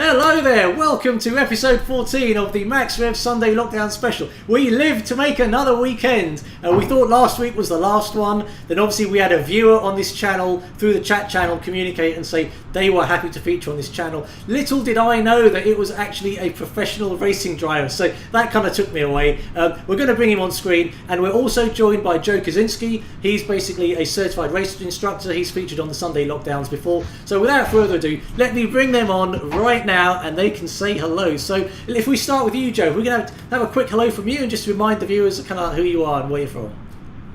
Hello there, welcome to episode 14 of the Max Revs Sunday Lockdown Special. We live to make another weekend. We thought last week was the last one. Then obviously we had a viewer on this channel through the chat channel communicate and say they were happy to feature on this channel. Little did I know that it was actually a professional racing driver, so that kind of took me away. We're going to bring him on screen, and we're also joined by Joe Kaczynski. He's basically a certified race instructor. He's featured on the Sunday Lockdowns before. So without further ado, let me bring them on right now and they can say hello. So if we start with you, Joe, we're going to have a quick hello from you and just remind the viewers kind of who you are and where you're from.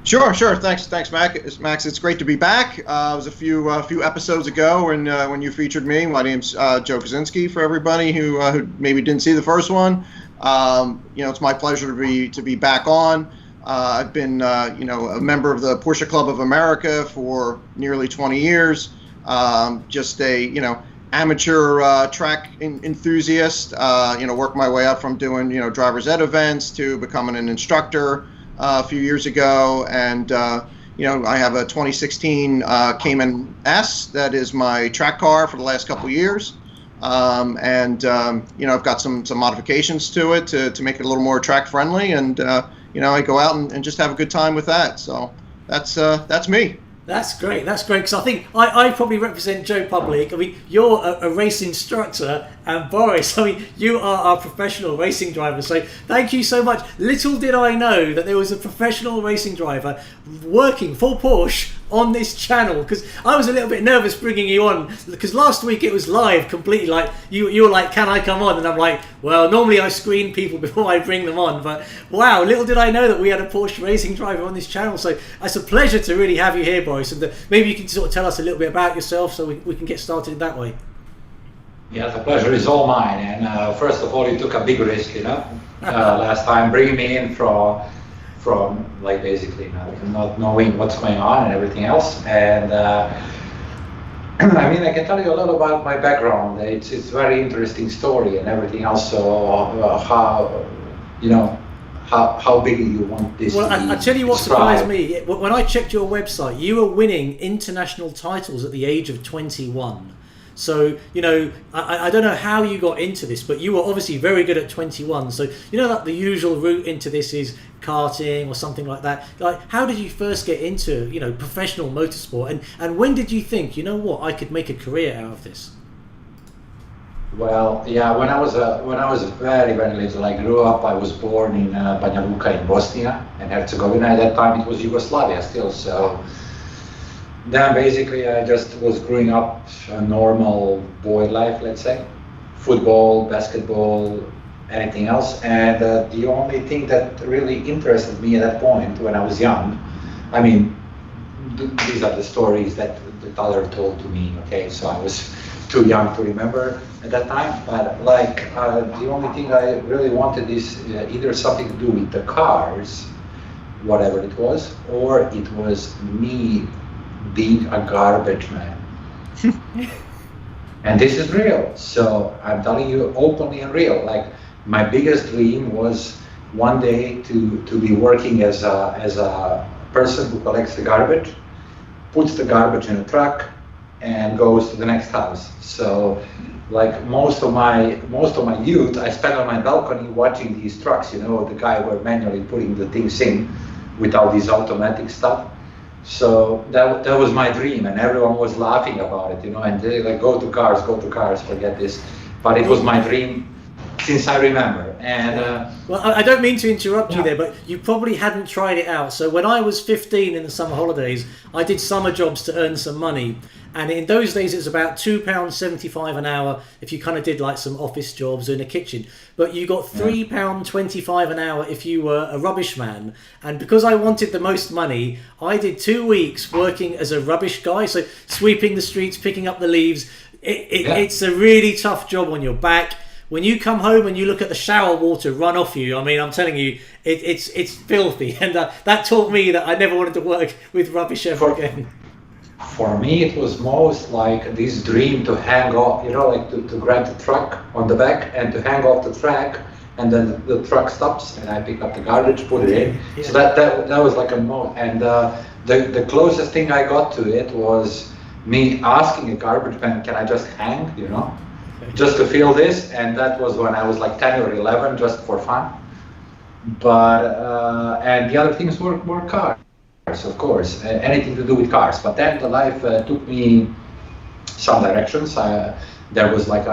Sure. Thanks, Max. It's great to be back. It was a few episodes ago when you featured me. My name's Joe Kaczynski. For everybody who maybe didn't see the first one, it's my pleasure to be back on. I've been a member of the Porsche Club of America for nearly 20 years. Just a amateur track enthusiast. Worked my way up from doing driver's ed events to becoming an instructor a few years ago, and I have a 2016 Cayman S that is my track car for the last couple of years, I've got some modifications to it to make it a little more track friendly, and I go out and just have a good time with that. So that's me. That's great, because I think I probably represent Joe Public. I mean, you're a race instructor, and Boris, I mean, you are our professional racing driver, so thank you so much. Little did I know that there was a professional racing driver working for Porsche on this channel, because I was a little bit nervous bringing you on, because last week it was live completely, like, you were like, can I come on? And I'm like, well, normally I screen people before I bring them on, but wow, little did I know that we had a Porsche racing driver on this channel, so it's a pleasure to really have you here, Boris, and maybe you can sort of tell us a little bit about yourself so we can get started that way. Yeah, the pleasure is all mine, and first of all, you took a big risk, last time bringing me in from like basically not knowing what's going on and everything else, and I mean, I can tell you a little about my background. It's a very interesting story and everything else. So how big you want this? Well, to be I tell you what described. surprised me. When I checked your website, you were winning international titles at the age of 21. So, I don't know how you got into this, but you were obviously very good at 21. So, that the usual route into this is karting or something like that. Like, how did you first get into, professional motorsport? And when did you think, I could make a career out of this? Well, yeah, when I was very, very little, I grew up. I was born in Banja Luka in Bosnia and Herzegovina. At that time, it was Yugoslavia still. So then basically I just was growing up a normal boy life, let's say, football, basketball, anything else. And the only thing that really interested me at that point when I was young, I mean, these are the stories that the father told to me, okay, so I was too young to remember at that time, but the only thing I really wanted is either something to do with the cars, whatever it was, or it was me being a garbage man. And this is real, so I'm telling you openly and real. Like, my biggest dream was one day to be working as a person who collects the garbage, puts the garbage in a truck, and goes to the next house. So, like, most of my youth, I spent on my balcony watching these trucks. The guy were manually putting the things in without this automatic stuff. So that was my dream, and everyone was laughing about it, and they like, go to cars, forget this. But it was my dream since I remember. And well, I don't mean to interrupt you there, but you probably hadn't tried it out. So when I was 15 in the summer holidays, I did summer jobs to earn some money. And in those days, it was about £2.75 an hour if you kind of did like some office jobs in a kitchen. But you got £3.25 an hour if you were a rubbish man. And because I wanted the most money, I did 2 weeks working as a rubbish guy. So sweeping the streets, picking up the leaves. It's a really tough job on your back. When you come home and you look at the shower water run off you, I mean, I'm telling you, it's filthy. And that taught me that I never wanted to work with rubbish ever again. For me, it was most like this dream to hang off, like to grab the truck on the back and to hang off the track, and then the truck stops and I pick up the garbage, put it in. Yeah. So that was like a moment. And the closest thing I got to it was me asking a garbage man, can I just hang, just to feel this. And that was when I was like 10 or 11, just for fun. But and the other things were cars, of course, anything to do with cars. But then the life took me some directions. There was like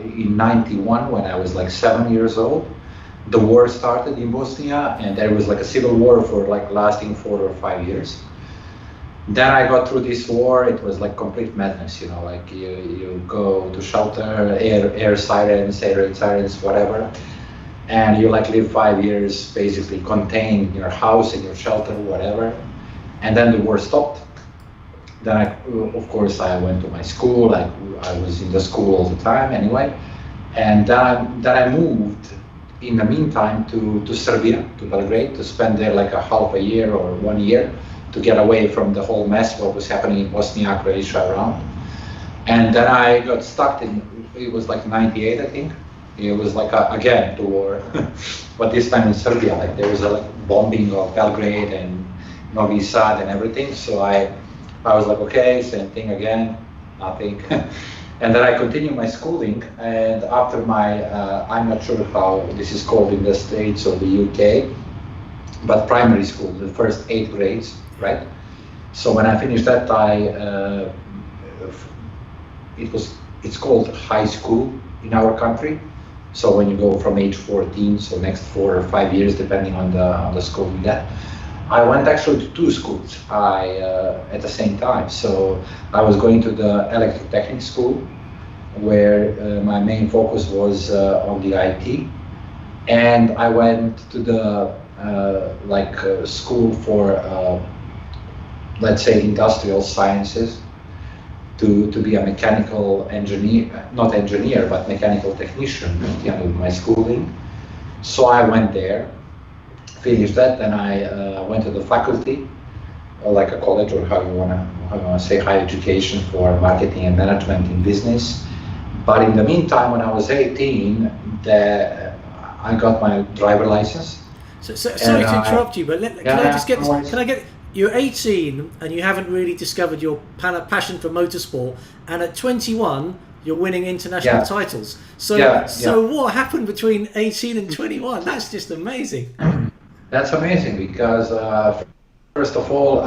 in '91, when I was like 7 years old, the war started in Bosnia, and there was like a civil war for like lasting 4 or 5 years. Then I got through this war. It was like complete madness, you know, like you go to shelter, air sirens, whatever. And you like live 5 years basically contained in your house, in your shelter, whatever. And then the war stopped. Then of course I went to my school. I was in the school all the time anyway. And then I moved in the meantime to Serbia, to Belgrade, to spend there like a half a year or 1 year to get away from the whole mess what was happening in Bosnia, Croatia around. And then I got stuck it was like 98, I think. It was like again the war, but this time in Serbia. Like there was a bombing of Belgrade and Novi Sad and everything. So I was like, okay, same thing again, nothing. And then I continued my schooling. And after my, I'm not sure how this is called in the States or the UK, but primary school, the first 8 grades, right? So when I finished that, it's called high school in our country. So when you go from age 14, so next 4 or 5 years, depending on the school you get. I went actually to 2 schools at the same time. So I was going to the electrotechnic school, where my main focus was on the IT. And I went to the school for, let's say, industrial sciences, to be a mechanical engineer, not engineer, but mechanical technician at the end of my schooling. So I went there, finished that, and I went to the faculty, or like a college, or how you wanna say, higher education for marketing and management in business. But in the meantime, when I was 18, I got my driver license. So sorry to interrupt you, but can I get? You're 18 and you haven't really discovered your passion for motorsport, and at 21 you're winning international titles. So what happened between 18 and 21? That's just amazing. That's amazing because first of all,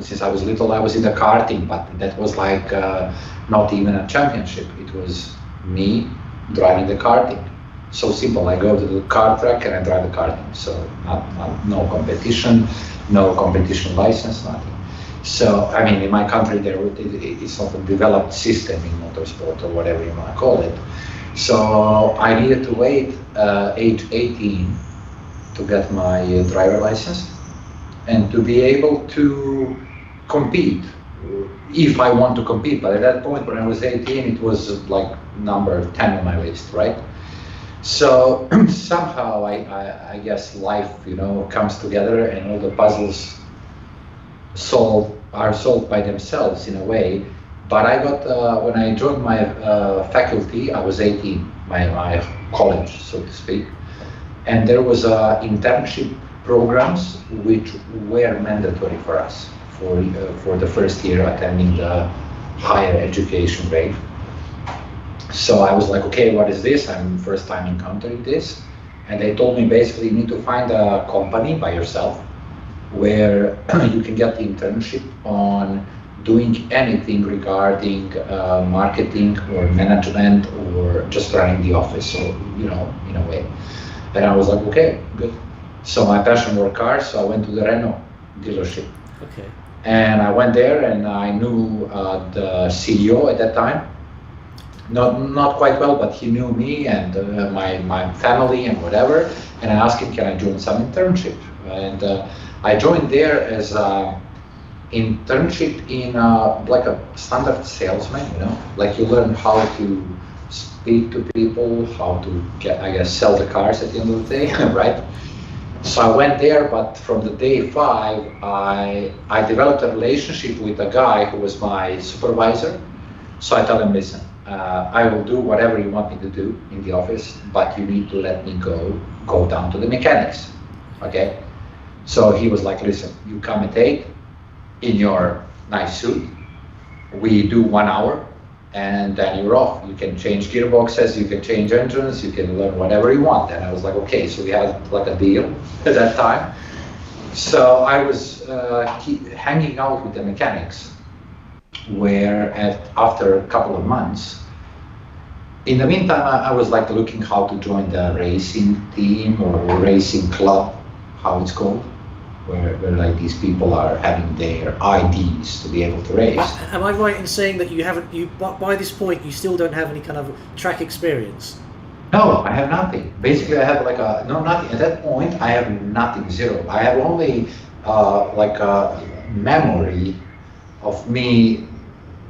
since I was little, I was in the karting, but that was like not even a championship. It was me driving the karting. So simple. I go to the kart track and I drive the karting. So no competition, no competition license, nothing. So I mean, in my country, it's not a developed system in motorsport or whatever you want to call it. So I needed to wait age 18 to get my driver license and to be able to compete if I want to compete. But at that point, when I was 18, it was like number 10 on my list, right? So somehow I guess life, comes together and all the puzzles are solved by themselves in a way. But I got, when I joined my faculty, I was 18, my college, so to speak. And there was internship programs which were mandatory for us for the first year attending the higher education grade. So I was like, okay, what is this? I'm first time encountering this. And they told me basically you need to find a company by yourself where you can get the internship on doing anything regarding marketing or management or just running the office, so, in a way. And I was like, okay, good. So my passion were cars, so I went to the Renault dealership. Okay. And I went there and I knew the CEO at that time. Not quite well, but he knew me and my family and whatever. And I asked him, can I join some internship? And I joined there as an internship in like a standard salesman, like you learn how to speak to people, how to sell the cars at the end of the day, right? So I went there, but from the day 5, I developed a relationship with a guy who was my supervisor. So I tell him, listen, I will do whatever you want me to do in the office, but you need to let me go down to the mechanics, okay? So he was like, listen, you come at 8 in your nice suit, we do 1 hour, and then you're off. You can change gearboxes, you can change engines, you can learn whatever you want. And I was like, okay, so we had like a deal at that time. So I was hanging out with the mechanics, where after a couple of months, in the meantime, I was like looking how to join the racing team or racing club, how it's called, where like these people are having their IDs to be able to race. Am I right in saying that by this point you still don't have any kind of track experience? No, I have nothing. Basically, I have nothing. At that point, I have nothing, zero. I have only like a memory of me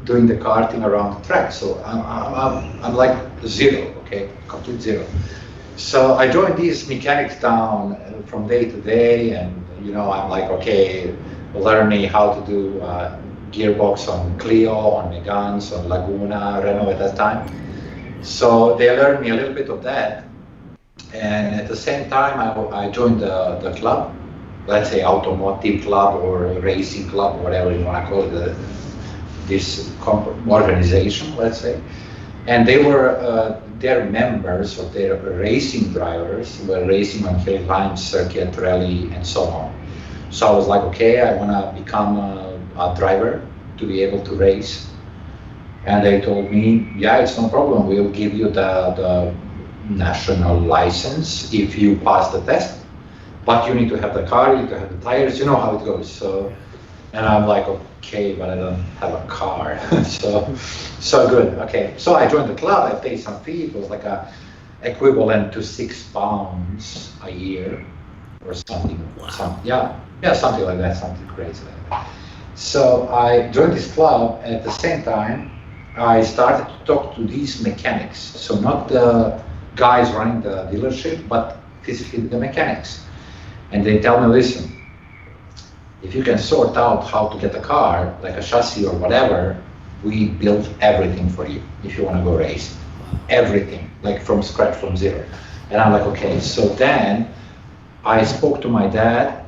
doing the karting around the track. So I'm like zero, okay, complete zero. So I joined these mechanics down from day to day, and I'm like, okay, learn me how to do gearbox on Clio, on Megans, on Laguna, Renault at that time. So they learned me a little bit of that, and at the same time I joined the club, let's say automotive club or racing club, whatever you want to call it, this organization, let's say. And they were their members or their racing drivers were racing on hill climbs, circuit, rally, and so on. So I was like, okay, I want to become a driver to be able to race. And they told me, yeah, it's no problem. We'll give you the national license if you pass the test. But you need to have the car, you need to have the tires, you know how it goes. So, and I'm like, okay, but I don't have a car. so good. Okay, so I joined the club. I paid some fee. It was like a equivalent to £6 a year or something. Wow. Something like that, something crazy like that. So I joined this club. At the same time, I started to talk to these mechanics. So not the guys running the dealership, but physically the mechanics. And they tell me, listen, if you can sort out how to get a car, like a chassis or whatever, we build everything for you if you want to go race. Everything, like from scratch, from zero. And I'm like, okay. So then I spoke to my dad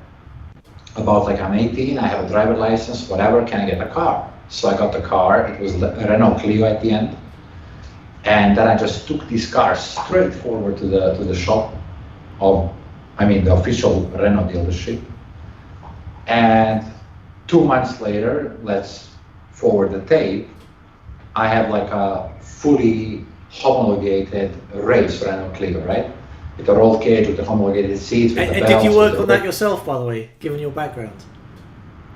about, like, I'm 18, I have a driver license, whatever, can I get a car? So I got the car. It was a Renault Clio at the end. And then I just took this car straight forward to the shop of, the official Renault dealership. And 2 months later, let's forward the tape, I have like a fully homologated race Renault Clio, right? With a roll cage, with the homologated seats, with the bells. And did you work on that yourself, by the way, given your background?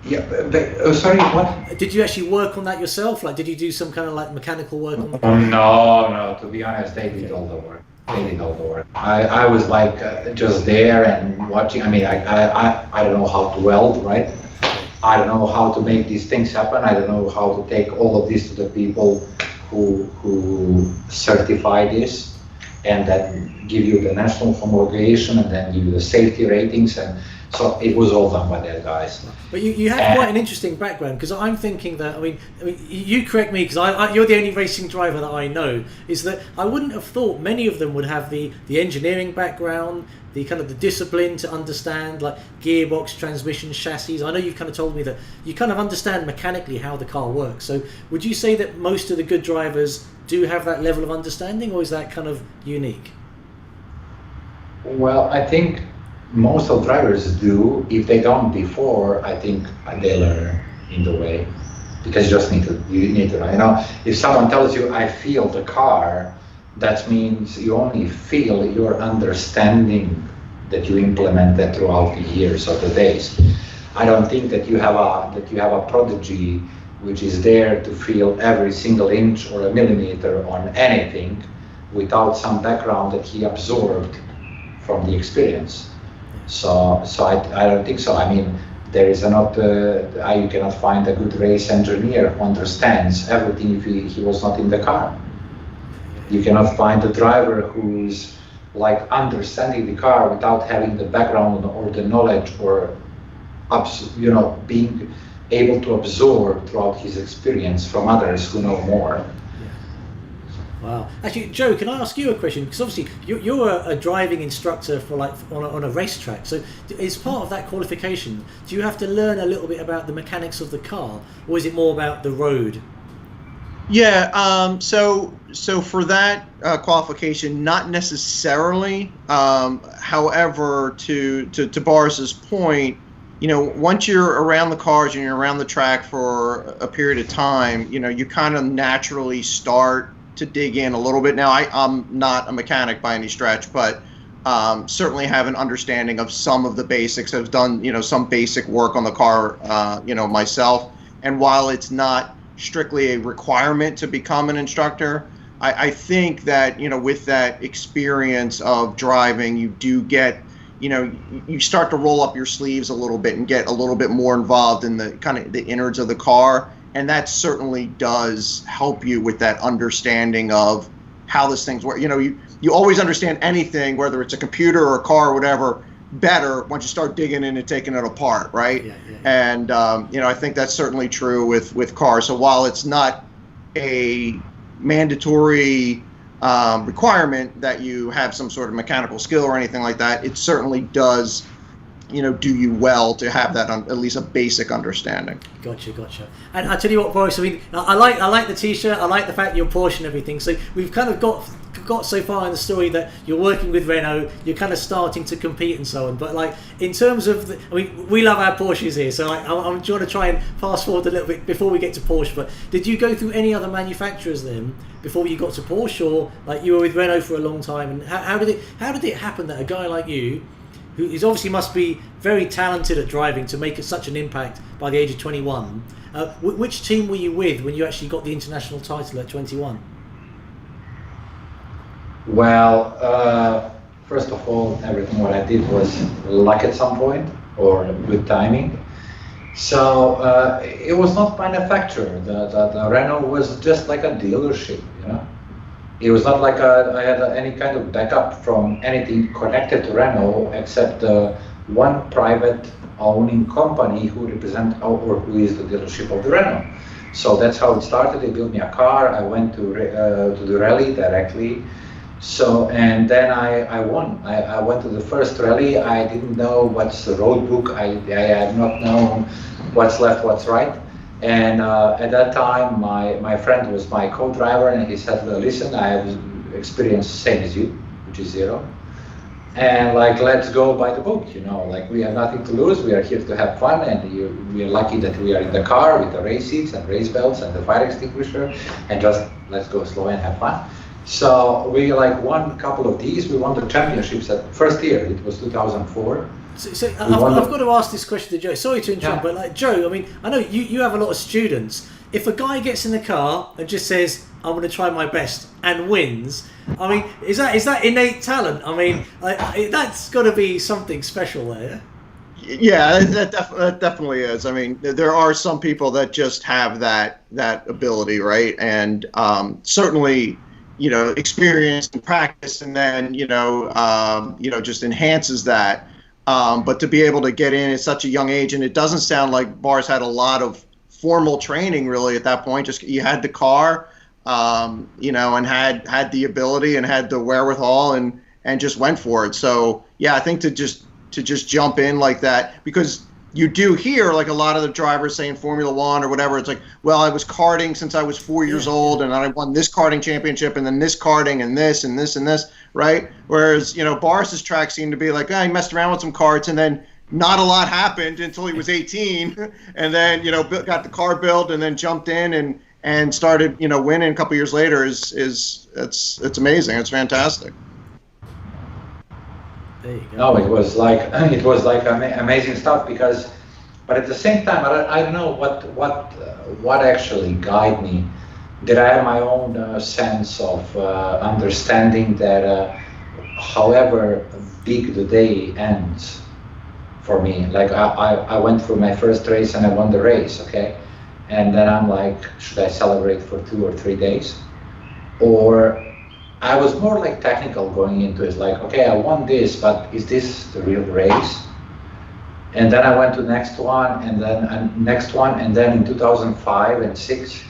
Yeah, sorry, what? Did you actually work on that yourself? Like, did you do some kind of like mechanical work on the car? No, to be honest, they did all the work. I was like just there and watching. I don't know how to weld, right? I don't know how to make these things happen. I don't know how to take all of this to the people who certify this and then give you the national homologation and then give you the safety ratings. And so it was all done by their guys. But you have quite an interesting background, because I'm thinking that, I mean, you correct me, because you're the only racing driver that I know, is that I wouldn't have thought many of them would have the engineering background, the kind of the discipline to understand like gearbox, transmission, chassis. I know you've kind of told me that you kind of understand mechanically how the car works. So would you say that most of the good drivers do have that level of understanding, or is that kind of unique? Well, I think most of drivers do. If they don't before, I think they learn in the way, because you need to know. If someone tells you, I feel the car, that means you only feel your understanding that you implemented throughout the years or the days. I don't think that you have a prodigy which is there to feel every single inch or a millimeter on anything without some background that he absorbed from the experience. So I don't think so. I mean, there is not you cannot find a good race engineer who understands everything if he was not in the car. You cannot find a driver who's like understanding the car without having the background or the knowledge or being able to absorb throughout his experience from others who know more. Wow. Actually, Joe, can I ask you a question? Because obviously you're a driving instructor for like on a racetrack. So as part of that qualification, do you have to learn a little bit about the mechanics of the car, or is it more about the road? Yeah. So for that qualification, not necessarily. However, to Boris's point, once you're around the cars and you're around the track for a period of time, you kind of naturally start to dig in a little bit. Now, I'm not a mechanic by any stretch, but certainly have an understanding of some of the basics. I've done, some basic work on the car, myself. And while it's not strictly a requirement to become an instructor, I think that, with that experience of driving, you do get, you start to roll up your sleeves a little bit and get a little bit more involved in the kind of the innards of the car. And that certainly does help you with that understanding of how this thing's work. You always understand anything, whether it's a computer or a car or whatever, better once you start digging in and taking it apart, right? Yeah. And I think that's certainly true with cars. So while it's not a mandatory requirement that you have some sort of mechanical skill or anything like that, it certainly does do you well to have that at least a basic understanding. Gotcha. And I tell you what, Boris, I mean, I like the T-shirt. I like the fact you're Porsche and everything. So we've kind of got so far in the story that you're working with Renault, you're kind of starting to compete and so on. But like in terms of, we love our Porsches here. So I'm trying to try and fast forward a little bit before we get to Porsche. But did you go through any other manufacturers then before you got to Porsche, or like you were with Renault for a long time? And how did it happen that a guy like you, who is obviously must be very talented at driving to make such an impact by the age of 21. Which team were you with when you actually got the international title at 21? Well, first of all, everything what I did was luck at some point or good timing. So it was not manufacturer. The Renault was just like a dealership, It was not like I had any kind of backup from anything connected to Renault except one private owning company who represent or who is the dealership of the Renault. So that's how it started. They built me a car. I went to the rally directly. So and then I won. I went to the first rally. I didn't know what's the road book. I had not known what's left, what's right. And at that time, my friend was my co-driver, and he said, listen, I have experience the same as you, which is 0. And like, let's go by the book, like we have nothing to lose. We are here to have fun, and we are lucky that we are in the car with the race seats and race belts and the fire extinguisher, and just let's go slow and have fun. So we won a couple of these. We won the championships at first year. It was 2004. So I've got to ask this question to Joe. Sorry to interrupt, but Joe, I mean, I know you have a lot of students. If a guy gets in the car and just says, "I'm going to try my best," and wins, I mean, is that innate talent? I mean, that's got to be something special there. Yeah, that definitely is. I mean, there are some people that just have that ability, right? And certainly, experience and practice, and then just enhances that. But to be able to get in at such a young age, and it doesn't sound like Boris had a lot of formal training really at that point. Just you had the car, and had the ability and had the wherewithal, and just went for it. So yeah, I think to just jump in like that, because you do hear like a lot of the drivers saying Formula One or whatever. It's like, well, I was karting since I was 4 years old, and I won this karting championship, and then this karting, and this, and this, and this, right? Whereas, Boris's track seemed to be like, he messed around with some karts, and then not a lot happened until he was 18, and then, got the car built, and then jumped in and started, winning a couple years later. It's amazing. It's fantastic. There you go. No, it was like amazing stuff but at the same time, I don't know what actually guided me. Did I have my own sense of understanding that however big the day ends for me, like I went through my first race and I won the race, okay, and then I'm like, should I celebrate for 2 or 3 days, or I was more like technical going into it, like, okay, I won this, but is this the real race? And then I went to next one, and then in 2005 and 6,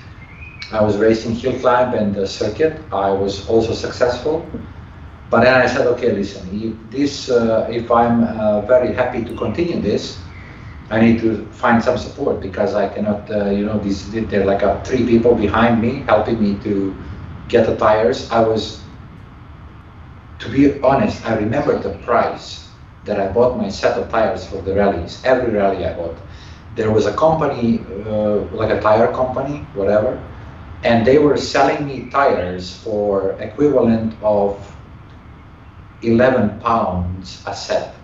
I was racing hill climb and the circuit. I was also successful, but then I said, okay, listen, if I'm very happy to continue this, I need to find some support because I cannot, there are like 3 people behind me helping me to get the tires. To be honest, I remember the price that I bought my set of tires for the rallies. Every rally I bought. There was a company, like a tire company, whatever, and they were selling me tires for equivalent of 11 pounds a set.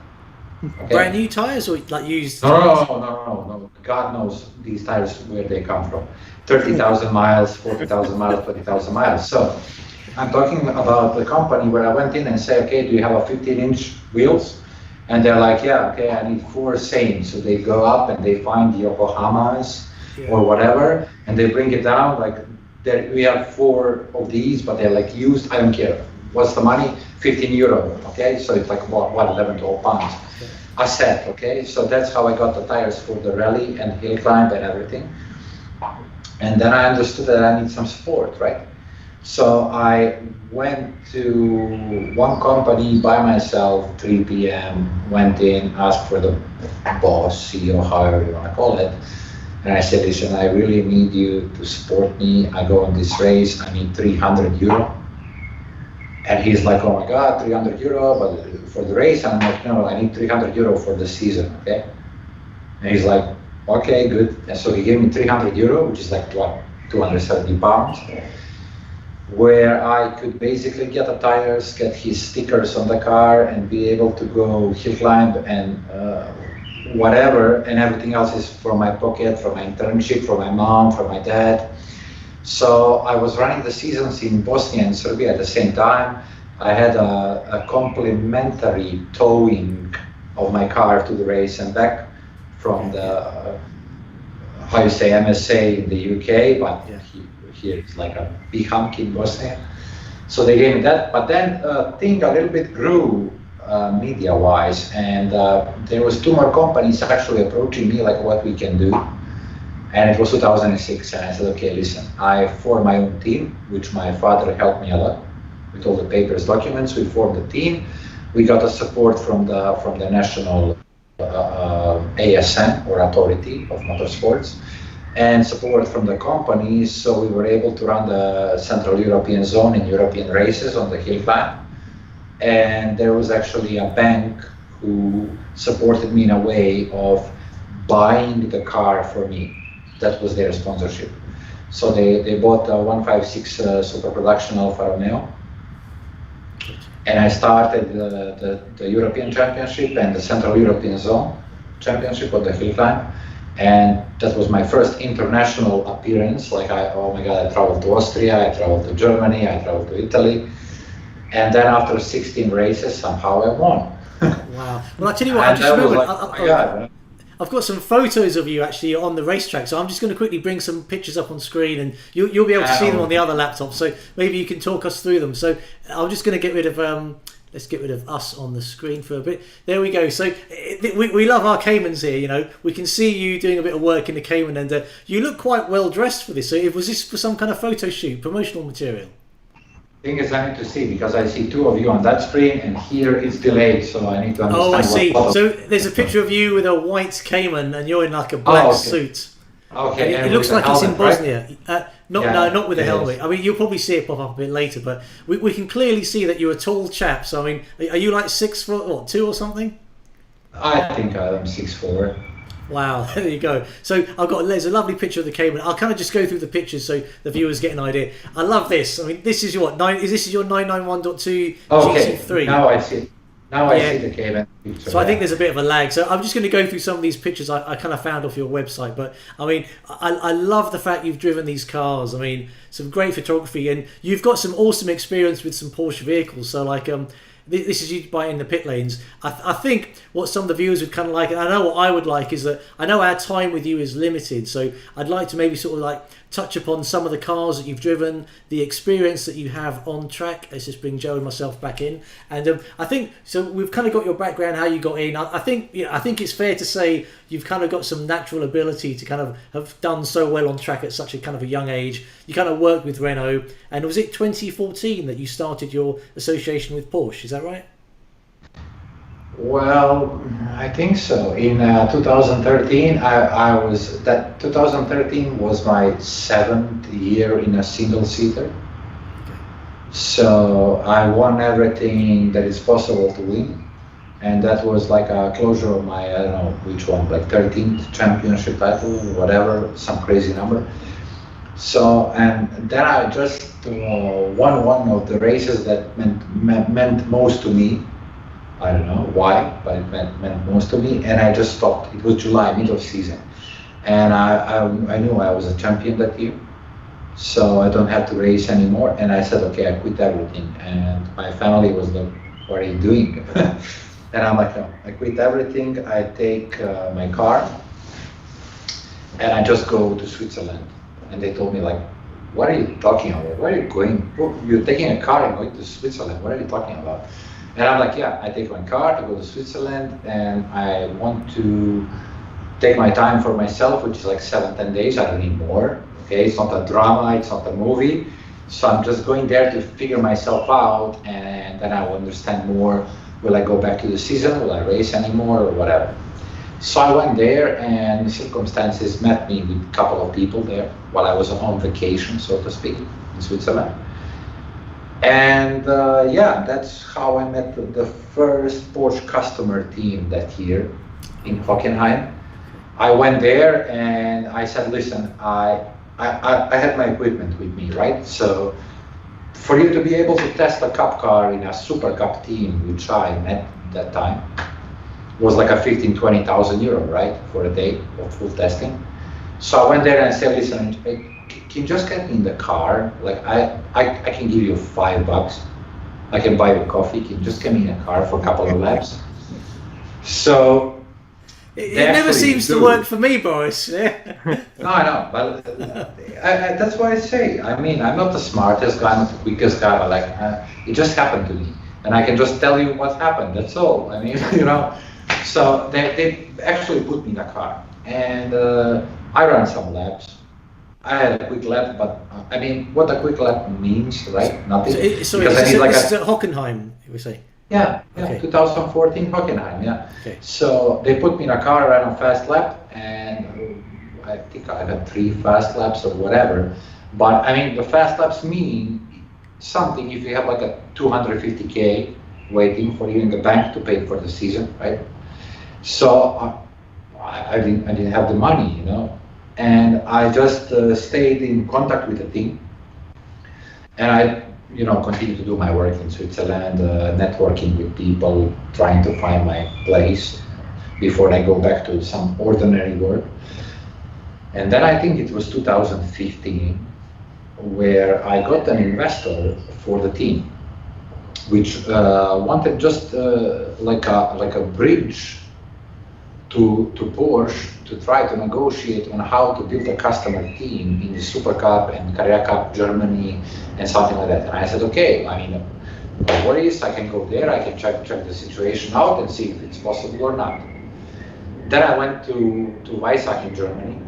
Okay. Brand new tires or like used? No. God knows these tires where they come from. 30,000 miles, 40,000 miles, 20,000 miles. So I'm talking about the company where I went in and said, okay, do you have a 15-inch wheels? And they're like, yeah, okay, I need 4 same. So they go up and they find the Yokohamas or whatever, and they bring it down. Like we have 4 of these, but they're like used. I don't care. What's the money? 15 euro. Okay, so it's like what 11, 12 pounds a set. Okay, so that's how I got the tires for the rally and hill climb and everything. And then I understood that I need some support, right? So I went to one company by myself, 3 p.m., went in, asked for the boss, CEO, however you want to call it. And I said, listen, I really need you to support me. I go on this race, I need 300 euro. And he's like, oh my God, 300 euro, but for the race? And I'm like, no, I need 300 euro for the season, okay? And he's like, okay, good. And so he gave me 300 euro, which is like, what, 270 pounds. Where I could basically get the tires, get his stickers on the car, and be able to go hill climb and whatever, and everything else is from my pocket, from my internship, from my mom, from my dad. So I was running the seasons in Bosnia and Serbia at the same time. I had a complimentary towing of my car to the race and back from the, how you say, MSA in the UK, but here it's like a big hump in Bosnia. So they gave me that, but then thing a little bit grew media-wise, and there was 2 more companies actually approaching me like what we can do. And it was 2006, and I said, okay, listen, I formed my own team, which my father helped me a lot with all the papers, documents. We formed a team. We got the support from the national ASN, or Authority of Motorsports, and support from the companies, so we were able to run the Central European Zone in European races on the hill climb. And there was actually a bank who supported me in a way of buying the car for me. That was their sponsorship. So they bought a 156 Super Production Alfa Romeo. And I started the European Championship and the Central European Zone Championship on the hill climb. And that was my first international appearance. Like, oh my God, I traveled to Austria, I traveled to Germany, I traveled to Italy. And then after 16 races, somehow I won. Wow. Well, I tell you what, I just remembered, like, oh my God. I've got some photos of you actually on the racetrack, so I'm just going to quickly bring some pictures up on screen, and you'll be able to see them on the other laptop, so maybe you can talk us through them. So I'm just going to get rid of, let's get rid of us on the screen for a bit. There we go. So we love our Caymans here, you know. We can see you doing a bit of work in the Cayman, and you look quite well dressed for this. So was this for some kind of photo shoot, promotional material? Thing is, I need to see, because I see 2 of you on that screen, and here it's delayed, so I need to understand. Oh, I see. So there's a picture of you with a white Cayman, and you're in like a black suit. Okay. It looks like it's in Bosnia. Right? Not with a helmet. Is. I mean, you'll probably see it pop up a bit later, but we can clearly see that you're a tall chap. So I mean, are you like 6 foot, what, 2 or something? I think I'm 6'4". Wow, there you go. So there's a lovely picture of the Cayman. I'll kind of just go through the pictures so the viewers get an idea. I love this. I mean, this is your 991.2 GT3. Now I see. I see the Cayman picture. So I think there's a bit of a lag. So I'm just going to go through some of these pictures I kind of found off your website. But I mean, I love the fact you've driven these cars. I mean, some great photography, and you've got some awesome experience with some Porsche vehicles. So like this is you in the pit lanes. I think what some of the viewers would kind of like, and I know what I would like, is that I know our time with you is limited, so I'd like to maybe sort of like touch upon some of the cars that you've driven, the experience that you have on track. Let's just bring Joe and myself back in, and I think so. We've kind of got your background, how you got in. I think it's fair to say you've kind of got some natural ability to kind of have done so well on track at such a kind of a young age. You kind of worked with Renault, and was it 2014 that you started your association with Porsche? Is that right? Well, I think so. In 2013, I was that 2013 was my 7th year in a single seater. So I won everything that is possible to win, and that was like a closure of my, I don't know which one, like 13th championship title, whatever, some crazy number. So, and then I just won one of the races that meant most to me. I don't know why, but it meant most to me, and I just stopped. It was July, middle of season, and I knew I was a champion that year, so I don't have to race anymore. And I said, okay, I quit everything. And my family was like, what are you doing? And I'm like, no, I quit everything. I take my car, and I just go to Switzerland. And they told me like, what are you talking about? Where are you going? You're taking a car and going to Switzerland. What are you talking about? And I'm like, yeah, I take my car to go to Switzerland, and I want to take my time for myself, which is like 7-10 days. I don't need more. Okay, it's not a drama, it's not a movie. So I'm just going there to figure myself out, and then I will understand more. Will I go back to the season? Will I race anymore or whatever? So I went there, and circumstances met me with a couple of people there while I was on vacation, so to speak, in Switzerland. And yeah, that's how I met the first Porsche customer team that year in Hockenheim. I went there and I said, listen, I had my equipment with me, right? So for you to be able to test a cup car in a super cup team, which I met that time, was like a 15,000-20,000 euro, right? For a day of full testing. So I went there and I said, listen, can you just get me in the car? Like I can give you $5. I can buy you coffee. Can you just get me in a car for a couple of laps? So it never seems to work for me, Boris. No, I know, but that's why I say. I mean, I'm not the smartest guy, I'm not the quickest guy, but like it just happened to me, and I can just tell you what happened. That's all. I mean, you know. So they actually put me in a car, and I ran some laps. I had a quick lap, but I mean, what a quick lap means, right? Nothing. So because I need like a Hockenheim, you would say. Yeah, okay. 2014 Hockenheim, yeah. Okay. So they put me in a car, ran a fast lap, and I think I had 3 fast laps or whatever. But I mean, the fast laps mean something if you have like a 250K waiting for you in the bank to pay for the season, right? So I didn't have the money, you know. And I just stayed in contact with the team, and I, you know, continued to do my work in Switzerland, networking with people, trying to find my place before I go back to some ordinary work. And then I think it was 2015 where I got an investor for the team, which wanted just like a bridge to Porsche to try to negotiate on how to build a customer team in the Super Cup and Carrera Cup Germany and something like that. And I said, okay, I mean, no worries, I can go there, I can check the situation out and see if it's possible or not. Then I went to Weissach in Germany.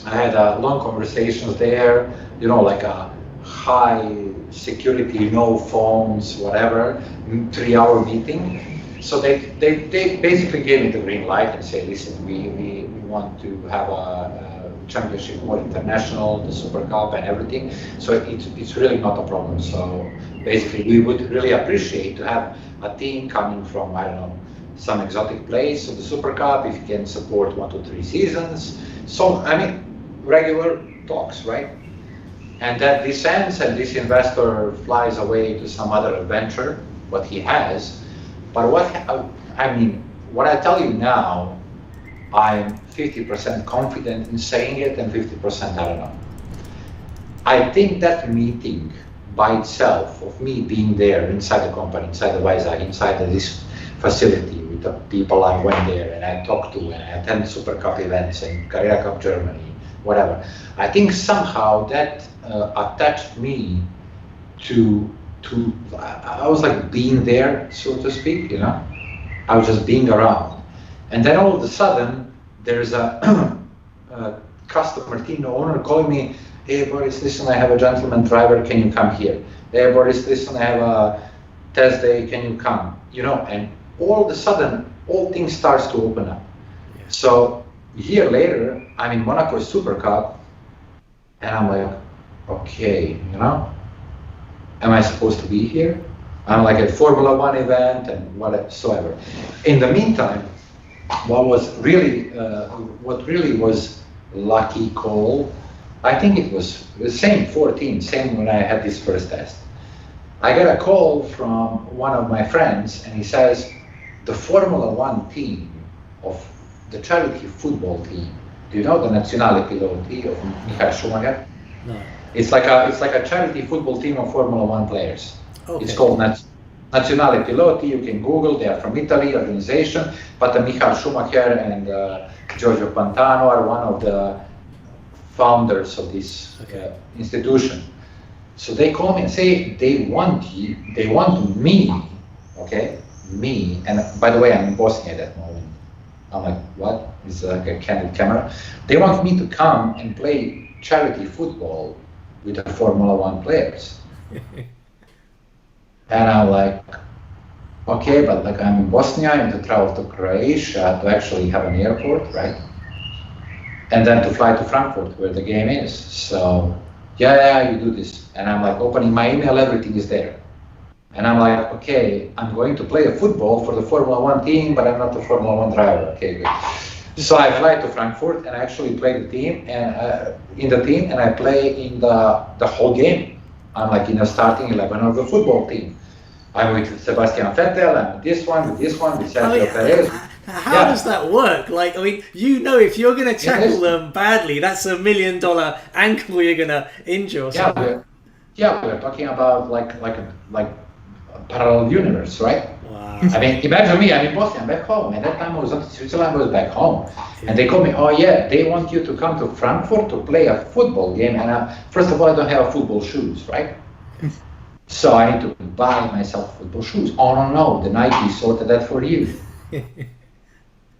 I had long conversations there, you know, like a high security, no phones, whatever, 3-hour meeting. So they basically gave me the green light and say, listen, we want to have a championship more international, the Super Cup and everything. So it's really not a problem. So basically we would really appreciate to have a team coming from, I don't know, some exotic place of the Super Cup, if you can support 1 to 3 seasons. So, I mean, regular talks, right? And that this ends and this investor flies away to some other adventure, what he has. But what I tell you now, I'm 50% confident in saying it and 50% I don't know. I think that meeting by itself, of me being there inside the company, inside the Weissach, inside this facility with the people I went there and I talked to and I attended Super Cup events and Carrera Cup Germany, whatever. I think somehow that attached me to I was like being there, so to speak, you know. I was just being around. And then all of a sudden, there's a customer team owner calling me, hey Boris, listen, I have a gentleman driver, can you come here? Hey Boris, listen, I have a test day, can you come? You know, and all of a sudden, all things starts to open up. Yeah. So a year later, I'm in Monaco Super Cup, and I'm like, okay, am I supposed to be here? I'm like at Formula One event and whatsoever. In the meantime, what really was lucky call, I think it was the same 14, same when I had this first test. I got a call from one of my friends, and he says, the Formula One team of the charity football team, do you know the Nazionale Piloti of Michael Schumacher? No. It's like a charity football team of Formula One players. Okay. It's called Nazionale Piloti. You can Google. They are from Italy, organization. But Michael Schumacher and Giorgio Pantano are one of the founders of this institution. So they call me and say they want me, me. And by the way, I'm in Bosnia at that moment. I'm like, what? It's like a candid camera. They want me to come and play charity football with the Formula One players. And I'm like, okay, but like I'm in Bosnia, I have to travel to Croatia to actually have an airport, right? And then to fly to Frankfurt where the game is. So, yeah, you do this. And I'm like opening my email, everything is there. And I'm like, okay, I'm going to play a football for the Formula One team, but I'm not a Formula One driver. Okay, good. So I fly to Frankfurt and I actually play the team and and I play in the whole game. I'm like in the starting 11 of the football team. I'm with Sebastian Vettel, I'm with this one, with Sergio Perez. How does that work? Like, I mean, if you're going to tackle them badly, that's $1 million ankle you're going to injure or something. We're talking about like a parallel universe, right? Wow. I mean, imagine me, I'm in Bosnia, I'm back home. At that time I was in Switzerland, I was back home. And they call me, oh yeah, they want you to come to Frankfurt to play a football game. And first of all, I don't have football shoes, right? So I need to buy myself football shoes. Oh no, the Nike sorted that for you.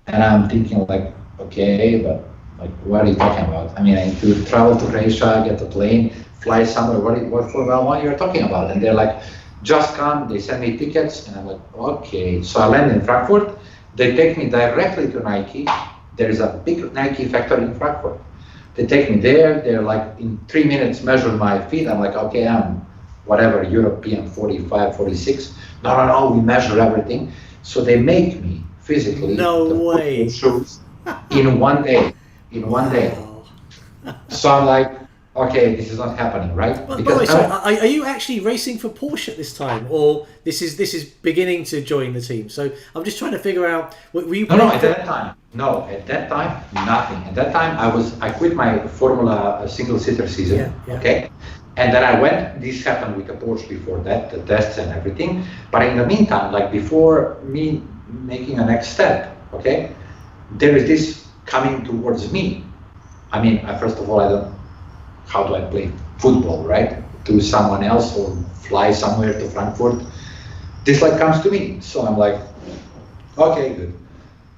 And I'm thinking like, okay, but like, what are you talking about? I mean, I need to travel to Croatia, get a plane, fly somewhere. What Formula One you're talking about? And they're like, just come. They send me tickets, and I'm like, okay. So I land in Frankfurt. They take me directly to Nike. There is a big Nike factory in Frankfurt. They take me there. They're like in 3 minutes measure my feet. I'm like, okay, I'm whatever European 45, 46. No, we measure everything. So they make me physically way shoes in 1 day. So I'm like, okay, this is not happening, right? Because are you actually racing for Porsche at this time, or this is beginning to join the team? So I'm just trying to figure out. Were you at that time, nothing. At that time, I quit my Formula single-seater season. Yeah. Okay. And then I went, this happened with the Porsche before that, the tests and everything. But in the meantime, like before me making a next step, okay, there is this coming towards me. I mean, first of all, how do I play football, right? To someone else or fly somewhere to Frankfurt. This like comes to me. So I'm like, okay, good.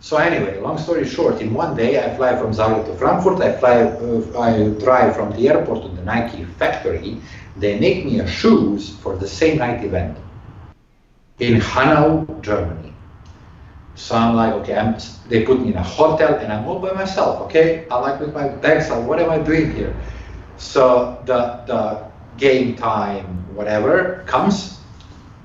So anyway, long story short, in 1 day I fly from Zagreb to Frankfurt. I drive from the airport to the Nike factory. They make me shoes for the same night event in Hanau, Germany. So I'm like, okay, they put me in a hotel and I'm all by myself, okay? I like with my bags, like, what am I doing here? So the game time, whatever, comes.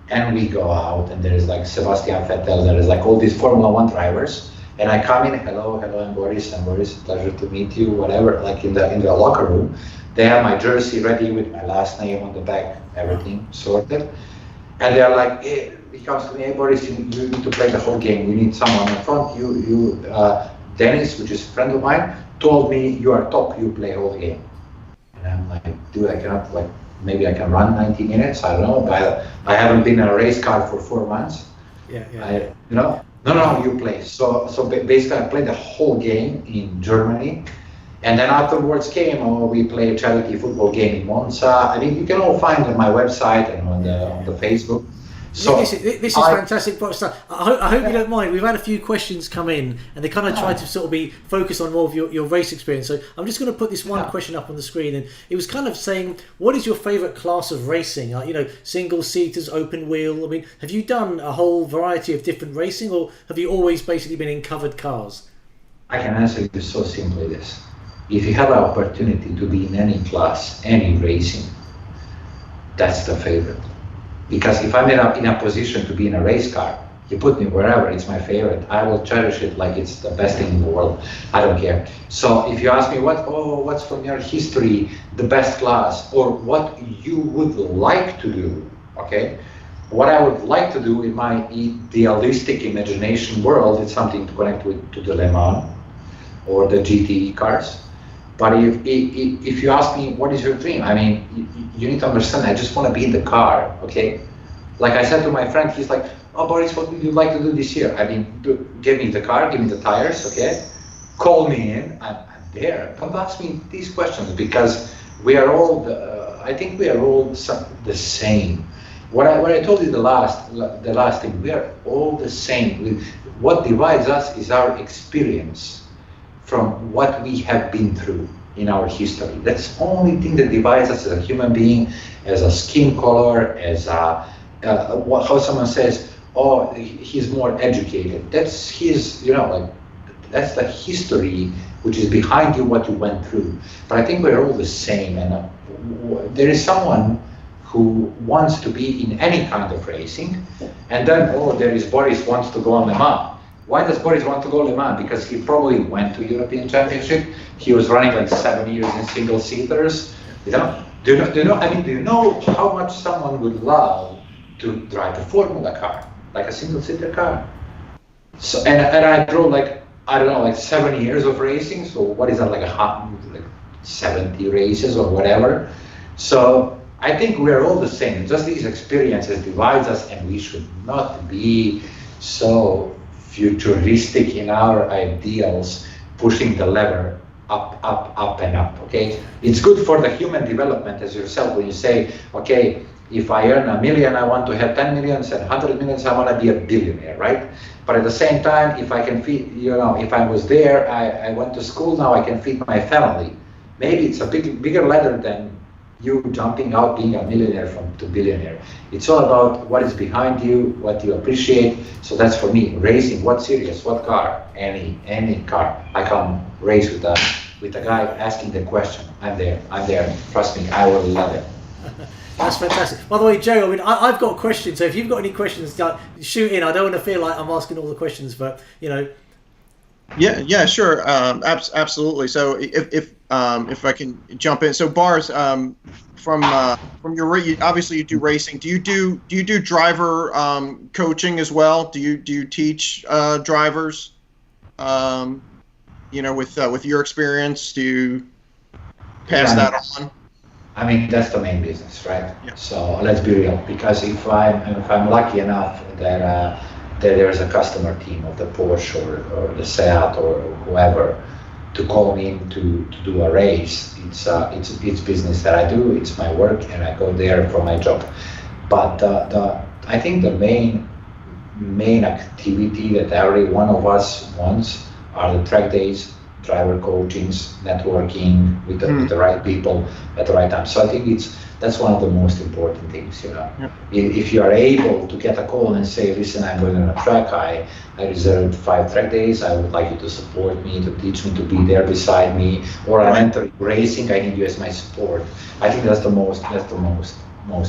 And we go out, and there is like Sebastian Vettel, there is like all these Formula One drivers, and I come in, hello, I'm Boris, pleasure to meet you, whatever, like in the locker room. They have my jersey ready with my last name on the back, everything sorted. And they're like, hey, he comes to me, hey Boris, you need to play the whole game, we need someone in front. Dennis, which is a friend of mine, told me you are top, you play whole game. And I'm like, dude, I cannot, like, maybe I can run 90 minutes. I don't know. But I haven't been in a race car for 4 months. Yeah. No, you play. So basically, I played the whole game in Germany, and then afterwards we play a charity football game in Monza. I mean, you can all find on my website and on the Facebook. So this is fantastic. But I hope you don't mind. We've had a few questions come in, and they kind of try to sort of be focused on more of your race experience. So I'm just going to put this one question up on the screen, and it was kind of saying, what is your favourite class of racing? Single seaters, open wheel. I mean, have you done a whole variety of different racing, or have you always basically been in covered cars? I can answer you so simply this. If you have an opportunity to be in any class, any racing, that's the favorite. Because if I'm in a position to be in a race car, you put me wherever, it's my favorite. I will cherish it like it's the best thing in the world. I don't care. So if you ask me what's from your history the best class, or what you would like to do, okay? What I would like to do in my idealistic imagination world is something to connect to the Le Mans or the GT cars. But if you ask me, what is your dream? I mean, you need to understand, I just want to be in the car, okay? Like I said to my friend, he's like, oh, Boris, what would you like to do this year? I mean, give me the car, give me the tires, okay? Call me in, I'm there. Don't ask me these questions, because we are all, I think we are all the same. What I told you the last thing, we are all the same. What divides us is our experience from what we have been through in our history. That's the only thing that divides us as a human being, as a skin color, as how someone says, oh, he's more educated. That's his, that's the history which is behind you, what you went through. But I think we're all the same, and there is someone who wants to be in any kind of racing, and then, there is Boris wants to go on Le Mans. Why does Boris want to go Le Mans? Because he probably went to European Championship. He was running like 7 years in single seaters. Do you know how much someone would love to drive a Formula car, like a single seater car? So and I drove like 7 years of racing. So what is that, like 70 races or whatever? So I think we're all the same. Just these experiences divides us, and we should not be so futuristic in our ideals, pushing the lever up and up, okay? It's good for the human development as yourself when you say, okay, if I earn $1 million, I want to have 10 millions, and 100 millions, I want to be a billionaire, right? But at the same time, if I can feed, if I was there, I went to school, now I can feed my family. Maybe it's a bigger ladder than you jumping out being a millionaire to billionaire. It's all about what is behind you, what you appreciate. So that's for me. Racing, what series, what car, any car. I come race with a guy asking the question. I'm there. Trust me, I will love it. That's fantastic. By the way, Joe, I mean, I've got questions. So if you've got any questions, shoot in. I don't want to feel like I'm asking all the questions, but Yeah, sure, absolutely. So if I can jump in, so Boris, from your obviously you do racing. Do you do driver coaching as well? Do you teach drivers? With your experience, do you pass that on? I mean, that's the main business, right? Yeah. So let's be real, because if I'm lucky enough that there's a customer team of the Porsche or the Seat or whoever to call me in to do a race, it's business that I do, it's my work, and I go there for my job. But I think the main activity that every one of us wants are the track days, driver coachings, networking with the right people at the right time. So I think that's one of the most important things, Yep. If you are able to get a call and say, listen, I'm going on a track, I reserved 5 track days, I would like you to support me, to teach me, to be there beside me, or I'm entering racing, I need you as my support. I think that's the most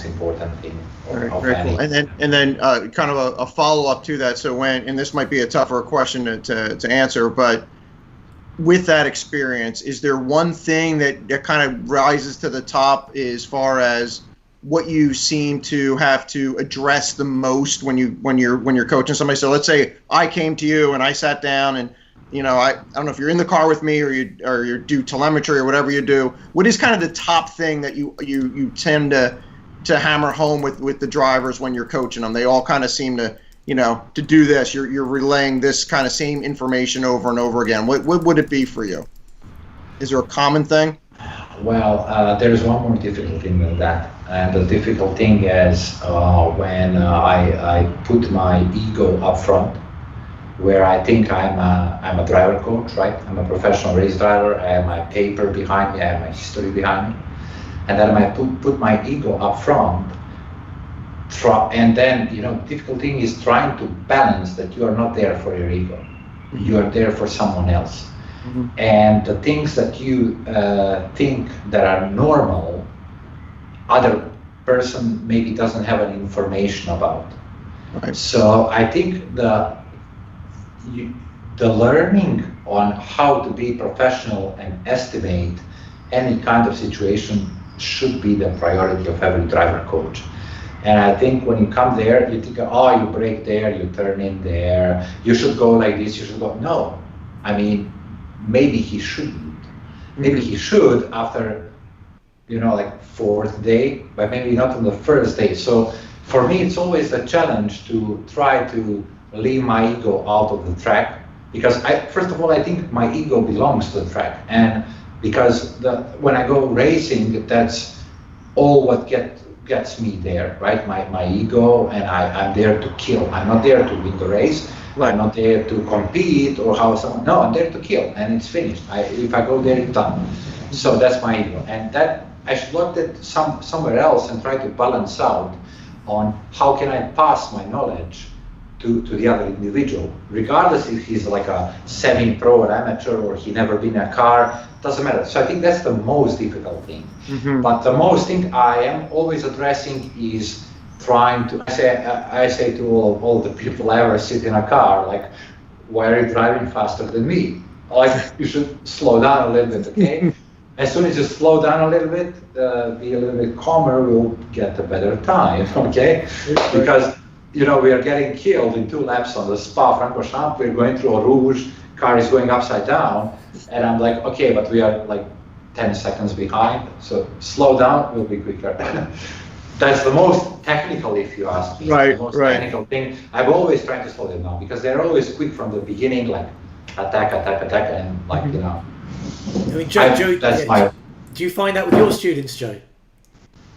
important thing. Very cool. And then kind of a follow-up to that. So and this might be a tougher question to answer, but with that experience, is there one thing that kind of rises to the top as far as what you seem to have to address the most when you're coaching somebody? So let's say I came to you and I sat down and I don't know if you're in the car with me or you do telemetry or whatever you do. What is kind of the top thing that you tend to hammer home with the drivers when you're coaching them? They all kind of seem to to do this, you're relaying this kind of same information over and over again. What would it be for you? Is there a common thing? Well, there is one more difficult thing than that, and the difficult thing is when I put my ego up front, where I think I'm a driver coach, right? I'm a professional race driver. I have my paper behind me. I have my history behind me, and then I put my ego up front. And then, difficult thing is trying to balance that you are not there for your ego. Mm-hmm. You are there for someone else. Mm-hmm. And the things that you think that are normal, other person maybe doesn't have any information about. Right. So I think the learning on how to be professional and estimate any kind of situation should be the priority of every driver coach. And I think when you come there, you think, you brake there, you turn in there, you should go like this, you should go. No, I mean, maybe he shouldn't. Maybe he should after, like 4th day, but maybe not on the 1st day. So for me, it's always a challenge to try to leave my ego out of the track, because first of all, I think my ego belongs to the track. And because when I go racing, that's all what gets me there, right? My ego, and I'm there to kill. I'm not there to win the race. Right. I'm not there to compete or how someone. No, I'm there to kill, and it's finished. If I go there, it's done. So that's my ego, and that I should look at somewhere else and try to balance out on how can I pass my knowledge to the other individual, regardless if he's like a semi-pro or amateur or he never been in a car. Doesn't matter. So I think that's the most difficult thing. Mm-hmm. But the most thing I am always addressing is trying to. I say to all the people I ever sit in a car, like, why are you driving faster than me? Like, you should slow down a little bit, okay? As soon as you slow down a little bit, be a little bit calmer, we'll get a better time, okay? Because we are getting killed in 2 laps on the Spa-Francorchamps. We're going through a Rouge. Car is going upside down, and I'm like, okay, but we are like 10 seconds behind, so slow down, we'll be quicker. That's the most technical, if you ask me. Right, the most technical thing. I'm always trying to slow them down, because they're always quick from the beginning, like attack, and like, I mean, Joe, do you find that with your students, Joe?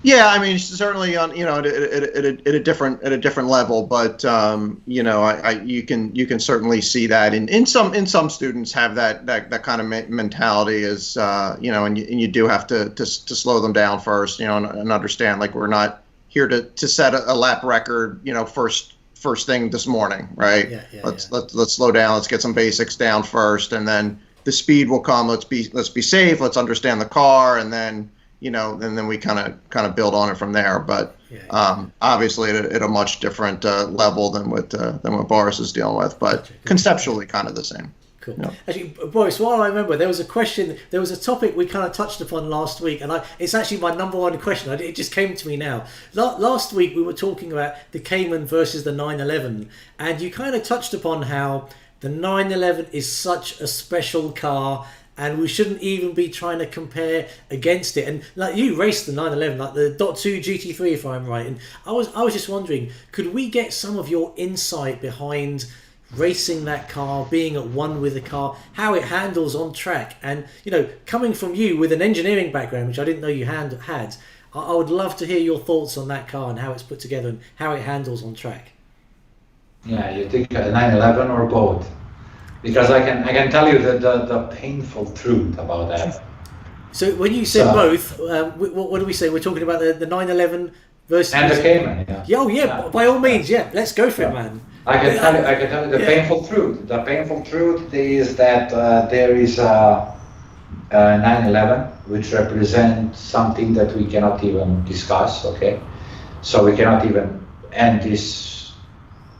Yeah, I mean, certainly on at a different level, but you can certainly see that in some students have that kind of mentality is and you do have to slow them down first, and understand, like, we're not here to set a lap record, first thing this morning, right? Let's slow down, let's get some basics down first, and then the speed will come. Let's be safe, let's understand the car, and then and then we kind of build on it from there. But obviously at a much different level than what Boris is dealing with, but conceptually kind of the same. Cool. Yeah. Actually, Boris, while I remember, there was a topic we kind of touched upon last week, and it's actually my number one question. It just came to me now. Last week we were talking about the Cayman versus the 911, and you kind of touched upon how the 911 is such a special car, and we shouldn't even be trying to compare against it. And like, you raced the 911, like the .2 GT3, if I'm right. And I was just wondering, could we get some of your insight behind racing that car, being at one with the car, how it handles on track? And coming from you with an engineering background, which I didn't know you had, I would love to hear your thoughts on that car and how it's put together and how it handles on track. Yeah, you think a 911 or both? Because I can tell you the painful truth about that. So when you said both, what do we say? We're talking about the 911 versus and the Cayman. By all means, let's go for it, man. I can tell you the painful truth. The painful truth is that there is a 911 which represents something that we cannot even discuss. Okay, so we cannot even end this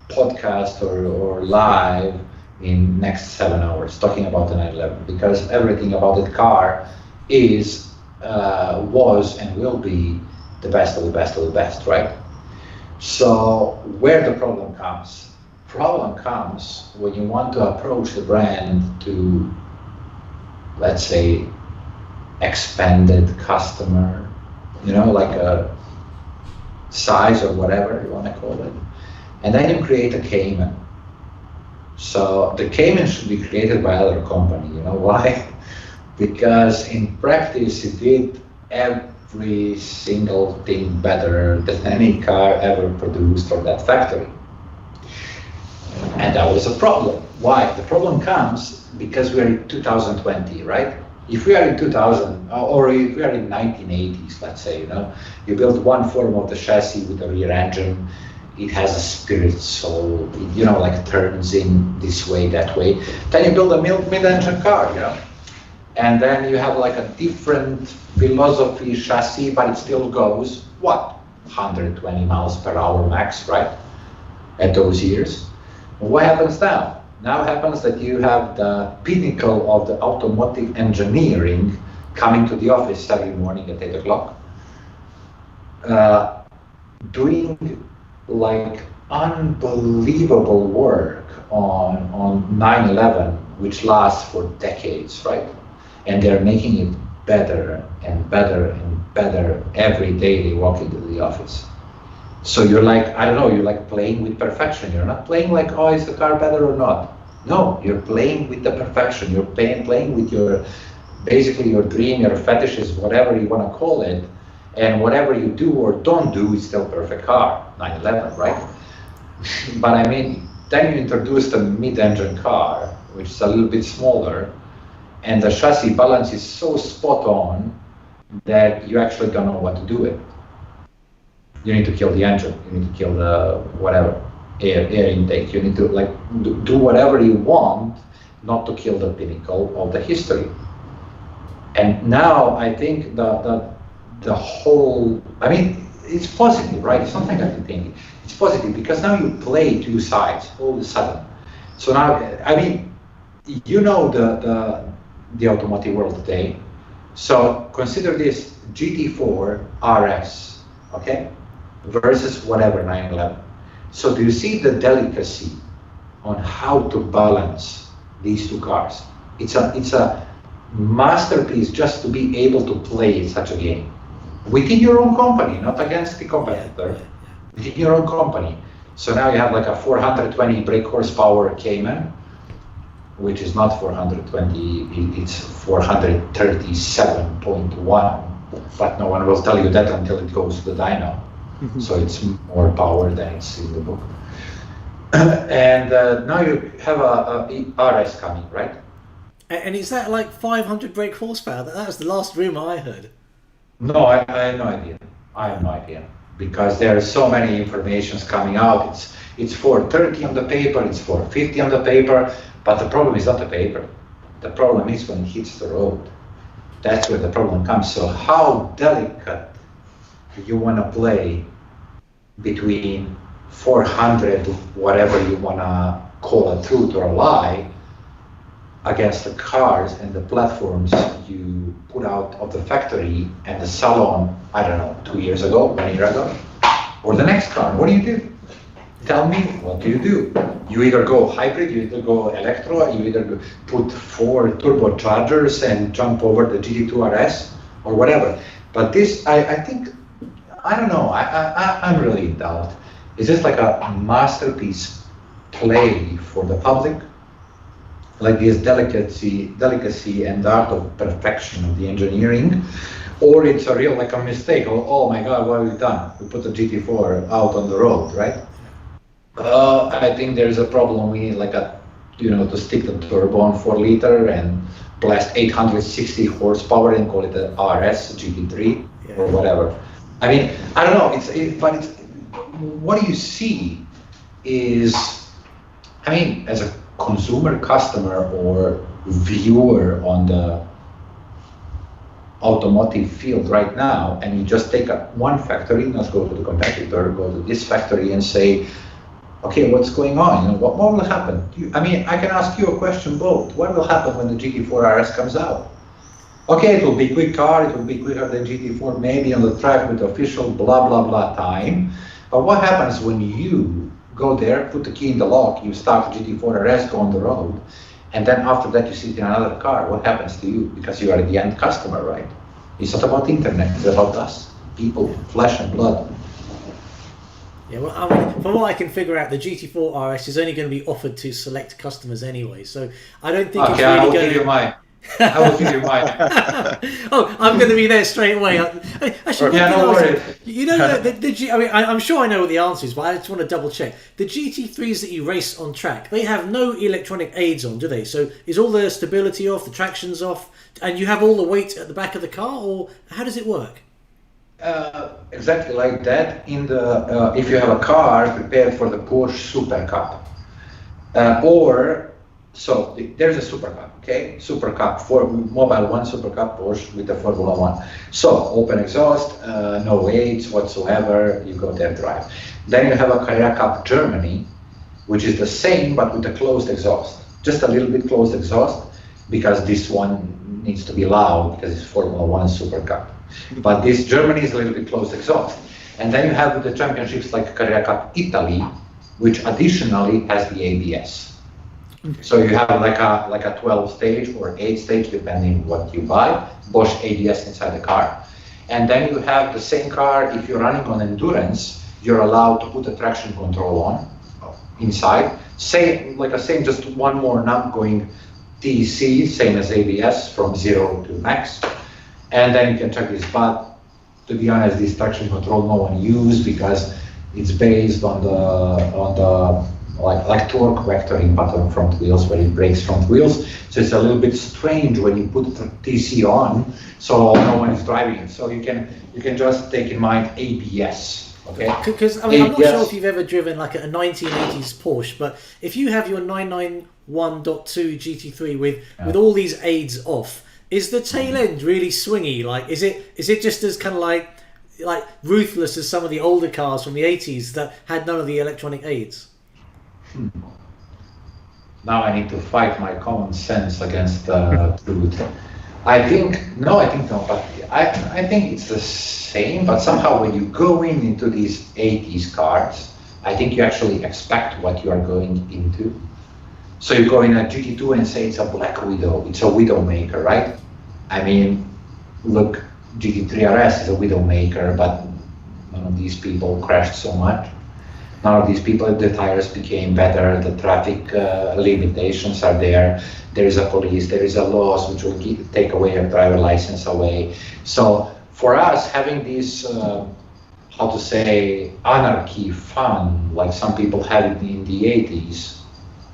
podcast or live in next 7 hours talking about the 911, because everything about the car is, was and will be the best of the best of the best, right? So where the problem comes when you want to approach the brand to, let's say, expanded customer, like a size or whatever you want to call it, and then you create a Cayman. So the Cayman should be created by other company. You know why? because in practice it did every single thing better than any car ever produced from that factory. And that was a problem. Why? The problem comes because we're in 2020, right? If we are in 2000, or if we are in 1980s, let's say, you build one form of the chassis with a rear engine, it has a spirit, soul, it, like turns in this way, that way. Then you build a mid-engine car, and then you have like a different philosophy chassis, but it still goes, 120 miles per hour max, right? At those years. What happens now? Now happens that you have the pinnacle of the automotive engineering coming to the office every morning at 8 o'clock, doing like unbelievable work on 9/11, which lasts for decades, right? And they're making it better and better and better every day they walk into the office. So you're like, I don't know, you're like playing with perfection. You're not playing like, oh, is the car better or not? No, you're playing with the perfection. You're playing with basically your dream, your fetishes, whatever you want to call it. And whatever you do or don't do is still perfect car, 911, right? But I mean, then you introduce the mid-engine car, which is a little bit smaller, and the chassis balance is so spot on that you actually don't know what to do with it. You need to kill the engine. You need to kill the whatever air intake. You need to like do whatever you want, not to kill the pinnacle of the history. And now I think the whole, I mean, it's positive, right? It's not negative thing. It's positive because now you play two sides all of a sudden. So now, I mean, the automotive world today. So consider this GT4 RS, okay, versus whatever 911. So do you see the delicacy on how to balance these two cars? It's a masterpiece just to be able to play such a game within your own company, not against the competitor, within your own company. So now you have like a 420 brake horsepower Cayman, which is not 420, it's 437.1, but no one will tell you that until it goes to the dyno. So it's more power than it's in the book. And now you have a RS coming, right? And is that like 500 brake horsepower? That was the last rumor I heard. No, I have no idea. I have no idea because there are so many informations coming out. It's 430 on the paper, it's 450 on the paper, but the problem is not the paper. The problem is when it hits the road. That's where the problem comes. So how delicate you want to play between 400, whatever you want to call a truth or a lie, against the cars and the platforms you put out of the factory and the salon, I don't know, 2 years ago, 1 year ago, or the next car. What do you do? Tell me, what do? You either go hybrid, you either go electro, you either put 4 turbochargers and jump over the GT2 RS or whatever. But this, I think, I don't know, I'm really in doubt. Is this like a masterpiece play for the public? Like this delicacy and art of perfection of the engineering, or it's a real like a mistake. Oh my God, what have we done? We put the GT4 out on the road, right? I think there's a problem. We need like to stick the turbo on 4 liter and blast 860 horsepower and call it the RS GT3 or whatever. I mean, I don't know. But what you see is, I mean, as a consumer, customer, or viewer on the automotive field right now, and you just take one factory, not go to the competitor, go to this factory and say, okay, what's going on? What will happen? I mean, I can ask you a question both. What will happen when the GT4 RS comes out? Okay, it will be a quick car, it will be quicker than GT4, maybe on the track with official blah, blah, blah time. But what happens when you go there, put the key in the lock, you start the GT4 RS, go on the road, and then after that you sit in another car? What happens to you? Because you are the end customer, right? It's not about internet, it's about us, people, flesh and blood. Yeah, well, I mean, from what I can figure out, the GT4 RS is only going to be offered to select customers anyway, so I don't think it's really going to... I will give you mine. Oh, I'm going to be there straight away. Actually, Yeah, no worries. You know, I mean, I'm sure I know what the answer is, but I just want to double check. The GT3s that you race on track, they have no electronic aids on, do they? So is all the stability off, the traction's off, and you have all the weight at the back of the car, or how does it work? Exactly like that. In the if you have a car prepared for the Porsche Super Cup, there's a Super Cup, okay? Super Cup for Mobile One Super Cup Porsche with the Formula One. So open exhaust, no aids whatsoever. You go there, drive. Then you have a Carrera Cup Germany, which is the same but with a closed exhaust, just a little bit closed exhaust, because this one needs to be loud because it's Formula One Super Cup. But this Germany is a little bit closed exhaust. And then you have the championships like Carrera Cup Italy, which additionally has the ABS. Okay. So you have like a 12 stage or 8 stage, depending what you buy, Bosch ABS inside the car. And then you have the same car, if you're running on endurance, you're allowed to put a traction control on inside. Same, just one more knob going TC, same as ABS, from 0 to max. And then you can check this, but to be honest, this traction control no one uses because it's based on the like torque vectoring pattern front wheels, where it brakes front wheels. So it's a little bit strange when you put the TC on, so no one is driving it. So you can just take in mind ABS. Okay. Because I mean, I'm not sure if you've ever driven like a 1980s Porsche, but if you have your 991.2 GT3 with all these aids off, is the tail end really swingy? Like, is it just as kind of like ruthless as some of the older cars from the 80s that had none of the electronic aids? Now I need to fight my common sense against truth. I think no, but I think it's the same. But somehow when you go into these 80s cars, I think you actually expect what you are going into. So you go in a GT2 and say it's a Black Widow, it's a Widowmaker, right? I mean, look, GT3 RS is a Widowmaker, but none of these people crashed so much. None of these people, the tires became better, the traffic limitations are there. There is a police, there is a laws which will take away your driver license away. So for us, having this, anarchy fun, like some people had it in the 80s,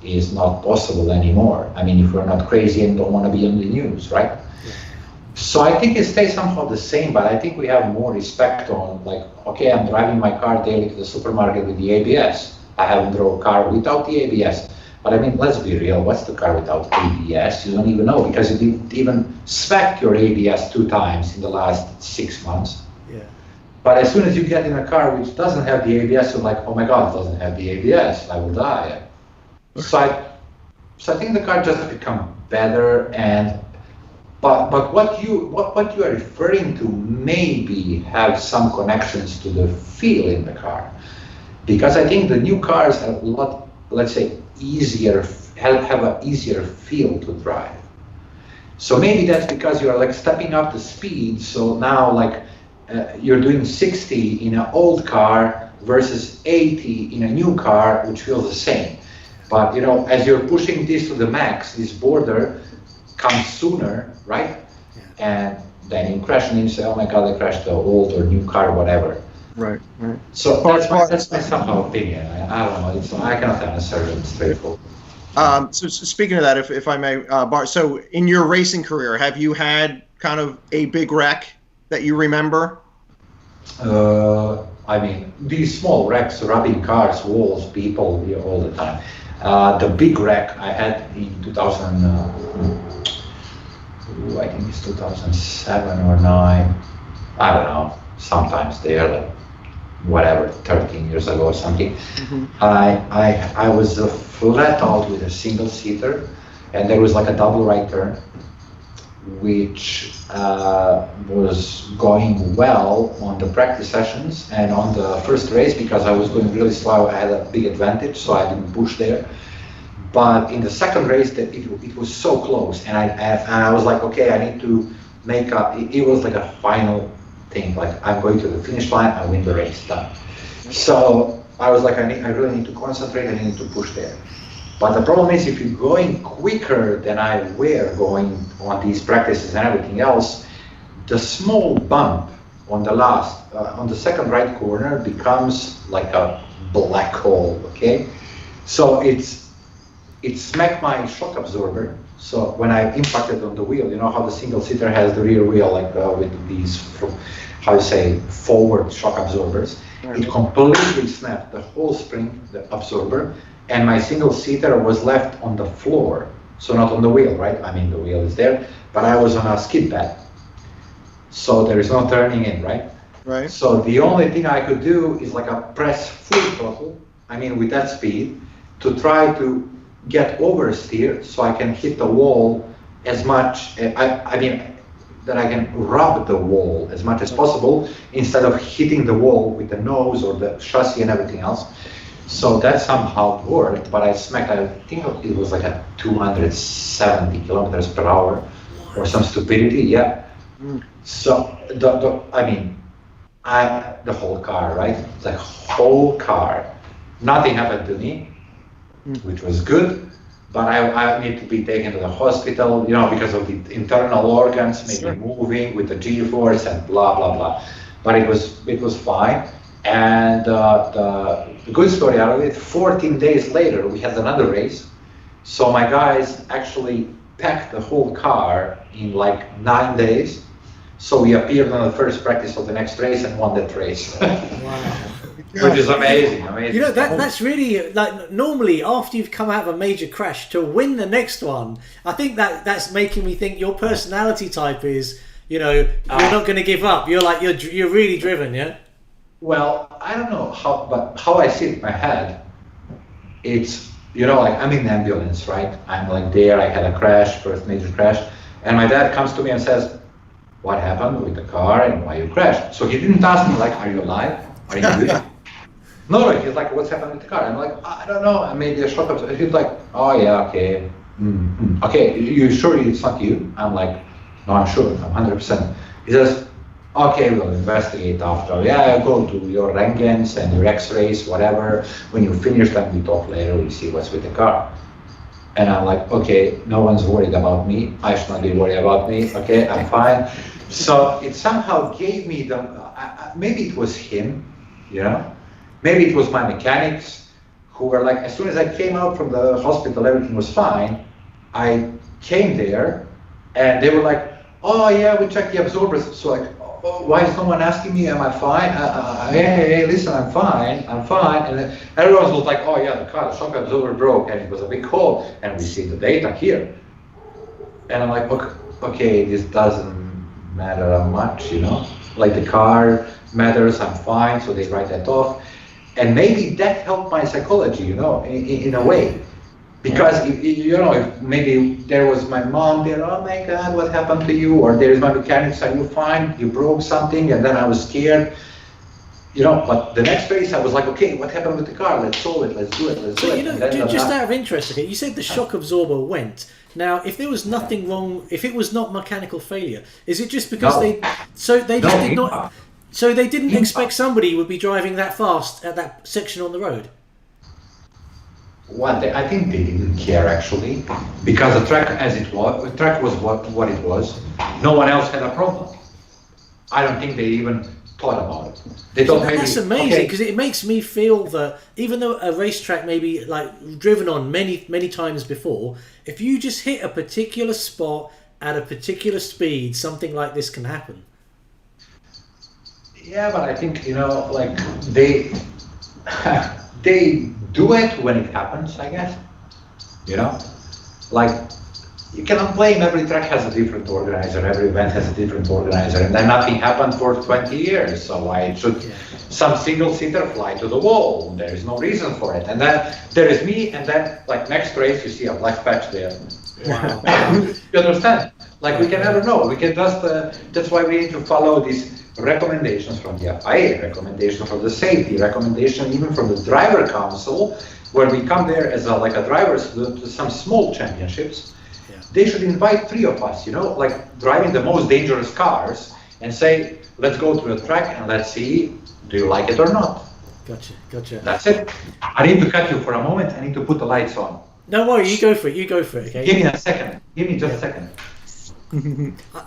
is not possible anymore. I mean, if we're not crazy and don't want to be on the news, right? Yeah. So I think it stays somehow the same, but I think we have more respect on, like, okay, I'm driving my car daily to the supermarket with the ABS. I haven't drove a car without the ABS. But I mean, let's be real, what's the car without ABS? You don't even know, because you didn't even spec your ABS 2 times in the last 6 months. Yeah. But as soon as you get in a car which doesn't have the ABS, you're like, oh my God, it doesn't have the ABS, I will die. So I think the car just become better, but what you are referring to maybe have some connections to the feel in the car, because I think the new cars have a lot, let's say, easier, have an easier feel to drive. So maybe that's because you are like stepping up the speed. So now like you're doing 60 in an old car versus 80 in a new car, which feels the same. But you know, as you're pushing this to the max, this border comes sooner, right? Yeah. And then you crash and you say, oh my God, I crashed the old or new car, whatever. Right. So that's my somehow opinion. I don't know. I cannot answer it straightforward. So speaking of that, if I may, Bart, so in your racing career, have you had kind of a big wreck that you remember? I mean, these small wrecks, rubbing cars, walls, people, all the time. The big wreck I had in 2000, I think it's 2007 or 9. I don't know. Sometimes there, like whatever, 13 years ago or something. Mm-hmm. I was flat out with a single seater, and there was like a double right turn, which was going well on the practice sessions, and on the first race, because I was going really slow, I had a big advantage, so I didn't push there. But in the second race, it was so close, and I was like, okay, I need to make up. It was like a final thing, like I'm going to the finish line, I win the race, done. So I was like, I really need to concentrate, I need to push there. But the problem is, if you're going quicker than I were going on these practices and everything else, the small bump on the second right corner becomes like a black hole. Okay, so it smacked my shock absorber. So when I impacted on the wheel, you know how the single seater has the rear wheel like with these, how you say, forward shock absorbers. It completely snapped the whole spring, the absorber, and my single seater was left on the floor, so not on the wheel, right? I mean, the wheel is there, but I was on a skid pad, so there is no turning in, right? Right. So the only thing I could do is like a press full throttle, I mean with that speed, to try to get oversteer so I can hit the wall as much, I mean, that I can rub the wall as much as possible instead of hitting the wall with the nose or the chassis and everything else. So that somehow worked, but I smacked, I think it was like a 270 kilometers per hour or some stupidity, yeah. So, the whole car, right? The whole car. Nothing happened to me, which was good, but I need to be taken to the hospital, you know, because of the internal organs maybe moving with the G-force and blah, blah, blah. But it was fine. And the good story out of it, 14 days later, we had another race. So my guys actually packed the whole car in like 9 days. So we appeared on the first practice of the next race and won that race. Wow. Which is amazing. You know, that's really, like, normally after you've come out of a major crash to win the next one, I think that's making me think your personality type is, you know, you're not going to give up. You're like, you're really driven, yeah? Well, I don't know how I see it in my head, it's, you know, like I'm in the ambulance, right? I'm like there, I had a crash, first major crash, and my dad comes to me and says, what happened with the car and why you crashed? So he didn't ask me like, are you alive? Are you good? No, he's like, what's happened with the car? I'm like, I don't know, maybe a shock absorber. He's like, oh yeah, okay. Okay, you sure it's not you? I'm like, no, I'm sure, I'm 100%. He says, okay, we'll investigate after. Yeah, go to your röntgens and your x-rays, whatever. When you finish them, we talk later, we see what's with the car. And I'm like, okay, no one's worried about me. I should not be worried about me. Okay, I'm fine. So it somehow gave me maybe it was him, you know? Maybe it was my mechanics who were like, as soon as I came out from the hospital, everything was fine. I came there and they were like, oh yeah, we checked the absorbers. So like, oh, why is no one asking me, am I fine? Hey, listen, I'm fine. And then everyone was like, oh yeah, the shock absorber broke and it was a big hole. And we see the data here. And I'm like, okay, this doesn't matter much, you know? Like the car matters, I'm fine, so they write that off. And maybe that helped my psychology, you know, in a way. Because, you know, if maybe there was my mom there, oh my God, what happened to you? Or there's my mechanics, are you fine? You broke something, and then I was scared. You know, but the next race I was like, okay, what happened with the car? Let's solve it, let's do it. So, you know, just out of interest, okay, you said the shock absorber went. Now, if there was nothing wrong, if it was not mechanical failure, is it just because they didn't expect somebody would be driving that fast at that section on the road? Well, I think they didn't care actually, because the track was what it was. No one else had a problem. I don't think they even thought about it. They thought maybe, that's amazing, because it makes me feel that even though a racetrack may be like driven on many times before, if you just hit a particular spot at a particular speed, something like this can happen. Yeah, but I think, you know, like they do it when it happens, I guess. You know, like you cannot blame, every track has a different organizer, every event has a different organizer, and then nothing happened for 20 years. So why should some single seater fly to the wall? There is no reason for it. And then there is me, and then like next race you see a black patch there. Wow. You understand? Like we can never know. We can just that's why we need to follow these recommendations from the FIA, recommendation from the safety, recommendation even from the driver council, where we come there as a drivers to some small championships. They should invite 3 of us, you know, like driving the most dangerous cars, and say, let's go to a track and let's see, do you like it or not? Gotcha. That's it. I need to cut you for a moment. I need to put the lights on. Don't worry, you go for it, okay? Give me a second. Give me just a second.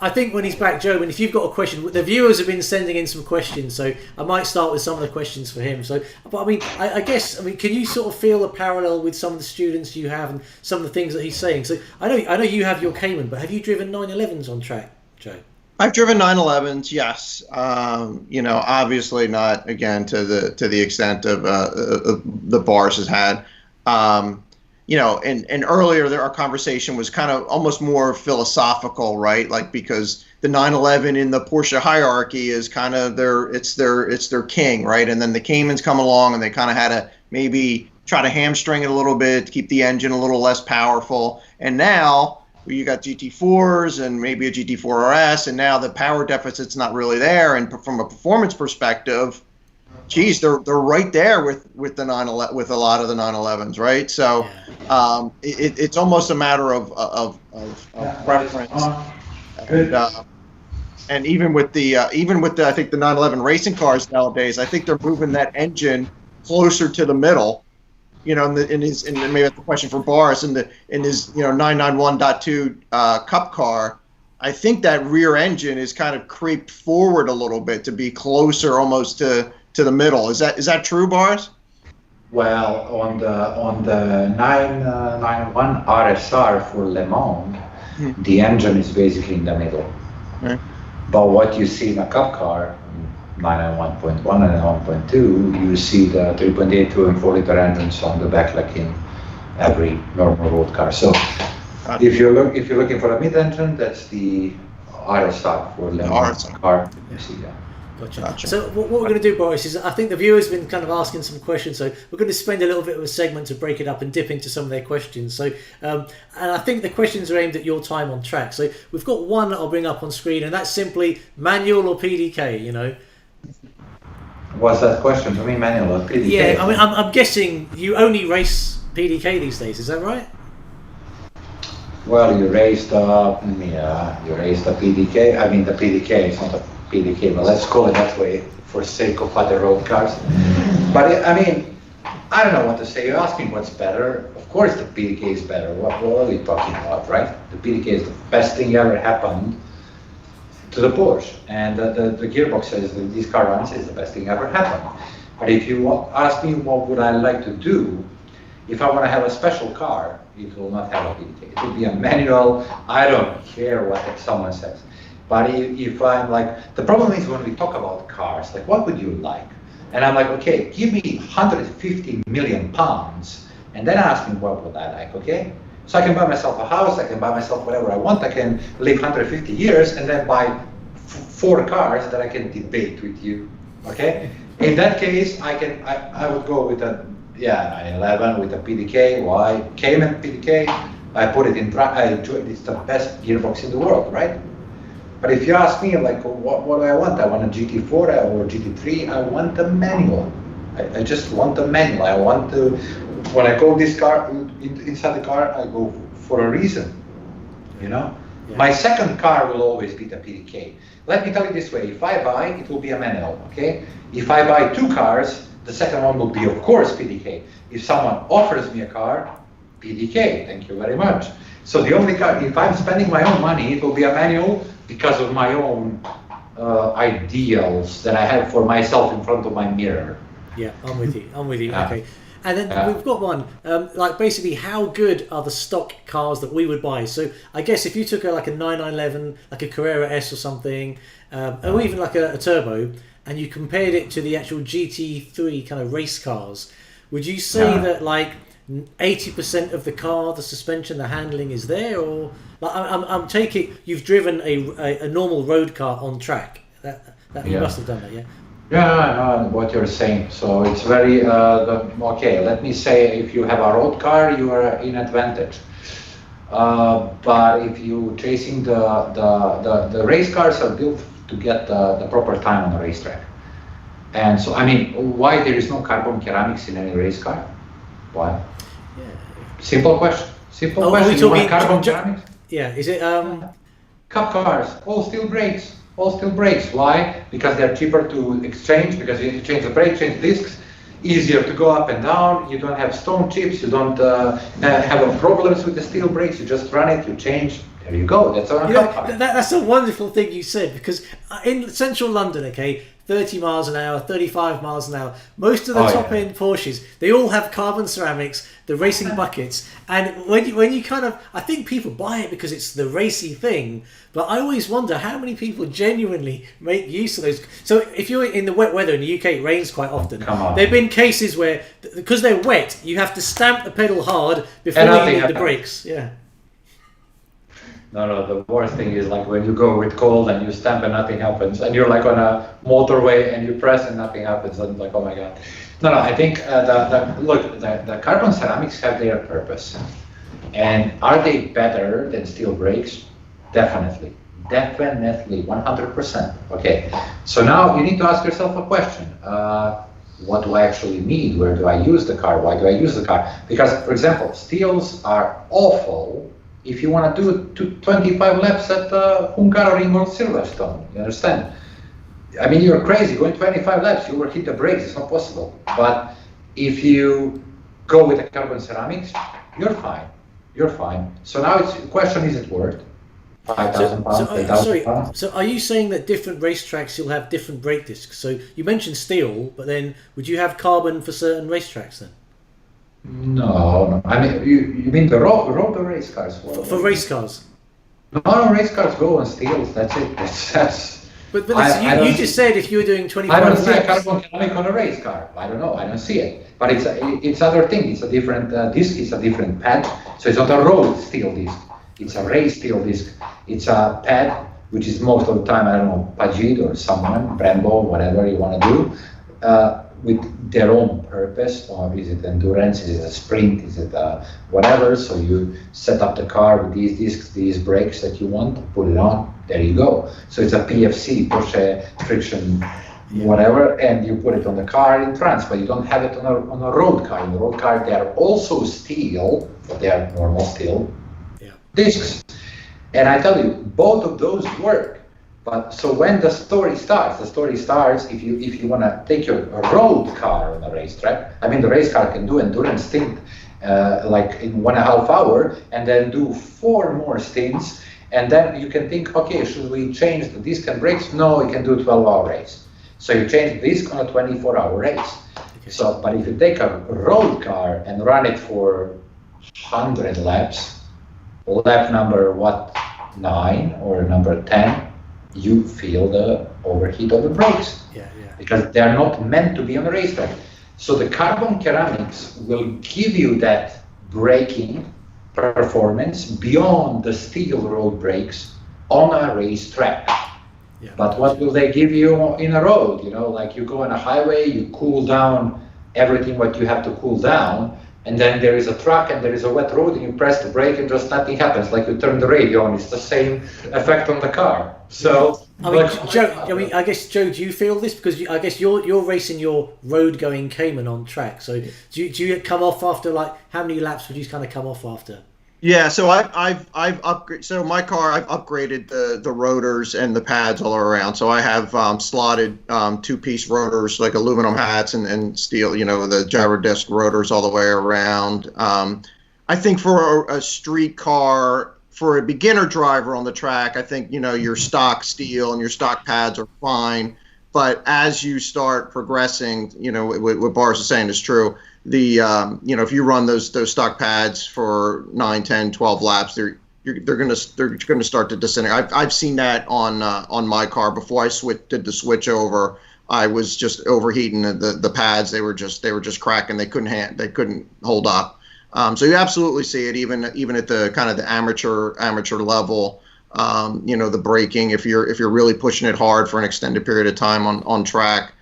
I think when he's back, Joe, and if you've got a question, the viewers have been sending in some questions, so I might start with some of the questions for him. So, but I mean, I guess, can you sort of feel a parallel with some of the students you have and some of the things that he's saying? So, I know you have your Cayman, but have you driven 911s on track, Joe? I've driven 911s, yes. Obviously not again to the extent of the Boris has had. And earlier our conversation was kind of almost more philosophical, right? Like, because the 911 in the Porsche hierarchy is kind of their king, right? And then the Caymans come along and they kind of had to maybe try to hamstring it a little bit to keep the engine a little less powerful. And now you got GT4s and maybe a GT4 RS, and now the power deficit's not really there. And from a performance perspective, geez, they're right there with the 911, with a lot of the 911s, right? So it's almost a matter of preference. And even with the I think the 911 racing cars nowadays, I think they're moving that engine closer to the middle. And maybe that's a question for Boris in his 991.2 Cup car. I think that rear engine is kind of creeped forward a little bit to be closer almost to the middle. Is that true, Boris? Well, on the 991 RSR for Le Mans, the engine is basically in the middle. But what you see in a Cup car, 991.1 and 991.2, you see the 3.8, 2 and 4 liter engines on the back like in every normal road car. So if you're looking for a mid-engine, that's the RSR for Le Mans car. You see that. Gotcha. So what we're going to do, Boris, is I think the viewers have been kind of asking some questions, so we're going to spend a little bit of a segment to break it up and dip into some of their questions. So, and I think the questions are aimed at your time on track. So we've got one that I'll bring up on screen, and that's simply manual or PDK, What's that question? I mean, manual or PDK? Yeah, I mean, I'm guessing you only race PDK these days, is that right? Well, you race the PDK. I mean, the PDK is not a PDK, but let's call it that way for sake of other road cars. But I mean, I don't know what to say. You're asking what's better. Of course, the PDK is better. What are we talking about, right? The PDK is the best thing ever happened to the Porsche, and the gearbox says that this car runs is the best thing ever happened. But if you ask me what would I like to do, if I want to have a special car, it will not have a PDK. It will be a manual. I don't care what someone says. But if I'm like, the problem is when we talk about cars, like, what would you like? And I'm like, okay, give me 150 million pounds, and then ask me what would I like, okay? So I can buy myself a house, I can buy myself whatever I want, I can live 150 years and then buy 4 cars that I can debate with you, okay? In that case, I would go with a 911 with a PDK. Why? Cayman PDK. I put it in. It's the best gearbox in the world, right? But if you ask me, like, what do I want? I want a GT4 or GT3. I want a manual. I just want a manual. I want to. When I go this car inside the car, I go for a reason. Yeah. My second car will always be the PDK. Let me tell you this way: if I buy, it will be a manual. Okay. If I buy 2 cars, the second one will be, of course, PDK. If someone offers me a car, PDK. Thank you very much. So the only car, if I'm spending my own money, it will be a manual because of my own ideals that I have for myself in front of my mirror. Yeah, I'm with you. Okay. And then we've got one, like, basically, how good are the stock cars that we would buy? So I guess if you took like a 911, like a Carrera S or something, or even like a turbo, and you compared it to the actual GT3 kind of race cars, would you say that like 80% of the car, the suspension, the handling is there? Or like, I'm taking you've driven a normal road car on track. That you must have done that, yeah? Yeah, I know what you're saying. So it's very okay. Let me say, if you have a road car, you are in advantage. But if you chasing the race cars are built to get the proper time on the racetrack. And so, I mean, why there is no carbon ceramics in any race car? Why? Yeah. Simple question. Simple question. You want carbon ceramics? Yeah. Is it Cup cars, all steel brakes. All steel brakes. Why? Because they're cheaper to exchange, because you need to change the brake, change discs. easier to go up and down. You don't have stone chips. You don't have problems with the steel brakes. You just run it. You change. There you go. That's all. That's a wonderful thing you said, because in central London, okay, 30 miles an hour, 35 miles an hour, most of the top-end Porsches, they all have carbon ceramics, the racing buckets, and when you kind of, I think people buy it because it's the racy thing, but I always wonder how many people genuinely make use of those. So if you're in the wet weather, in the UK it rains quite often, there have been cases where, because they're wet, you have to stamp the pedal hard before you hit the brakes. Yeah. No, the worst thing is like when you go with cold and you stamp and nothing happens, and you're like on a motorway and you press and nothing happens, and like, oh my god. No, I think the carbon ceramics have their purpose, and are they better than steel brakes? Definitely, 100%. Okay, so now you need to ask yourself a question. What do I actually need? Where do I use the car? Why do I use the car? Because, for example, steels are awful if you want to do 25 laps at Hungaroring or Silverstone. You understand? I mean, you're crazy. Going 25 laps, you will hit the brakes. It's not possible. But if you go with the carbon ceramics, you're fine. You're fine. So now the question, is it worth 5,000 pounds, 8,000 pounds? So are you saying that different racetracks you'll have different brake discs? So you mentioned steel, but then would you have carbon for certain racetracks then? No. I mean, you mean the road or race cars? For race cars? No, race cars go on steels. That's it. That's. But you just said if you were doing 25 laps. I don't see a carbon ceramic on a race car. I don't know. I don't see it. But it's other thing. It's a different disc. It's a different pad. So it's not a road steel disc. It's a race steel disc. It's a pad, which is most of the time, I don't know, Pajit or someone, Brembo, whatever you want to do, with their own purpose. Or is it endurance? Is it a sprint? Is it whatever? So you set up the car with these discs, these brakes that you want, put it on, there you go. So it's a PFC, Porsche friction, whatever, and you put it on the car in France, but you don't have it on a road car. In the road car, they are also steel, but they are normal steel discs. And I tell you, both of those work. But so when the story starts if you want to take your road car on a racetrack. I mean, the race car can do endurance stint like in 1.5 hours, and then do 4 more stints, and then you can think, okay, should we change the disc and brakes? No, you can do a 12-hour race. So you change the disc on a 24-hour race. Okay. So, but if you take a road car and run it for 100 laps, lap number 9 or number 10, you feel the overheat of the brakes, because they are not meant to be on a racetrack. So the carbon ceramics will give you that braking performance beyond the steel road brakes on a racetrack. But what will they give you in a road? You know, like you go on a highway, you cool down everything what you have to cool down, and then there is a truck and there is a wet road and you press the brake and just nothing happens. Like you turn the radio on, it's the same effect on the car. So I mean, Joe, I guess, Joe, do you feel this? Because I guess you're racing your road-going Cayman on track. So do you come off after, like, how many laps would you kind of come off after? Yeah, so I've upgraded. So my car, I've upgraded the rotors and the pads all around. So I have slotted 2-piece rotors, like aluminum hats, and steel, you know, the gyro disc rotors all the way around. I think for a street car, for a beginner driver on the track, I think, you know, your stock steel and your stock pads are fine. But as you start progressing, you know, what Boris is saying is true. You know, if you run those stock pads for 9, 10, 12 laps, they're gonna start to disintegrate. I've seen that on my car before I did the switch over. I was just overheating the pads. They were just cracking. They couldn't hold up. So you absolutely see it even at the kind of the amateur level. You know, the braking, if you're really pushing it hard for an extended period of time on track,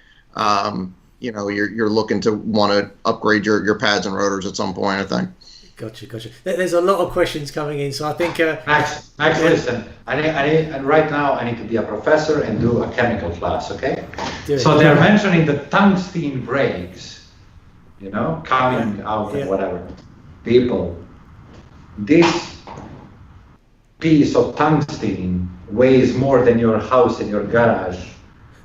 you know, you're looking to want to upgrade your pads and rotors at some point, I think. Gotcha. There's a lot of questions coming in, so I think Max, listen. And right now I need to be a professor and do a chemical class, okay? So they're mentioning the tungsten brakes, you know, coming out and whatever. People, this piece of tungsten weighs more than your house and your garage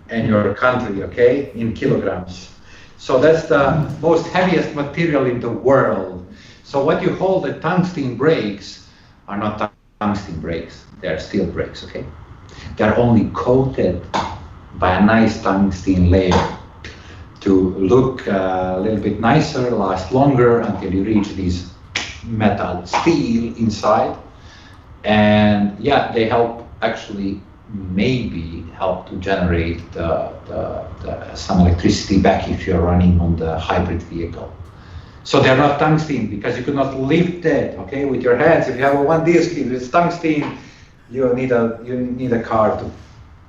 and your country, okay, in kilograms. So that's the most heaviest material in the world. So what you hold the tungsten brakes are not tungsten brakes, they're steel brakes, okay? They're only coated by a nice tungsten layer to look a little bit nicer, last longer until you reach these metal steel inside. And yeah, they help actually maybe help to generate some electricity back if you're running on the hybrid vehicle. So they're not tungsten because you could not lift it, okay, with your hands. If you have a one disc, if it's tungsten, you need a car to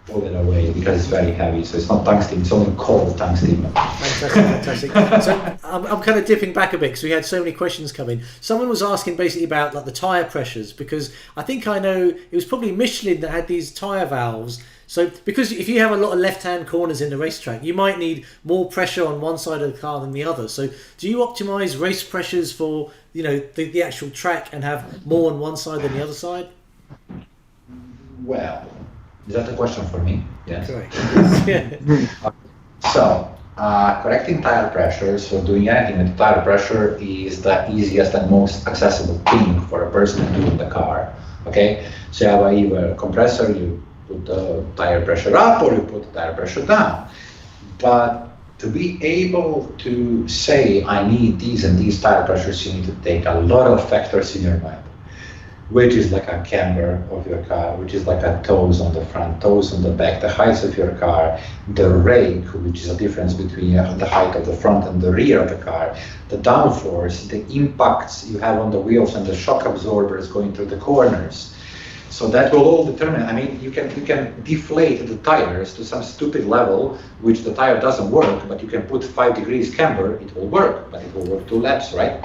pull it away because it's very heavy. So it's not tungsten; it's only cold tungsten. Fantastic. So I'm kind of dipping back a bit because we had so many questions come in. Someone was asking basically about like the tire pressures, because I think I know it was probably Michelin that had these tire valves. So because if you have a lot of left-hand corners in the racetrack, you might need more pressure on one side of the car than the other. So do you optimize race pressures for the actual track and have more on one side than the other side? Well, is that a question for me? Yes. Correct. Yeah. So, correcting tire pressure, so doing anything with tire pressure is the easiest and most accessible thing for a person to do in the car. Okay? So you have either a compressor, you put the tire pressure up, or you put the tire pressure down. But to be able to say, I need these and these tire pressures, you need to take a lot of factors in your mind. Which is like a camber of your car, which is like a toes on the front, toes on the back, the height of your car, the rake, which is a difference between the height of the front and the rear of the car, the downforce, the impacts you have on the wheels and the shock absorbers going through the corners. So that will all determine, I mean, you can deflate the tires to some stupid level, which the tire doesn't work, but you can put 5 degrees camber, it will work, but it will work 2 laps, right?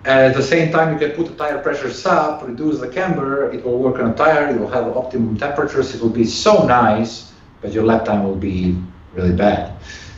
At the same time, you can put the tire pressures up, reduce the camber, it will work on a tire, it will have optimum temperatures, it will be so nice, but your lap time will be really bad.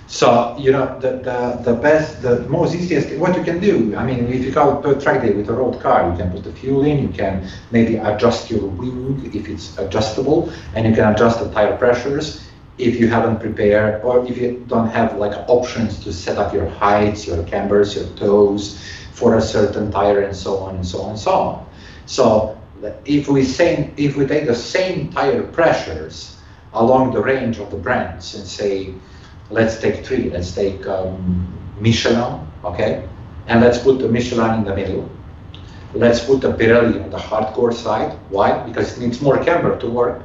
So, the best, the most easiest, what you can do, I mean, if you go to a track day with a road car, you can put the fuel in, you can maybe adjust your wing if it's adjustable, and you can adjust the tire pressures if you haven't prepared, or if you don't have like options to set up your heights, your cambers, your toes, for a certain tire, and so on and so on and so on. So if we take the same tire pressures along the range of the brands and say, let's take 3, let's take Michelin, okay? And let's put the Michelin in the middle. Let's put the Pirelli on the hardcore side. Why? Because it needs more camber to work.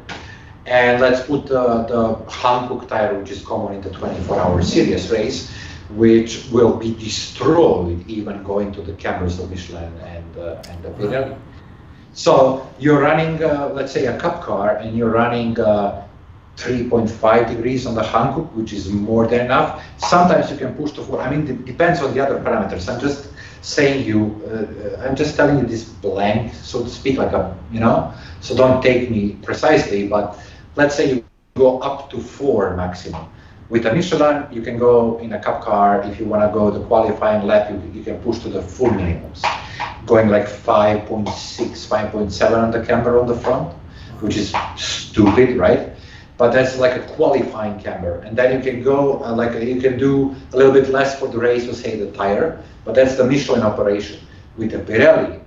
And let's put the Hankook tire, which is common in the 24-hour series race, which will be destroyed even going to the cambers of Michelin and the Pirelli. So you're running, let's say, a cup car, and you're running 3.5 degrees on the Hankook, which is more than enough. Sometimes you can push to 4. I mean, it depends on the other parameters. I'm just saying I'm just telling you this blank, so to speak, like so don't take me precisely, but let's say you go up to 4 maximum. With a Michelin, you can go in a cup car. If you want to go the qualifying lap, you can push to the full minimums, going like 5.6, 5.7 on the camber on the front, which is stupid, right? But that's like a qualifying camber. And then you can go, you can do a little bit less for the race, to say the tire, but that's the Michelin operation. With a Pirelli, you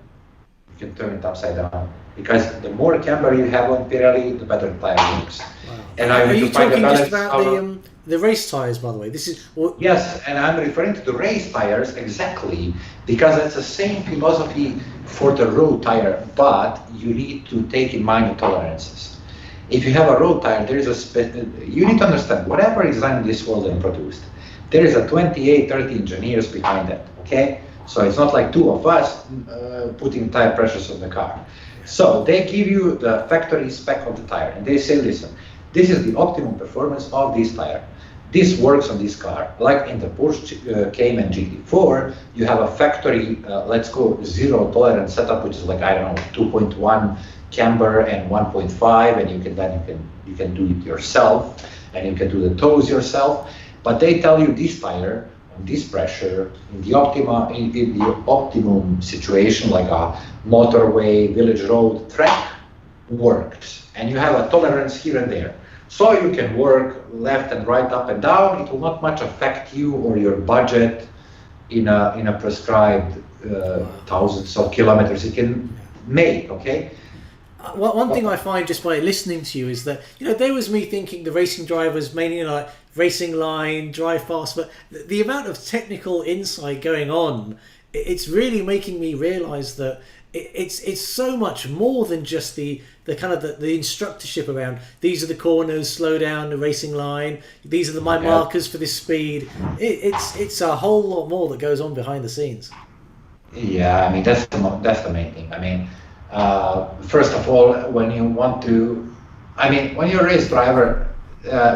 can turn it upside down, because the more camber you have on Pirelli, the better the tire works. Wow. And are you talking just about the race tires, by the way? This is yes, and I'm referring to the race tires exactly, because it's the same philosophy for the road tire, but you need to take in mind the tolerances. If you have a road tire, there is you need to understand, whatever is done in this world and produced, there is a 28, 30 engineers behind that, okay? So it's not like 2 of us putting tire pressures on the car. So they give you the factory spec of the tire, and they say, listen, this is the optimum performance of this tire. This works on this car. Like in the Porsche Cayman GT3, you have a factory, let's go 0 tolerance setup, which is like, I don't know, 2.1 camber and 1.5, and you can do it yourself, and you can do the toes yourself. But they tell you this tire on this pressure in the optimum situation, like a motorway, village road track, works, and you have a tolerance here and there. So you can work left and right, up and down. It will not much affect you or your budget in a prescribed thousands of kilometers you can make, okay? One thing I find just by listening to you is that, there was me thinking the racing drivers mainly like racing line, drive fast, but the amount of technical insight going on, it's really making me realise that it's so much more than just the kind of the instructorship around these are the corners, slow down the racing line, these are my markers for this speed. It's a whole lot more that goes on behind the scenes. Yeah, I mean that's the main thing. I mean, first of all, when you're a race driver,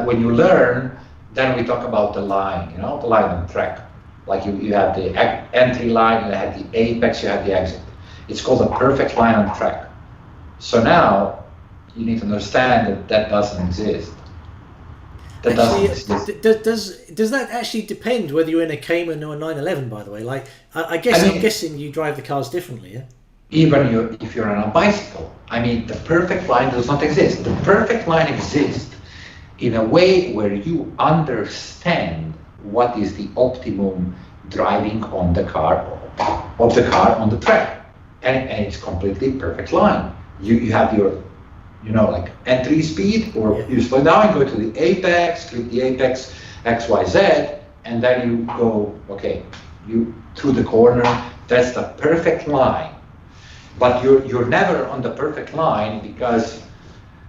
when you learn, then we talk about the line, the line on the track. Like you have the entry line, you have the apex, you have the exit. It's called a perfect line on track. So now you need to understand that doesn't exist. That doesn't exist. Does that actually depend whether you're in a Cayman or a 911? By the way, like I'm guessing you drive the cars differently, yeah. Even if you're on a bicycle, I mean, the perfect line does not exist. The perfect line exists in a way where you understand what is the optimum driving on the car on the track. And it's completely perfect line. You have your, like entry speed, or you slow down, go to the apex, click the apex, X, Y, Z, and then you go, you through the corner. That's the perfect line. But you're never on the perfect line because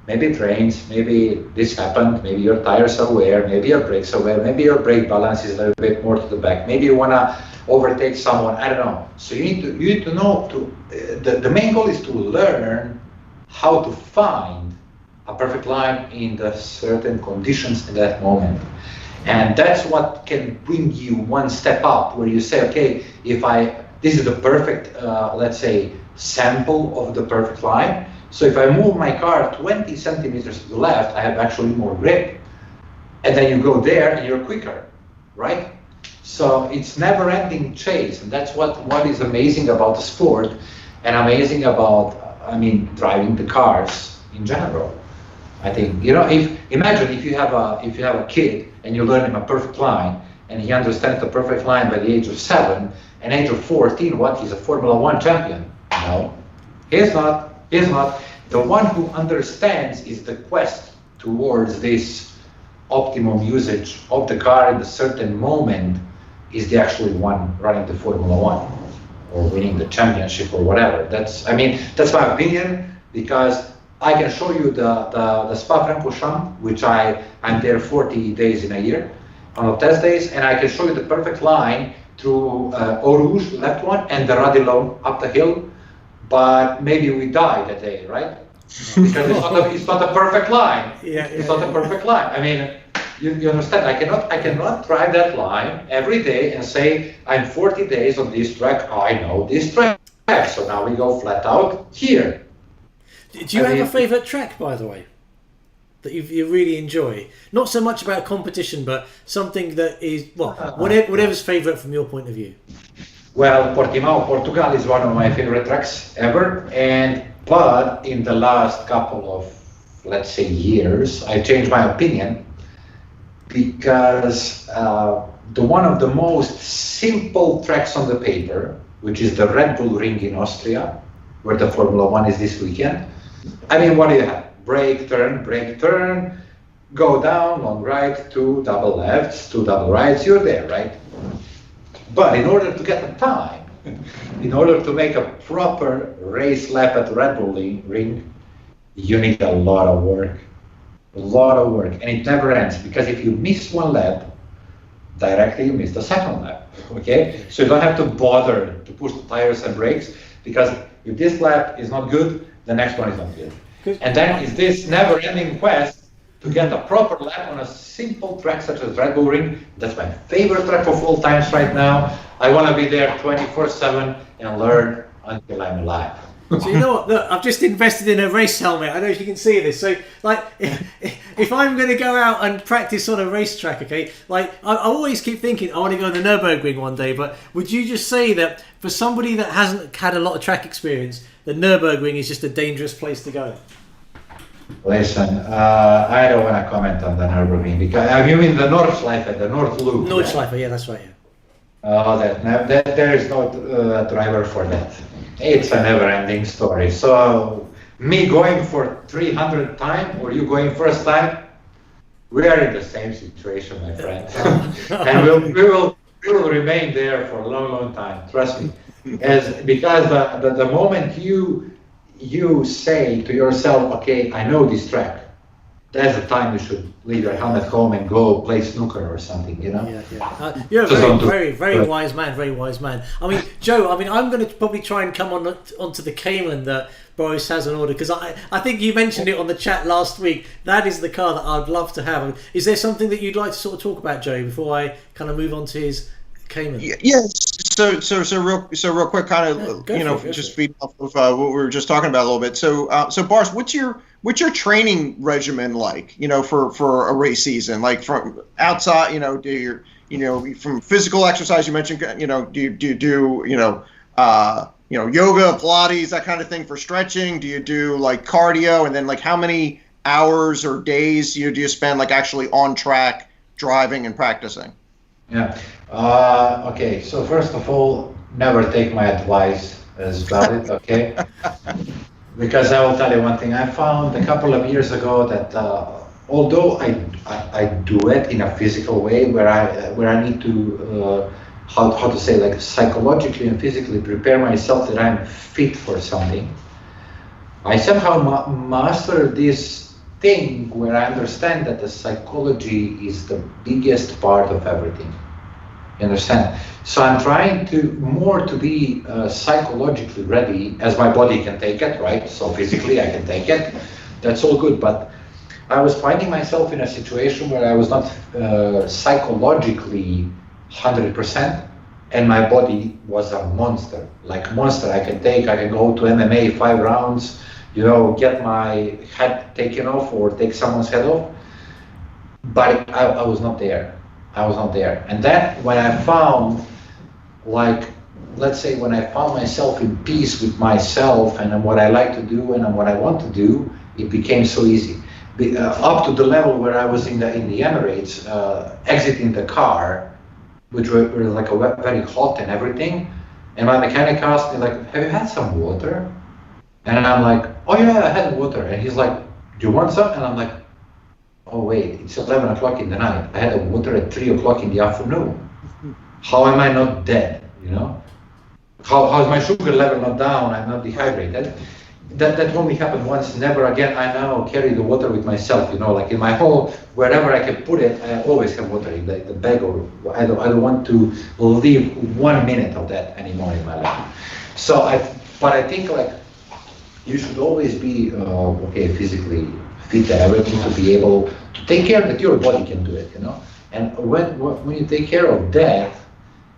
maybe it rains, maybe this happened, maybe your tires are wear, maybe your brakes are wear, maybe your brake balance is a little bit more to the back, maybe you wanna overtake someone, I don't know. So you need to know the main goal is to learn how to find a perfect line in the certain conditions in that moment. And that's what can bring you one step up, where you say, okay, this is the perfect, let's say, sample of the perfect line. So if I move my car 20 centimeters to the left, I have actually more grip. And then you go there and you're quicker, right? So it's never-ending chase, and that's what is amazing about the sport, and amazing about, driving the cars in general. I think, imagine if you have a kid and you learn him a perfect line, and he understands the perfect line by the age of 7, and age of 14, he's a Formula 1 champion. No, he's not. The one who understands is the quest towards this optimum usage of the car in a certain moment is the actually one running the Formula 1 or winning the championship or whatever. That's my opinion, because I can show you the Spa-Francorchamps, which I'm there 40 days in a year on test days, and I can show you the perfect line through Eau Rouge, left one, and the Radillon up the hill. But maybe we die that day, right? Because it's not a perfect line. It's not a perfect line. You understand? I cannot drive that line every day and say I'm 40 days on this track. I know this track, so now we go flat out here. Do you have a favourite track, by the way, that you really enjoy? Not so much about competition, but something that is whatever's favourite from your point of view. Well, Portimao, Portugal is one of my favorite tracks ever, but in the last couple of, let's say, years, I changed my opinion, because one of the most simple tracks on the paper, which is the Red Bull Ring in Austria, where the Formula 1 is this weekend. What do you have? Brake, turn, go down, long right, 2 double lefts, 2 double rights, you're there, right? But in order to get the time, in order to make a proper race lap at the Red Bull Ring, you need a lot of work, and it never ends, because if you miss one lap, directly you miss the second lap, okay? So you don't have to bother to push the tires and brakes, because if this lap is not good, the next one is not good. And then is this never-ending quest to get a proper lap on a simple track such as Red Bull Ring. That's my favorite track of all times right now. I want to be there 24/7 and learn until I'm alive. So you know what? Look, I've just invested in a race helmet. I don't know if you can see this. So, if I'm going to go out and practice on a racetrack, okay, I always keep thinking I want to go on the Nürburgring one day. But would you just say that for somebody that hasn't had a lot of track experience, the Nürburgring is just a dangerous place to go? Listen, I don't want to comment on the Nürburgring because you mean the Nordschleife, the North Loop. Nordschleife, yeah, that's right. Yeah. Oh, that there is no driver for that. It's a never-ending story. So, me going for 300th time or you going first time, we are in the same situation, my friend. And we will remain there for a long, long time. Trust me. Because the moment you say to yourself, okay, I know this track, that's the time you should leave your helmet home and go play snooker or something, you know? Yeah. You're a very wise man, very wise man. I mean, Joe, I'm going to probably try and come onto the Cayman that Boris has on order, because I think you mentioned it on the chat last week. That is the car that I'd love to have. Is there something that you'd like to sort of talk about, Joe, before I kind of move on to his Cayman? Yes. So real quick, kind of just feed off of what we were just talking about a little bit. So Boris, what's your training regimen like? You know, for a race season, like from outside. You know, do you from physical exercise? You mentioned, you know, do you do yoga, Pilates, that kind of thing for stretching? Do you do like cardio, and then like how many hours or days do you spend like actually on track driving and practicing? Yeah. Okay. So first of all, never take my advice as valid. Okay. Because I will tell you one thing. I found a couple of years ago that although I do it in a physical way, where I need to how to say, like, psychologically and physically prepare myself that I'm fit for something, I somehow master this thing where I understand that the psychology is the biggest part of everything. You understand? So I'm trying to be psychologically ready, as my body can take it, right? So physically I can take it. That's all good. But I was finding myself in a situation where I was not psychologically 100%, and my body was a monster. Like monster, I can go to MMA 5 rounds, you know, get my head taken off or take someone's head off. But I was not there. And then when I found, like, let's say when I found myself in peace with myself and what I like to do and what I want to do, it became so easy. Up to the level where I was in the Emirates, exiting the car, which were like very hot and everything, and my mechanic asked me, like, have you had some water? And I'm like, oh yeah, I had water. And he's like, do you want some? And I'm like, oh wait, it's 11 o'clock in the night. I had water at 3 o'clock in the afternoon. How am I not dead, you know? How is my sugar level not down? I'm not dehydrated. That only happened once, never again. I now carry the water with myself, you know, like in my whole, wherever I can put it, I always have water in the bag, or I don't want to leave 1 minute of that anymore in my life. So I think, like, you should always be, physically fit and everything to be able to take care that your body can do it, you know. And when you take care of that,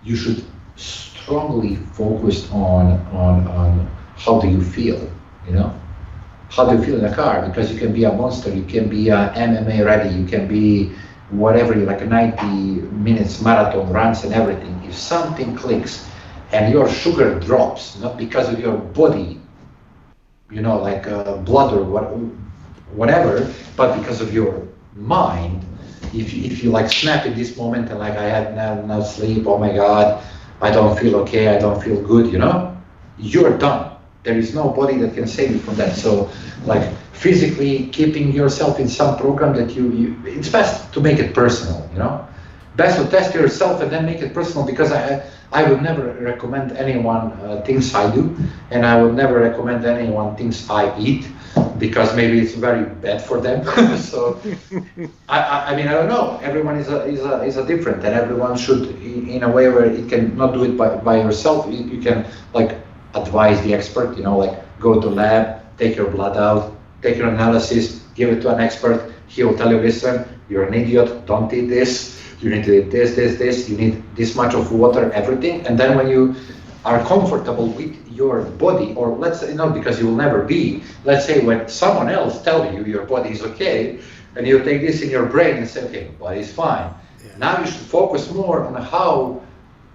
you should strongly focus on how do you feel, you know. How do you feel in a car? Because you can be a monster, you can be MMA ready, you can be whatever, like a 90 minutes marathon runs and everything. If something clicks and your sugar drops, not because of your body, you know, like blood or whatever, but because of your mind, if you like snap in this moment and like, I had no sleep, oh my God, I don't feel okay, I don't feel good, you know, you're done. There is nobody that can save you from that. So, like, physically keeping yourself in some program that it's best to make it personal, you know. Best to test yourself and then make it personal, because I would never recommend anyone things I do, and I would never recommend anyone things I eat, because maybe it's very bad for them. So, I mean, I don't know. Everyone is a different, and everyone should, in a way where it can not do it by yourself. You can, like, advise the expert, you know, like, go to lab, take your blood out, take your analysis, give it to an expert. He will tell you, listen, you're an idiot, don't eat this, you need to eat this, you need this much of water, everything. And then when you are comfortable with your body, or let's say, not because you will never be, let's say when someone else tells you your body is okay, and you take this in your brain and say, okay, my body is fine. Yeah. Now you should focus more on how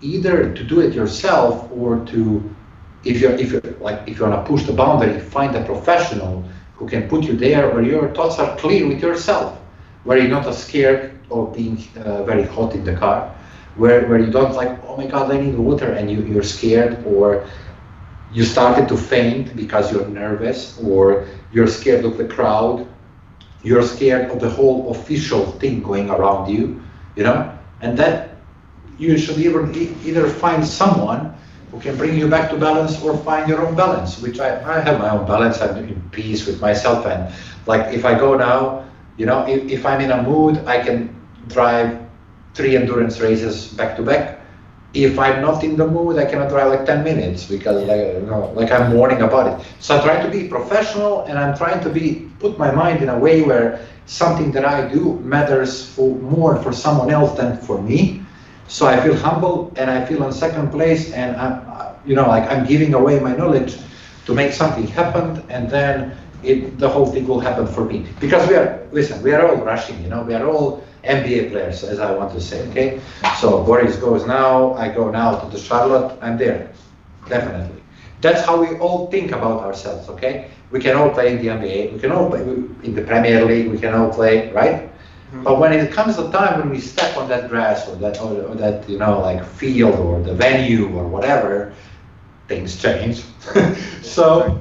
either to do it yourself, or to, if you want to push the boundary, find a professional who can put you there where your thoughts are clear with yourself, where you're not scared of being very hot in the car, where you don't like, oh my God, I need water, and you're scared, or you started to faint because you're nervous, or you're scared of the crowd, you're scared of the whole official thing going around you, you know, and that you should either find someone who can bring you back to balance or find your own balance, which I have my own balance. I'm in peace with myself, and like if I go now, you know, if I'm in a mood, I can drive 3 endurance races back to back. If I'm not in the mood, I cannot drive like 10 minutes because like I'm warning about it. So I'm trying to be professional, and I'm trying to put my mind in a way where something that I do matters more for someone else than for me. So I feel humble, and I feel on second place, and I'm giving away my knowledge to make something happen, and then the whole thing will happen for me. Because we are all rushing, you know, we are all NBA players, as I want to say, okay? So Boris goes now, I go now to the Charlotte, I'm there, definitely. That's how we all think about ourselves, okay? We can all play in the NBA, we can all play in the Premier League, we can all play, right? Mm-hmm. But when it comes the time when we step on that grass or that you know, like field or the venue or whatever, things change. So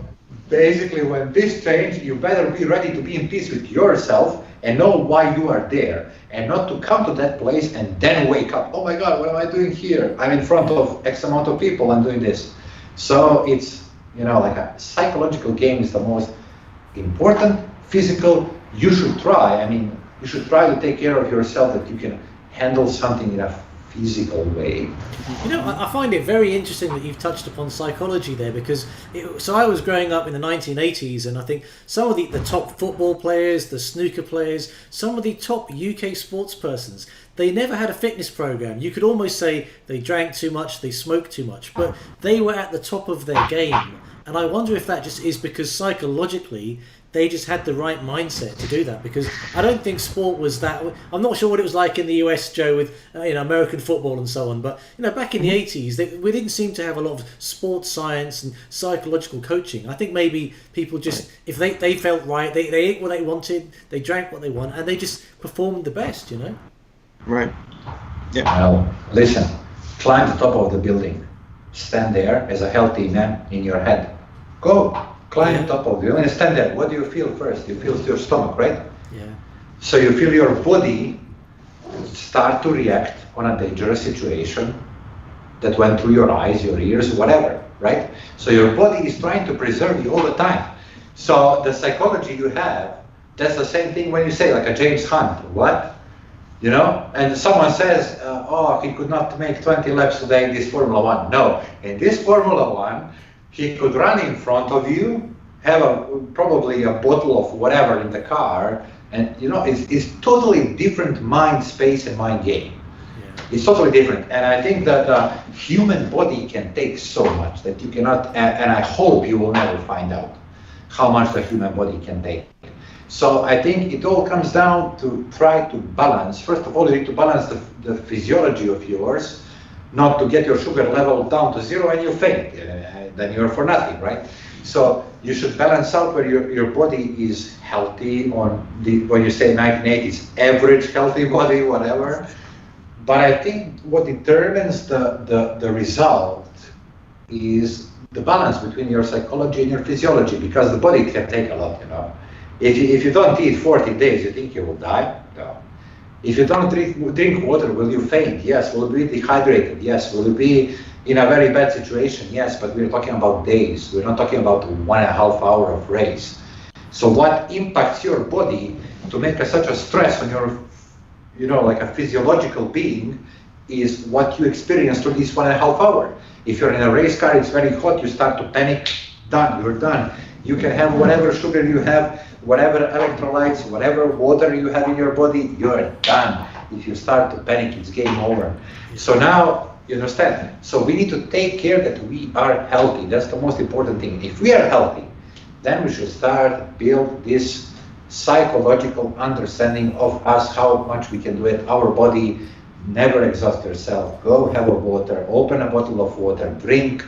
basically when this changes, you better be ready to be in peace with yourself and know why you are there, and not to come to that place and then wake up, oh my God, what am I doing here? I'm in front of X amount of people, I'm doing this. So it's, you know, like a psychological game is the most important. Physical, you should try. I mean, you should try to take care of yourself, that you can handle something in a physical way. You know, I find it very interesting that you've touched upon psychology there, because so I was growing up in the 1980s, and I think some of the top football players, the snooker players, some of the top UK sports persons, they never had a fitness program. You could almost say they drank too much, they smoked too much, but they were at the top of their game. And I wonder if that just is because psychologically they just had the right mindset to do that, because I don't think sport was that. I'm not sure what it was like in the US, Joe, with American football and so on. But back in the 80s, we didn't seem to have a lot of sports science and psychological coaching. I think maybe people just, if they felt right, they ate what they wanted, they drank what they want, and they just performed the best. Right. Yeah. Now, listen. Climb the top of the building. Stand there as a healthy man in your head. Go. Climb the top of the building and stand there. What do you feel first? You feel your stomach, right? Yeah. So you feel your body start to react on a dangerous situation that went through your eyes, your ears, whatever, right? So your body is trying to preserve you all the time. So the psychology you have, that's the same thing when you say like a James Hunt, what? And someone says, he could not make 20 laps today in this Formula One. No, in this Formula One, he could run in front of you, have probably a bottle of whatever in the car, and it's totally different mind space and mind game. Yeah. It's totally different, and I think that the human body can take so much that you cannot, and I hope you will never find out how much the human body can take. So I think it all comes down to try to balance. First of all, you need to balance the physiology of yours, not to get your sugar level down to 0 and you faint. Then you're for nothing, right? So you should balance out where your body is healthy when you say 1980s, average healthy body, whatever. But I think what determines the result is the balance between your psychology and your physiology, because the body can take a lot, If you don't eat 40 days, you think you will die? No. If you don't drink water, will you faint? Yes. Will you be dehydrated? Yes. Will you be in a very bad situation? Yes. But we're talking about days. We're not talking about 1.5 hour of race. So what impacts your body to make such a stress on your, like a physiological being, is what you experience through this 1.5 hour. If you're in a race car, it's very hot, you start to panic, done, you're done. You can have whatever sugar you have, whatever electrolytes, whatever water you have in your body, you're done. If you start to panic, it's game over. So now, you understand? So we need to take care that we are healthy. That's the most important thing. If we are healthy, then we should start build this psychological understanding of us, how much we can do it. Our body, never exhaust yourself. Go have a water, open a bottle of water, drink,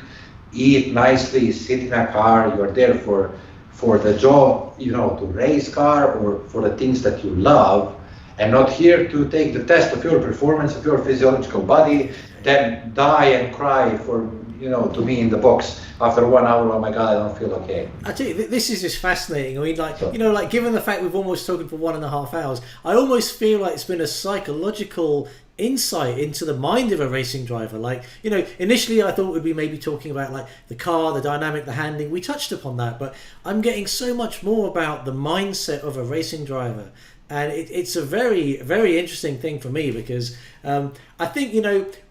eat nicely, sit in a car. You're there for for the job, to race car or for the things that you love, and not here to take the test of your performance, of your physiological body, then die and cry for, to me in the box after 1 hour, oh my God, I don't feel okay. I tell you, this is just fascinating. I mean, like, given the fact we've almost talking for 1.5 hours, I almost feel like it's been a psychological insight into the mind of a racing driver. Like, initially I thought we'd be maybe talking about like the car, the dynamic, the handling. We touched upon that, but I'm getting so much more about the mindset of a racing driver. And it's a very, very interesting thing for me because I think,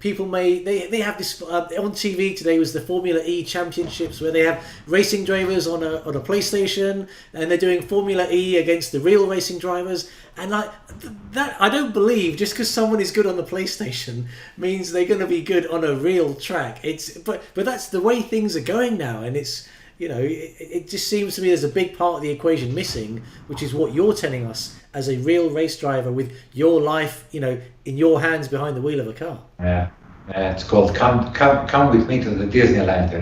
people they have this on TV today was the Formula E Championships where they have racing drivers on a PlayStation and they're doing Formula E against the real racing drivers. And like that, I don't believe just because someone is good on the PlayStation means they're going to be good on a real track. But that's the way things are going now, and it's. It just seems to me there's a big part of the equation missing, which is what you're telling us as a real race driver with your life, in your hands behind the wheel of a car. Yeah, it's called come with me to the Disneyland,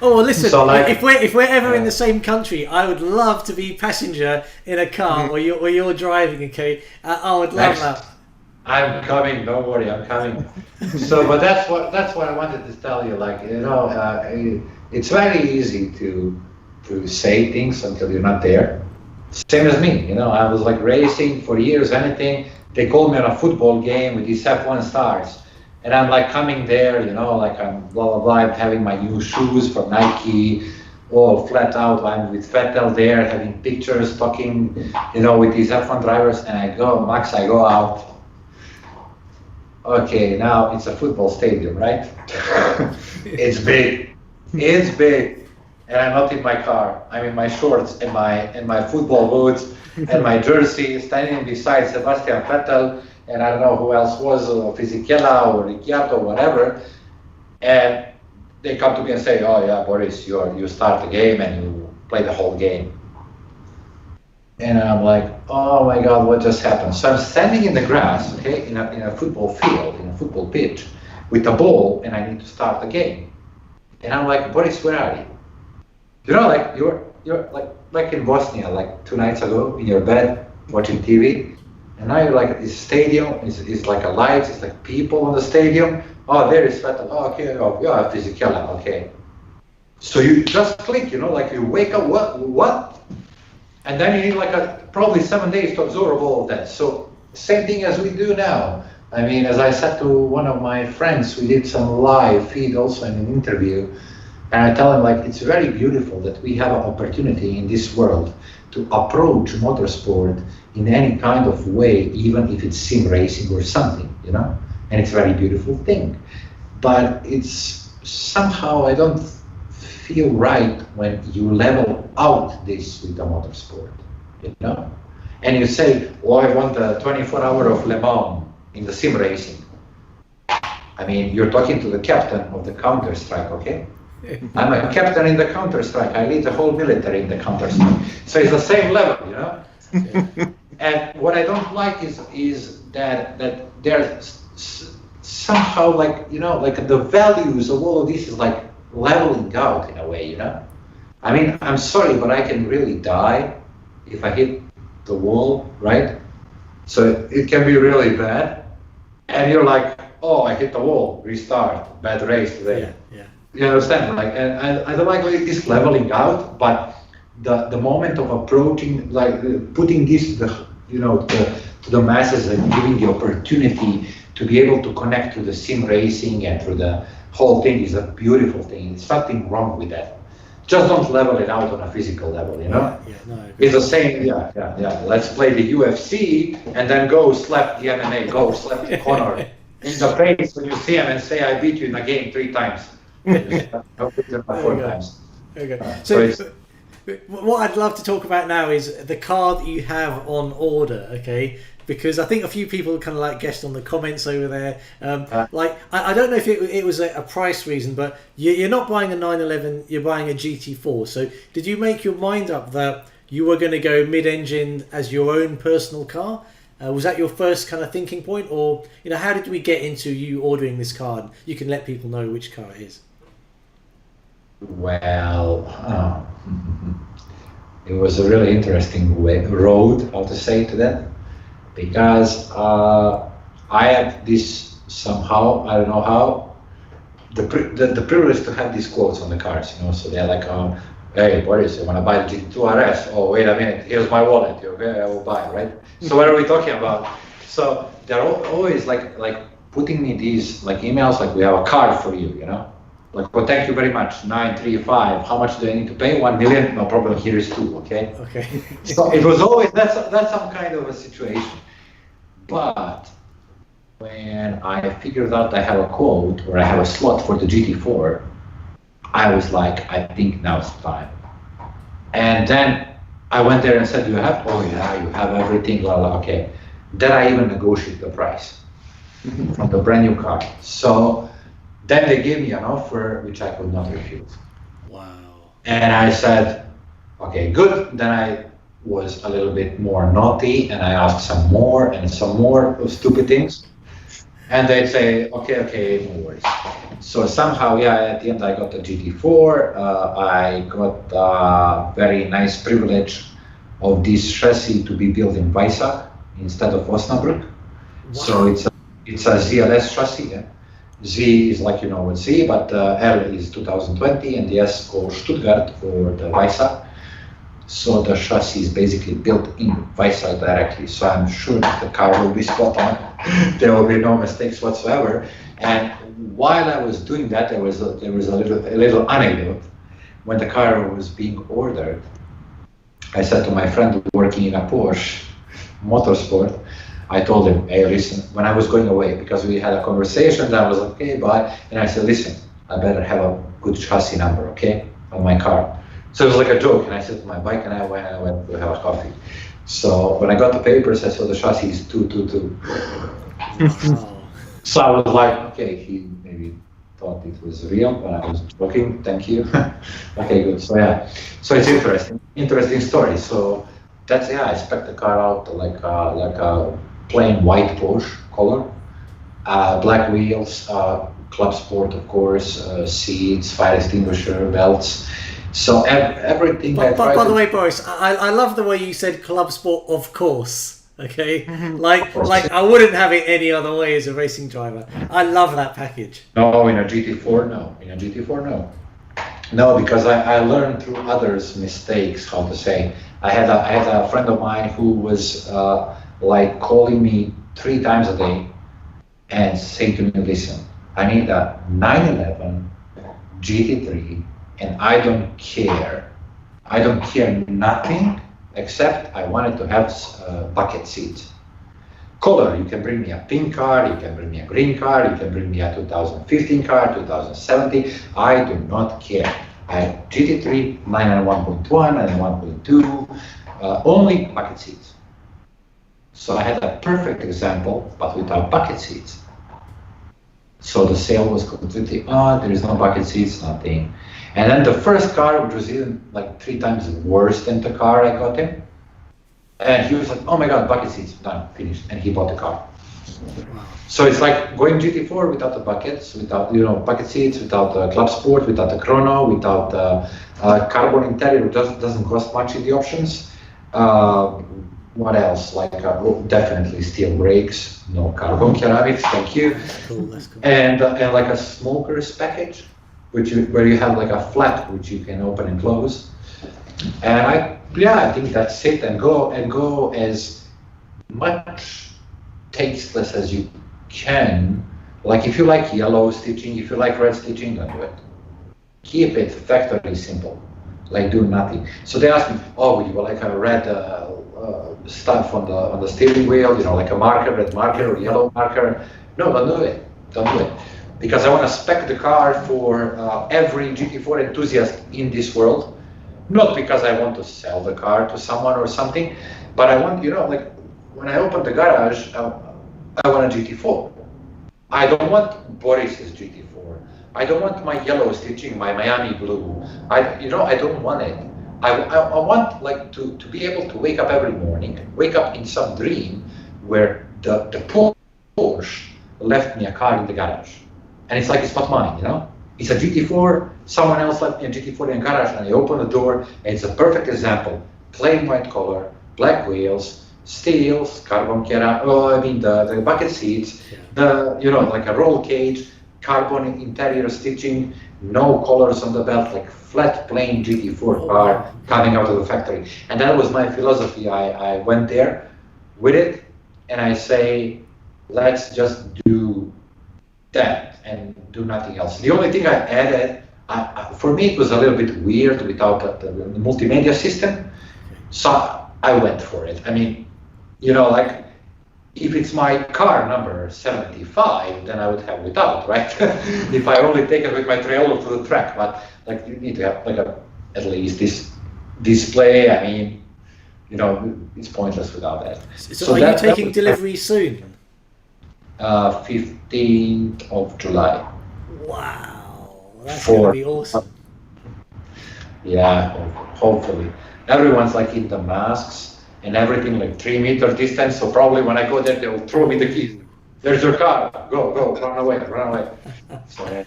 Oh, well, listen, so, like, if we're ever in the same country, I would love to be passenger in a car where you're driving. Okay, I would love that. I'm coming. Don't worry, I'm coming. So, but that's what I wanted to tell you. Like, it's very easy to say things until you're not there. Same as me, I was like racing for years, anything. They called me on a football game with these F1 stars. And I'm like coming there, like I'm blah, blah, blah, I'm having my new shoes from Nike, all flat out. I'm with Vettel there, having pictures, talking, with these F1 drivers. And I go out. Okay, now it's a football stadium, right? It's big. It's big, and I'm not in my car. I'm in my shorts and my football boots and my jersey, standing beside Sebastian Vettel, and I don't know who else was, Fisichella or Ricciardo or whatever. And they come to me and say, "Oh yeah, Boris, you start the game and you play the whole game." And I'm like, "Oh my God, what just happened?" So I'm standing in the grass, okay, in a football field, in a football pitch, with a ball, and I need to start the game. And I'm like, Boris, where are you? Like you're like in Bosnia, like 2 nights ago, in your bed watching TV, and now you're like at this stadium. It's like a light. It's like people on the stadium. Oh, there is Vettel. Oh, okay. Oh, yeah, Fisichella. Okay. So you just click, like you wake up. What? And then you need like probably 7 days to absorb all of that. So same thing as we do now. I mean, as I said to one of my friends, we did some live feed also in an interview, and I tell him like it's very beautiful that we have an opportunity in this world to approach motorsport in any kind of way, even if it's sim racing or something, and it's a very beautiful thing. But it's somehow I don't feel right when you level out this with the motorsport, and you say, well, I want the 24-hour of Le Mans in the sim racing. I mean, you're talking to the captain of the Counter-Strike, okay? I'm a captain in the Counter-Strike. I lead the whole military in the Counter-Strike. So it's the same level, Yeah. And what I don't like is that there's somehow like, like the values of all of this is like leveling out in a way, I mean, I'm sorry, but I can really die if I hit the wall, right? So it can be really bad. And you're like, oh, I hit the wall, restart, bad race today. Yeah. You understand? Like, and I don't like this leveling out, but the moment of approaching, like putting this, to the masses and giving the opportunity to be able to connect to the sim racing and to the whole thing is a beautiful thing. There's nothing wrong with that. Just don't level it out on a physical level, Yeah, no, it's the same, yeah. Let's play the UFC and then go slap the MMA, go slap the Conor in the face when you see him and say, I beat you in a game 3 times. I'll beat you 4 times. Okay. So what I'd love to talk about now is the car that you have on order, okay? Because I think a few people kind of like guessed on the comments over there. Like, I don't know if it was a price reason, but you're not buying a 911, you're buying a GT4. So did you make your mind up that you were going to go mid-engine as your own personal car? Was that your first kind of thinking point? Or, how did we get into you ordering this car? You can let people know which car it is. Well, It was a really interesting road, how to say to that, because I had this somehow, I don't know how, the privilege to have these quotes on the cars, you know. So they're like, hey, Boris, you want to buy the GT2 RS? Oh, wait a minute, here's my wallet. Okay, I will buy, right? So what are we talking about? So they're always like putting me these like emails, like we have a card for you, you know. Like, well, thank you very much. 935. How much do I need to pay? 1 million? No problem. Here is 2. Okay. Okay. So it was always that's some kind of a situation. But when I figured out I have a quote or I have a slot for the GT4, I was like, I think now it's time. And then I went there and said, "You have? Oh yeah, you have everything." Blah, blah, okay. Then I even negotiated the price from the brand new car. So. Then they gave me an offer which I could not refuse. Wow. And I said, okay, good. Then I was a little bit more naughty and I asked some more stupid things. And they'd say, okay, no worries. So somehow, yeah, at the end I got the GT4. I got a very nice privilege of this chassis to be built in Weissach instead of Osnabrück. Wow. So it's a ZLS chassis. Yeah? Z is like, you know, what Z, but L is 2020 and the S goes Stuttgart for the Weissach. So the chassis is basically built in Weissach directly. So I'm sure that the car will be spot on. There will be no mistakes whatsoever. And while I was doing that, there was a little anecdote. When the car was being ordered, I said to my friend working in a Porsche Motorsport, I told him, hey, listen, when I was going away, because we had a conversation, and I was like, okay, bye. And I said, listen, I better have a good chassis number, okay, on my car. So it was like a joke. And I said to my bike and I went to have a coffee. So when I got the papers, I saw the chassis is 222. So I was like, okay, he maybe thought it was real when I was joking. Thank you. Okay, good. So yeah, so it's interesting story. So that's, yeah, I spec the car out like a plain white Porsche color, black wheels, club sport, of course, seats, fire extinguisher, belts. So everything. By the way, Boris, I love the way you said club sport, of course. Okay, like I wouldn't have it any other way as a racing driver. I love that package. No, in a GT4, no. In a GT4, no. No, because I learned through others' mistakes how to say. I had a friend of mine who was like calling me 3 times a day and saying to me, listen, I need a 911 GT3 and I don't care nothing except I wanted to have bucket seats. Color, you can bring me a pink car, you can bring me a green car, you can bring me a 2015 car, 2017, I do not care. I have GT3, 991.1 and 1.2, only bucket seats. So I had a perfect example, but without bucket seats. So the sale was completely on, there is no bucket seats, nothing. And then the first car, which was even like 3 times worse than the car I got him, and he was like, oh my God, bucket seats, done, finished, and he bought the car. Wow. So it's like going GT4 without the buckets, without bucket seats, without the club sport, without the chrono, without the carbon interior, which doesn't cost much in the options. What else? Like definitely steel brakes, no carbon ceramics, thank you. Cool, that's cool. And like a smoker's package, where you have like a flap which you can open and close. And I think that's it. And go as much tasteless as you can. Like if you like yellow stitching, if you like red stitching, don't do it. Keep it factory simple. Like do nothing. So they asked me, oh, would you like a red stuff on the steering wheel? You know, like a marker, red marker or yellow marker? No, don't do it. Don't do it. Because I want to spec the car for every GT4 enthusiast in this world. Not because I want to sell the car to someone or something, but I want, like when I open the garage, I want a GT4. I don't want Boris's GT4. I don't want my yellow stitching, my Miami blue. I don't want it. I want like to be able to wake up every morning, wake up in some dream where the Porsche left me a car in the garage. And it's like, it's not mine, It's a GT4. Someone else left me a GT4 in the garage, and I open the door, and it's a perfect example. Plain white color, black wheels, steels, carbon the bucket seats, like a roll cage, carbon interior stitching, no colors on the belt, like flat plain GT4 car coming out of the factory. And that was my philosophy. I went there with it, and I say, let's just do that and do nothing else. The only thing I added, for me it was a little bit weird without the multimedia system, so I went for it. I mean, like, if it's my car number 75, then I would have without, right? If I only take it with my trailer to the track, but like you need to have like at least this display. I mean, it's pointless without that. So are you taking delivery soon? 15th of July. Wow, that's going to be awesome. Yeah, hopefully. Everyone's like in the masks and everything, like 3 meter distance. So probably when I go there, they will throw me the keys. There's your car. Go, run away. So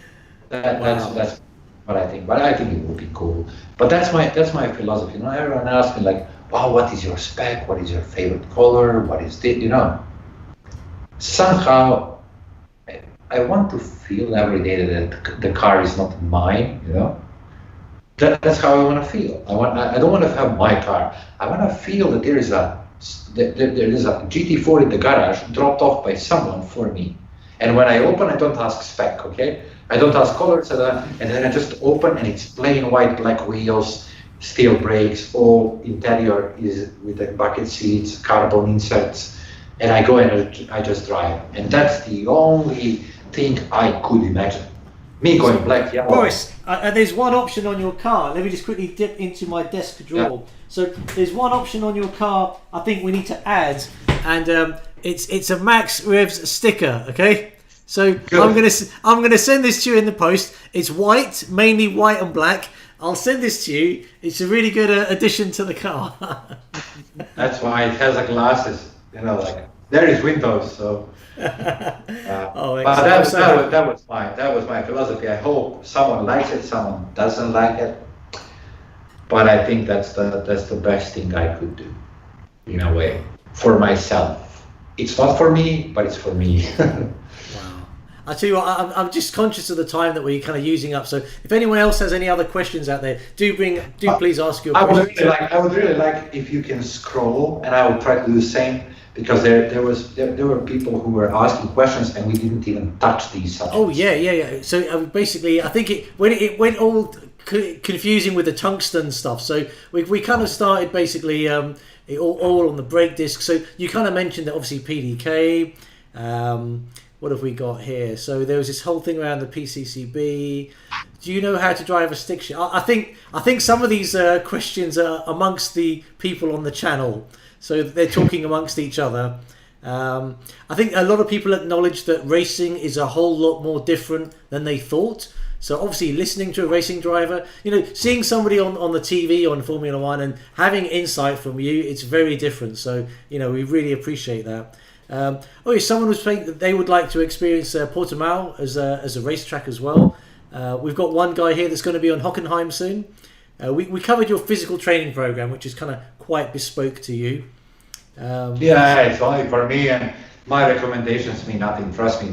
that's what I think. But I think it would be cool. But that's my philosophy. Everyone asks me like, wow, what is your spec? What is your favorite color? What is this? Somehow, I want to feel every day that the car is not mine. That's how I want to feel. I don't want to have my car. I want to feel that there is a GT4 in the garage dropped off by someone for me. And when I open, I don't ask spec, okay? I don't ask colors, and then I just open, and it's plain white, black wheels, steel brakes, all interior is with the bucket seats, carbon inserts, and I go and I just drive. And that's the only thing I could imagine. Me going black, yeah. Boris, there's one option on your car. Let me just quickly dip into my desk drawer. Yeah. So there's one option on your car I think we need to add, and it's a Max Revs sticker. Okay, so good. I'm gonna send this to you in the post. It's white, mainly white and black. I'll send this to you. It's a really good addition to the car. That's why it has glasses. Like there is windows, so. But that was my philosophy. I hope someone likes it, someone doesn't like it, but I think that's the best thing I could do, in a way, for myself. It's not for me, but it's for me. Wow. I tell you what, I'm just conscious of the time that we're kind of using up. So if anyone else has any other questions out there, do please ask your questions. I would really like if you can scroll, and I will try to do the same. Because there were people who were asking questions and we didn't even touch these subjects. Oh yeah. So basically, I think it went all confusing with the tungsten stuff. So we kind of started basically all on the brake disc. So you kind of mentioned that obviously PDK. What have we got here? So there was this whole thing around the PCCB. Do you know how to drive a stick shift? I think some of these questions are amongst the people on the channel. So they're talking amongst each other. I think a lot of people acknowledge that racing is a whole lot more different than they thought. So obviously listening to a racing driver, seeing somebody on the TV on Formula One and having insight from you, it's very different. So, we really appreciate that. Someone was saying that they would like to experience Portimao as a racetrack as well. We've got one guy here that's going to be on Hockenheim soon. We covered your physical training program, which is kind of quite bespoke to you. It's only for me, and my recommendations mean nothing. Trust me,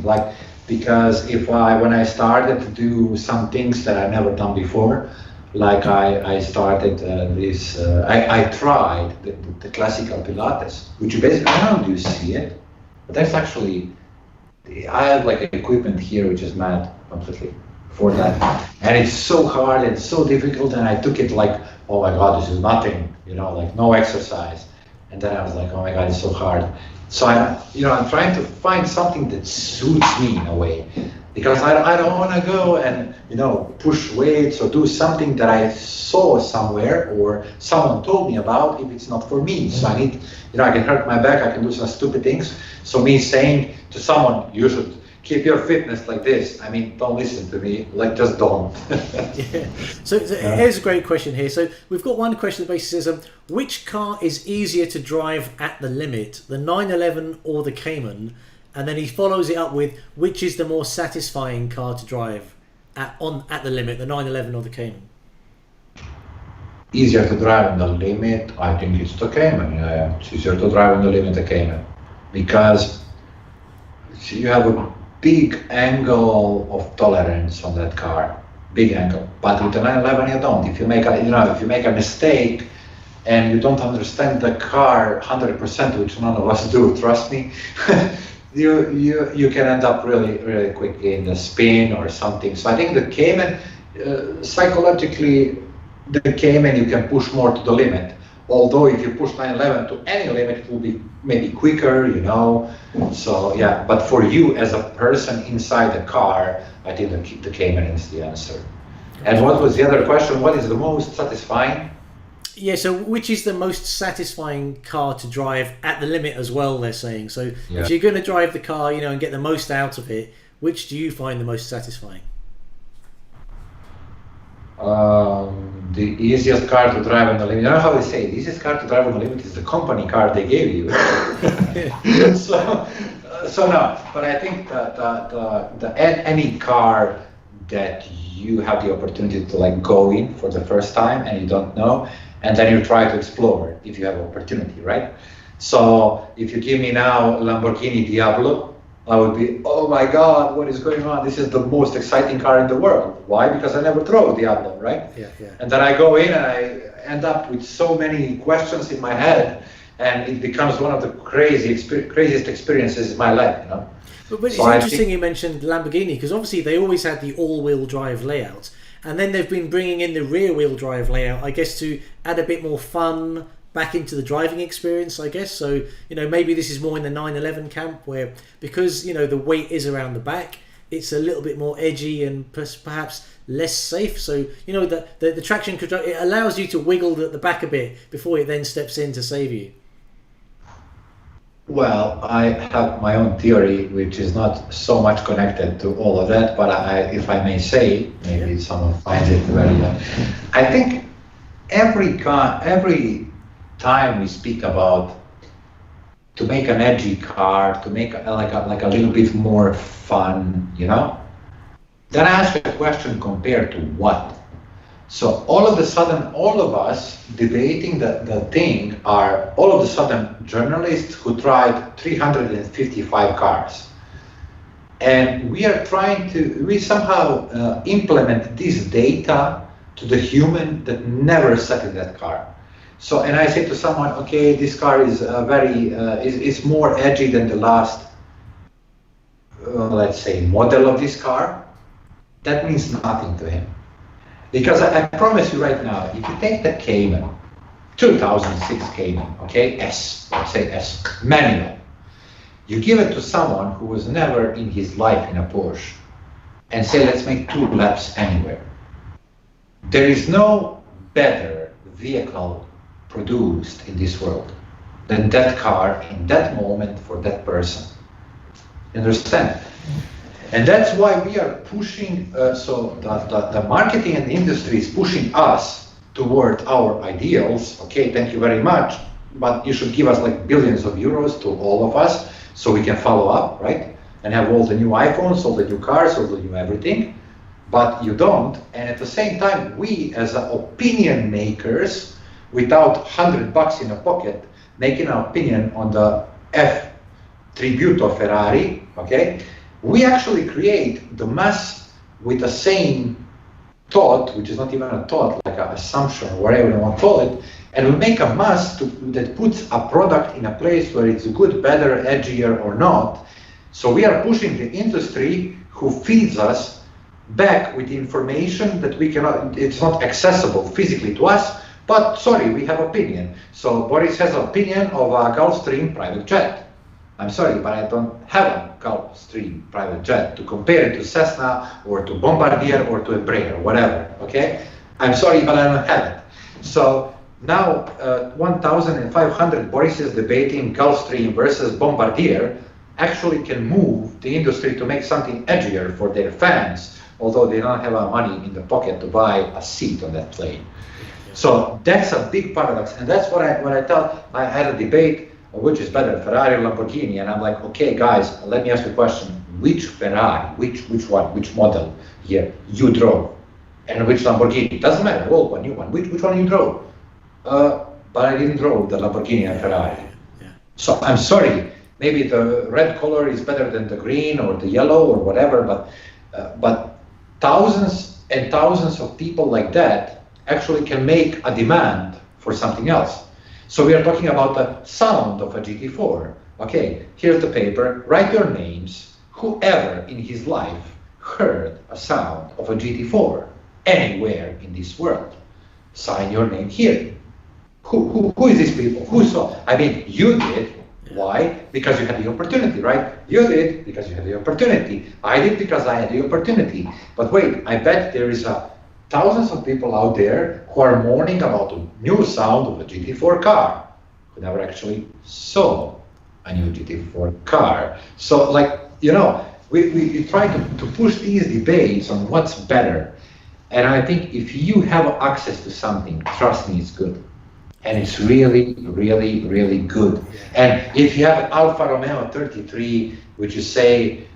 because when I started to do some things that I've never done before, like I started I tried the classical Pilates, which basically, I don't know if you see it, but that's actually, I have like equipment here which is mad completely for that, and it's so hard and so difficult, and I took it like, oh my god, this is nothing, like no exercise. And then I was like, oh my god, it's so hard. So I'm trying to find something that suits me in a way, because I don't want to go and push weights or do something that I saw somewhere or someone told me about if it's not for me. So I need, I can hurt my back, I can do some stupid things. So me saying to someone, you should keep your fitness like this. I mean, don't listen to me. Just don't. Yeah. So here's a great question here. So we've got one question that basically says, which car is easier to drive at the limit, the 911 or the Cayman? And then he follows it up with, which is the more satisfying car to drive? at the limit, the 911 or the Cayman? Easier to drive on the limit, I think it's the Cayman. Yeah, it's easier to drive on the limit, the Cayman, because you have a big angle of tolerance on that car, big angle. But with the 911, you don't. If you make a mistake and you don't understand the car 100%, which none of us do, trust me, you can end up really quickly in the spin or something. So I think the Cayman, psychologically, the Cayman you can push more to the limit. Although if you push 911 to any limit, it will be maybe quicker, So yeah, but for you as a person inside the car, I think the Cayman is the answer. And what was the other question? What is the most satisfying? Yeah, so which is the most satisfying car to drive at the limit as well, they're saying. So if you're going to drive the car, and get the most out of it, which do you find the most satisfying? The easiest car to drive on the limit. You know how they say the easiest car to drive on the limit is the company car they gave you. so no, but I think that any car that you have the opportunity to go in for the first time and you don't know, and then you try to explore if you have opportunity, right? So if you give me now Lamborghini Diablo, I would be, oh my God, what is going on? This is the most exciting car in the world. Why? Because I never drove Diablo, right? Yeah. And then I go in and I end up with so many questions in my head, and it becomes one of the craziest experiences in my life, But it's interesting you mentioned Lamborghini, because obviously they always had the all-wheel drive layout, and then they've been bringing in the rear-wheel drive layout, I guess, to add a bit more fun back into the driving experience, I guess. So, maybe this is more in the 911 camp, where because, the weight is around the back, it's a little bit more edgy and perhaps less safe. So, the traction control, it allows you to wiggle the back a bit before it then steps in to save you. Well, I have my own theory, which is not so much connected to all of that, but if I may say, maybe someone finds it very I think every time we speak about to make an edgy car, to make like a little bit more fun, then I ask a question, compared to what? So all of a sudden, all of us debating the thing are all of a sudden journalists who tried 355 cars. And we somehow implement this data to the human that never sat in that car. So, and I say to someone, okay, this car is is more edgy than the last, let's say, model of this car. That means nothing to him. Because I promise you right now, if you take the Cayman, 2006 Cayman, okay, let's say S, manual, you give it to someone who was never in his life in a Porsche, and say, let's make 2 laps anywhere. There is no better vehicle produced in this world than that car in that moment for that person. You understand? And that's why we are pushing, so the marketing and the industry is pushing us toward our ideals. Okay, thank you very much, but you should give us like billions of euros to all of us so we can follow up, right? And have all the new iPhones, all the new cars, all the new everything. But you don't, and at the same time, we as opinion makers, without $100 in a pocket, making an opinion on the F Tributo Ferrari, okay? We actually create the mass with the same thought, which is not even a thought, like an assumption, or whatever you want to call it, and we make a mass that puts a product in a place where it's good, better, edgier, or not. So we are pushing the industry who feeds us back with information that we cannot, it's not accessible physically to us, but sorry, we have opinion. So Boris has an opinion of a Gulfstream private jet. I'm sorry, but I don't have a Gulfstream private jet to compare it to Cessna or to Bombardier or to Embraer, whatever, okay? I'm sorry, but I don't have it. So now 1,500 Borises debating Gulfstream versus Bombardier actually can move the industry to make something edgier for their fans, although they don't have money in the pocket to buy a seat on that plane. So that's a big paradox, and that's what I thought. I had a debate, which is better, Ferrari or Lamborghini, and I'm like, okay, guys, let me ask you a question. which Ferrari, which one, which model here you drove, and which Lamborghini. Doesn't matter, old one, new one. Which one you drove? But I didn't drove the Lamborghini and Ferrari. Yeah. So I'm sorry. Maybe the red color is better than the green or the yellow or whatever, but thousands and thousands of people like that actually can make a demand for something else. So we are talking about the sound of a GT4. Okay, here's the paper, write your names, whoever in his life heard a sound of a GT4 anywhere in this world. Sign your name here. Who is these people? Who saw? I mean, you did. Why? Because you had the opportunity, right? You did because you had the opportunity. I did because I had the opportunity. But wait, I bet there is thousands of people out there who are mourning about the new sound of a GT4 car, who never actually saw a new GT4 car. So, like, you know, we try to push these debates on what's better. And I think if you have access to something, trust me, it's good. And it's really, really, really good. And if you have an Alfa Romeo 33, which you say,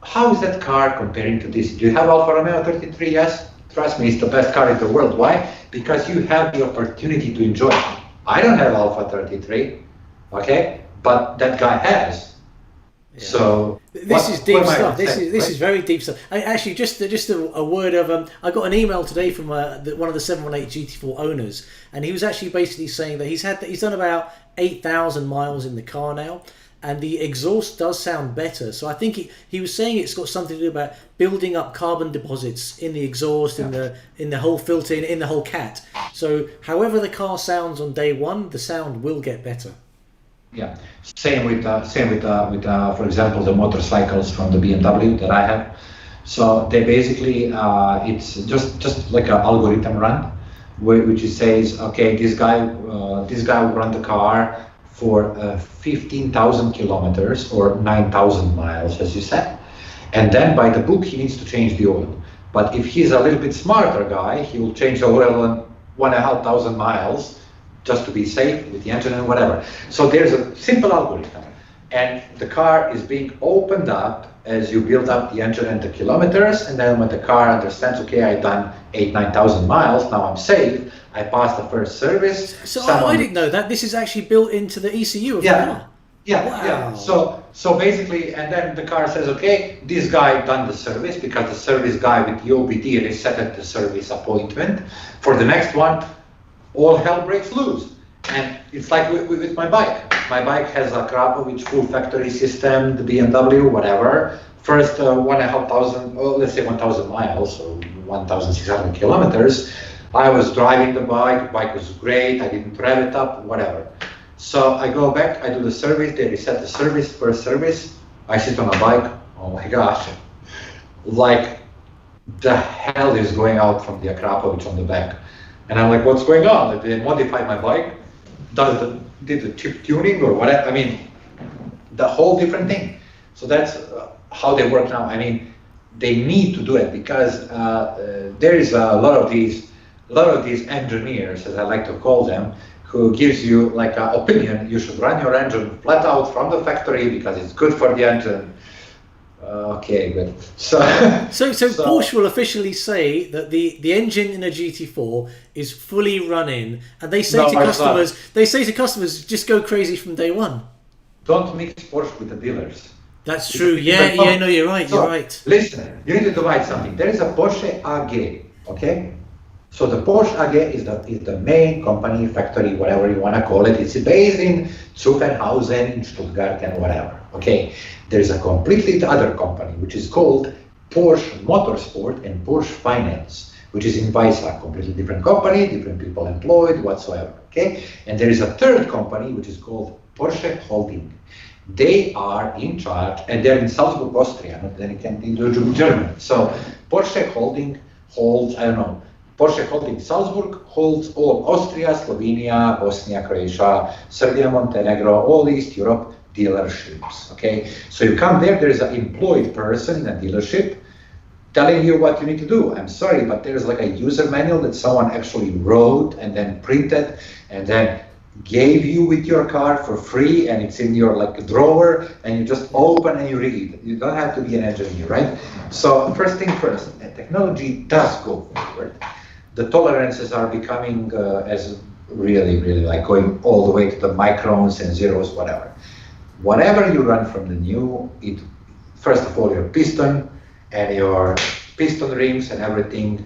how is that car comparing to this? Do you have Alfa Romeo 33? Yes. Trust me, it's the best car in the world. Why? Because you have the opportunity to enjoy it. I don't have Alfa 33, okay? But that guy has. Yeah. So this is deep stuff. This is very deep stuff. Actually, just a word of I got an email today from one of the 718 GT4 owners, and he was actually basically saying that he's done about 8,000 miles in the car now, and the exhaust does sound better. So I think he was saying it's got something to do about building up carbon deposits in the exhaust, in the whole filter, in the whole cat. So however the car sounds on day one, the sound will get better. Yeah, same with for example, the motorcycles from the BMW that I have. So they basically it's just like an algorithm run, which says, okay, this guy will run the car for 15,000 kilometers or 9,000 miles, as you said, and then by the book he needs to change the oil. But if he's a little bit smarter guy, he will change the oil on 1,500 miles. Just to be safe with the engine and whatever. So there's a simple algorithm, and the car is being opened up as you build up the engine and the kilometers, and then when the car understands, okay, I've done 9,000 miles, now I'm safe, I passed the first service. So I didn't know that. This is actually built into the ECU of the car. Yeah, wow. Yeah. So basically, and then the car says, okay, this guy done the service, because the service guy with the OBD resetted the service appointment. For the next one, all hell breaks loose. And it's like with my bike. My bike has a Krapovic full factory system, the BMW, whatever. First 1,500, let's say 1,000 miles, or 1,600 kilometers. I was driving the bike was great, I didn't rev it up, whatever. So I go back, I do the service, they reset the service, first service. I sit on a bike, oh my gosh. Like, the hell is going out from the Krapovic on the back. And I'm like, what's going on? Did they modify my bike? Did the chip tuning or whatever? I mean, the whole different thing. So that's how they work now. I mean, they need to do it because there is a lot of these engineers, as I like to call them, who gives you like an opinion. You should run your engine flat out from the factory because it's good for the engine. Okay, good. So Porsche will officially say that the engine in a GT4 is fully running, and they say to customers, just go crazy from day one. Don't mix Porsche with the dealers. That's true. Yeah, no, you're right. You're right. Listen, you need to divide something. There is a Porsche AG, okay? So the Porsche AG is the main company, factory, whatever you want to call it. It's based in Zuffenhausen, in Stuttgart, and whatever. Okay, there is a completely other company which is called Porsche Motorsport and Porsche Finance, which is in Weissach, completely different company, different people employed, whatsoever. Okay, and there is a third company which is called Porsche Holding. They are in charge, and they're in Salzburg, Austria, not then in Germany. So Porsche Holding holds, Porsche Holding Salzburg holds all Austria, Slovenia, Bosnia, Croatia, Serbia, Montenegro, all East Europe dealerships. Okay, so you come there is an employed person in a dealership telling you what you need to do. I'm sorry, but there's like a user manual that someone actually wrote and then printed and then gave you with your car for free, and it's in your like drawer, and you just open and you read. You don't have to be an engineer, right? So first thing first, technology does go forward. The tolerances are becoming as really like going all the way to the microns and zeros, whatever. Whatever you run from the new, it first of all your piston and your piston rings and everything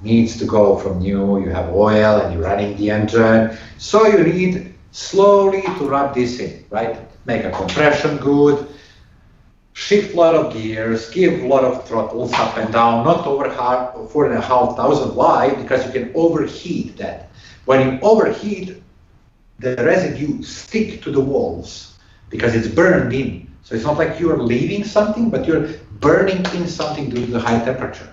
needs to go from new. You have oil and you're running the engine, so you need slowly to rub this in, right? Make a compression good, shift a lot of gears, give a lot of throttles up and down, not over 4,500. Why? Because you can overheat that. When you overheat, the residue stick to the walls because it's burned in. So it's not like you're leaving something, but you're burning in something due to the high temperature.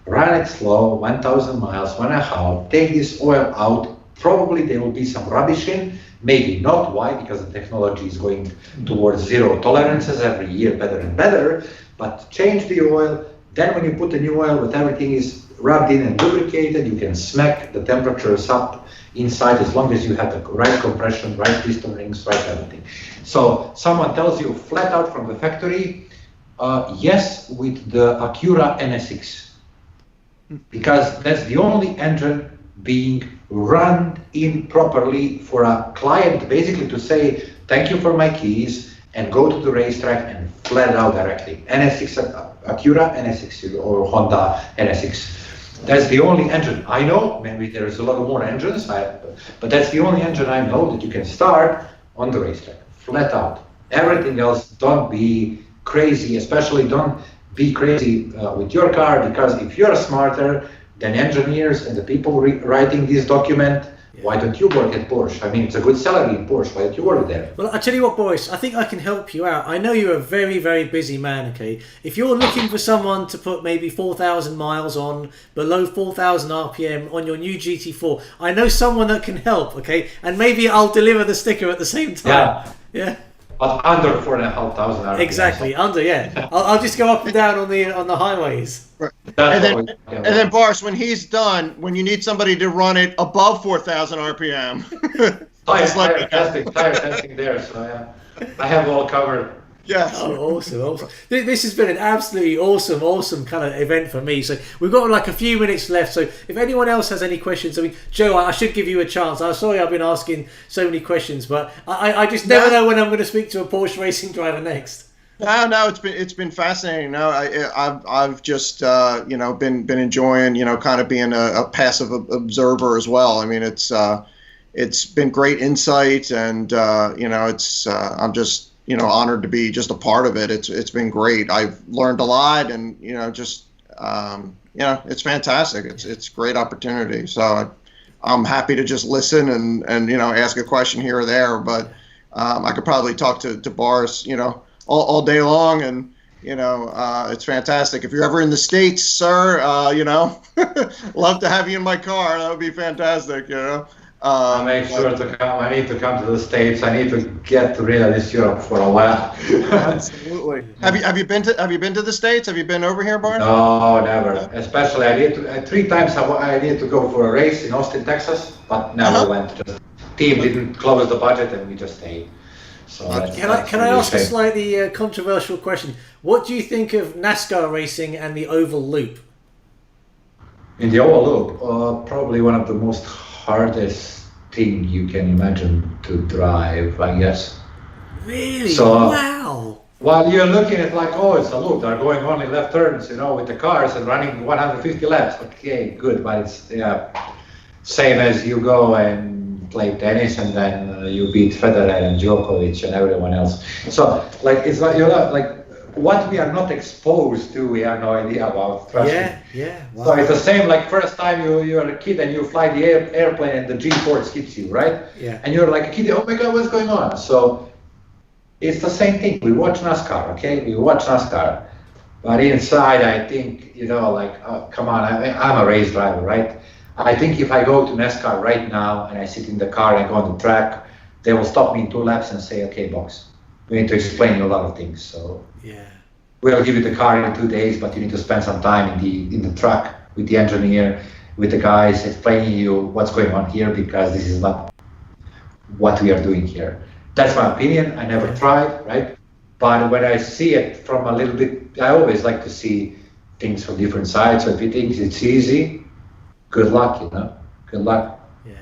Run it slow, 1,000 miles, 1.5, take this oil out. Probably there will be some rubbish in, maybe not. Why? Because the technology is going towards zero tolerances every year, better and better. But change the oil. Then when you put the new oil, with everything is rubbed in and lubricated, you can smack the temperatures up inside as long as you have the right compression, right piston rings, right everything. So someone tells you flat out from the factory, yes, with the Acura NSX. Because that's the only engine being run in properly for a client basically to say, thank you for my keys, and go to the racetrack and flat it out directly. NSX, Acura NSX or Honda NSX. That's the only engine I know. Maybe there's a lot of more engines, but that's the only engine I know that you can start on the racetrack, flat out. Everything else, don't be crazy, especially don't be crazy with your car, because if you're smarter than engineers and the people writing this document, why don't you work at Porsche? I mean, it's a good salary in Porsche. Why don't you work there? Well, I tell you what, Boris, I think I can help you out. I know you're a very, very busy man, okay? If you're looking for someone to put maybe 4,000 miles on, below 4,000 RPM on your new GT4, I know someone that can help, okay? And maybe I'll deliver the sticker at the same time. Yeah. But under 4,500 RPM. Exactly, under, yeah. I'll just go up and down on the highways. Right. And then Boris, when he's done, when you need somebody to run it above 4,000 RPM. Tire testing there, so yeah. I have all covered. Yes. Oh, awesome. This has been an absolutely awesome kind of event for me. So we've got like a few minutes left. So if anyone else has any questions, I mean, Joe, I should give you a chance. I'm sorry I've been asking so many questions, but I just never know when I'm going to speak to a Porsche racing driver next. No, it's been fascinating. No, I've just been enjoying kind of being a passive observer as well. I mean, it's been great insight, and I'm just honored to be just a part of it. It's been great. I've learned a lot, and it's fantastic. It's a great opportunity. So I'm happy to just listen and ask a question here or there. But I could probably talk to Boris all day long, and it's fantastic. If you're ever in the States, sir, love to have you in my car. That would be fantastic. I'll make sure to come. I need to come to the States. I need to get rid of this Europe for a while. Absolutely. Have you been to the States? Have you been over here, Barnes? No, never. Especially I need to 3 times I need to go for a race in Austin, Texas, but never went. Just team didn't close the budget, and we just stayed. So can I ask a slightly controversial question? What do you think of NASCAR racing and the oval loop? In the oval loop, probably one of the most hardest thing you can imagine to drive, I guess. Really? So, wow. While you're looking at like, oh, it's a loop, they're going only left turns, with the cars and running 150 laps. Okay, good, but it's same as you go and play tennis and then you beat Federer and Djokovic and everyone else. So like it's like what we are not exposed to, we have no idea about. Trust me. Wow. So it's the same like first time you're a kid and you fly the airplane and the G-force hits you, right? Yeah. And you're like a kid, oh my God, what's going on? So it's the same thing. We watch NASCAR, okay? We watch NASCAR. But inside, I think, come on, I'm a race driver, right? I think if I go to NASCAR right now and I sit in the car and go on the track, they will stop me in 2 laps and say, okay, boss, we need to explain you a lot of things. So we'll give you the car in 2 days, but you need to spend some time in the truck with the engineer, with the guys explaining you what's going on here, because this is not what we are doing here. That's my opinion. I never tried, right? But when I see it from a little bit, I always like to see things from different sides. So if you think it's easy, good luck, good luck. Yeah.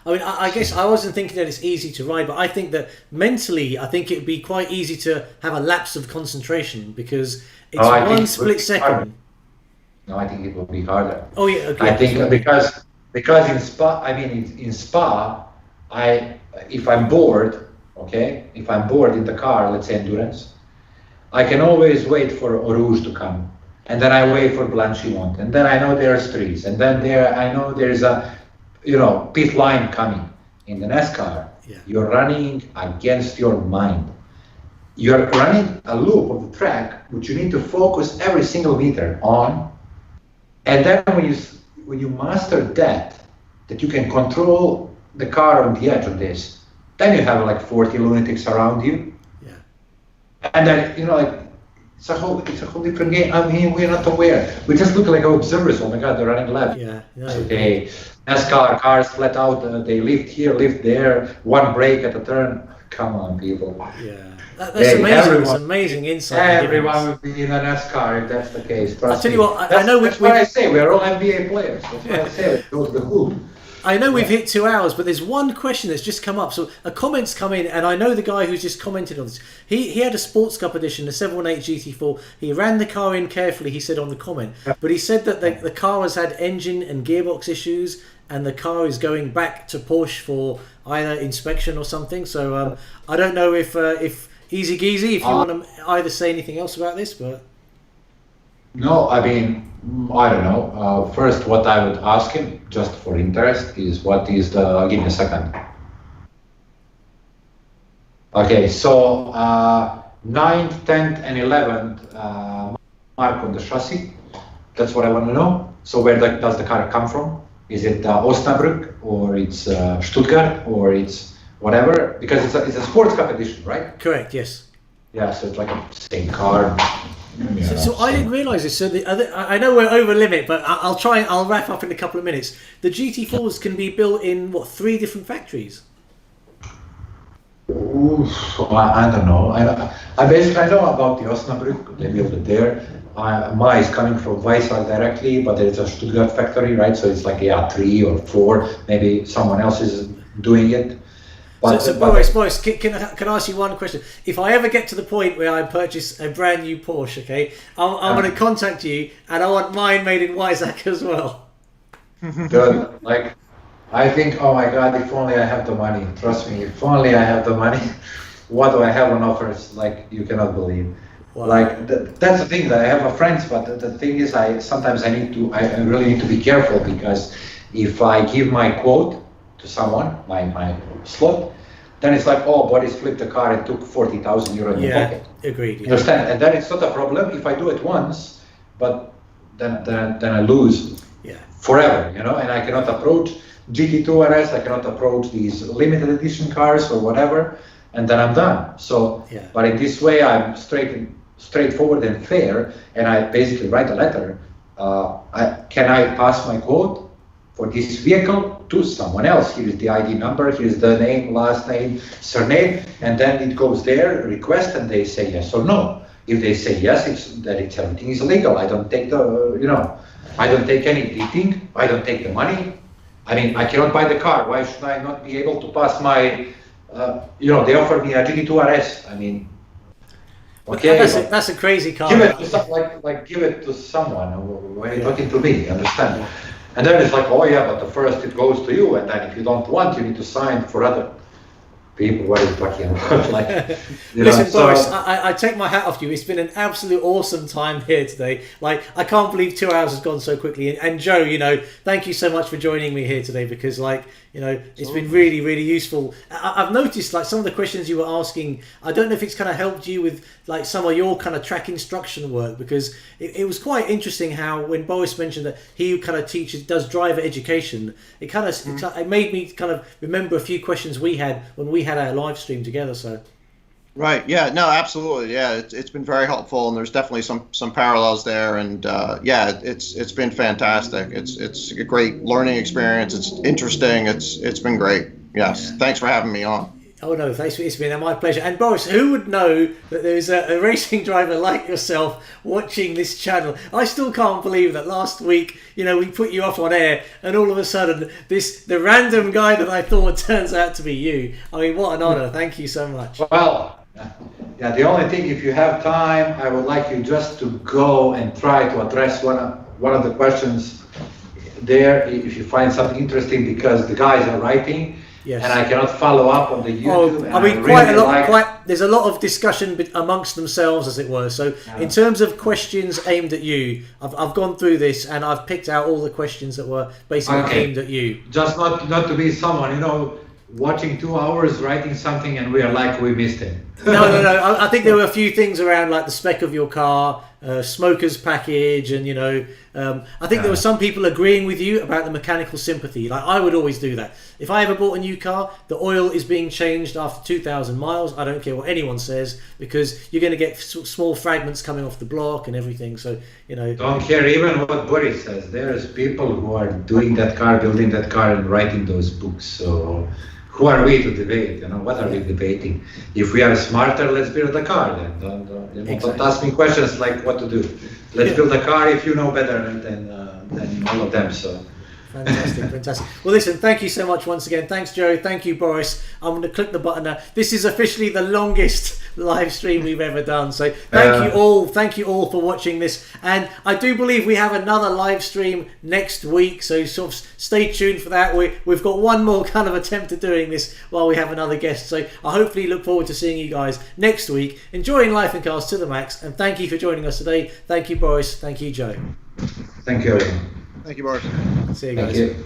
I mean, I guess I wasn't thinking that it's easy to ride, but I think that mentally, I think it would be quite easy to have a lapse of concentration because it's one split second. No, I think it will be harder. Oh yeah, okay. I think because in Spa, in Spa, if I'm bored, if I'm bored in the car, let's say endurance, I can always wait for Rouge to come, and then I wait for Blanchimont, and then I know there's trees, and then I know there's a pit line coming. In the NASCAR, you're running against your mind. You're running a loop of the track, which you need to focus every single meter on. And then when you master that you can control the car on the edge of this, then you have like 40 lunatics around you. Yeah. And then it's a whole different game. I mean, we're not aware. We just look like observers. Oh my God, they're running left. Yeah. Okay. NASCAR cars flat out. They lift here, lift there. One brake at a turn. Come on, people. Yeah. That's amazing. It's amazing insight. Everyone would be in a NASCAR if that's the case. I tell you what, I know that's what I say. We're all NBA players. That's what I say. Let's go to the hoop. I know we've hit 2 hours, but there's one question that's just come up. So a comment's come in, and I know the guy who's just commented on this. He had a Sports Cup edition, the 718 GT4. He ran the car in carefully, he said on the comment. But he said that the car has had engine and gearbox issues, and the car is going back to Porsche for either inspection or something. So I don't know if Easy Geezy, if you want to either say anything else about this, but... No, I mean, I don't know. First, what I would ask him, just for interest, is what is the... Give me a second. Okay, so 9th, 10th, and 11th mark on the chassis. That's what I want to know. So where does the car come from? Is it Osnabrück, or it's Stuttgart, or it's whatever? Because it's a Sports Cup edition, right? Correct, yes. Yeah, so it's like a same car. So I didn't realise this. So I know we're over limit, but I'll wrap up in a couple of minutes. The GT4s can be built in 3 different factories? I don't know. I basically know about the Osnabrück. They built it there. Mine is coming from Weissach directly, but there's a Stuttgart factory, right? So it's like 3 or 4. Maybe someone else is doing it. But, so Boris, can I ask you one question? If I ever get to the point where I purchase a brand new Porsche, okay, I'm going to contact you, and I want mine made in Weissach as well. Good. Like, I think, oh my God, if only I have the money. Trust me, if only I have the money. What do I have on offers? Like, you cannot believe. Wow. Like, that's the thing, that I have a friends, but the thing is, I really need to be careful, because if I give my quote to someone, my slot, then it's like, oh, Boris flipped the car and took 40,000 euro in the pocket. Agreed. Yeah. Understand? And then it's not a problem if I do it once, but then I lose forever, and I cannot approach GT2 RS, I cannot approach these limited edition cars or whatever, and then I'm done. So, but in this way, I'm straightforward and fair, and I basically write a letter. Can I pass my quote for this vehicle to someone else? Here is the ID number, here is the name, last name, surname, and then it goes there, request, and they say yes or no. If they say yes, everything is legal. I don't take I don't take any beating, I don't take the money. I mean, I cannot buy the car. Why should I not be able to pass my, they offered me a GT2 RS. I mean, okay. That's a crazy car. Give it to give it to someone. When you're talking to me, understand? And then it's like, oh yeah, but the first it goes to you, and then if you don't want, you need to sign for other people. What are you talking about? Listen, Boris, I take my hat off to you. It's been an absolute awesome time here today. Like, I can't believe 2 hours has gone so quickly. And Joe, thank you so much for joining me here today, because it's been really, really useful. I've noticed some of the questions you were asking, I don't know if it's kind of helped you with some of your kind of track instruction work, because it was quite interesting how when Boris mentioned that he kind of does driver education, it kind of it made me kind of remember a few questions we had when we had our live stream together. So right, yeah, no, absolutely, yeah, it's been very helpful, and there's definitely some parallels there, and it's been fantastic. It's a great learning experience. It's interesting. It's been great. Yes, thanks for having me on. Oh no, thanks. It's been my pleasure. And Boris, who would know that there's a racing driver like yourself watching this channel? I still can't believe that last week, we put you off on air, and all of a sudden, the random guy that I thought turns out to be you. I mean, what an honour! Thank you so much. Well, yeah. The only thing, if you have time, I would like you just to go and try to address one of the questions there, if you find something interesting, because the guys are writing. Yes. And I cannot follow up on the YouTube. I mean, quite a lot. There's a lot of discussion amongst themselves, as it were. So, in terms of questions aimed at you, I've gone through this and I've picked out all the questions that were basically aimed at you. Just not to be someone, watching 2 hours, writing something, and we are like, we missed it. No. I think there were a few things around, like the spec of your car, smoker's package, and I think there were some people agreeing with you about the mechanical sympathy. Like, I would always do that. If I ever bought a new car, the oil is being changed after 2,000 miles. I don't care what anyone says, because you're going to get small fragments coming off the block and everything. So, Don't care even what Boris says. There's people who are doing that car, building that car, and writing those books. So who are we to debate? What are we debating? If we are smarter, let's build a car then. Don't ask me questions like what to do. Let's build a car if you know better than all of them. So. Fantastic. Well, listen, thank you so much once again. Thanks, Joe. Thank you, Boris. I'm going to click the button now. This is officially the longest live stream we've ever done. So thank you all. Thank you all for watching this. And I do believe we have another live stream next week. So sort of stay tuned for that. We've got one more kind of attempt at doing this while we have another guest. So I hopefully look forward to seeing you guys next week. Enjoying Life and Cars to the max. And thank you for joining us today. Thank you, Boris. Thank you, Joe. Thank you, everyone. Thank you, Boris. See you guys. Thank you.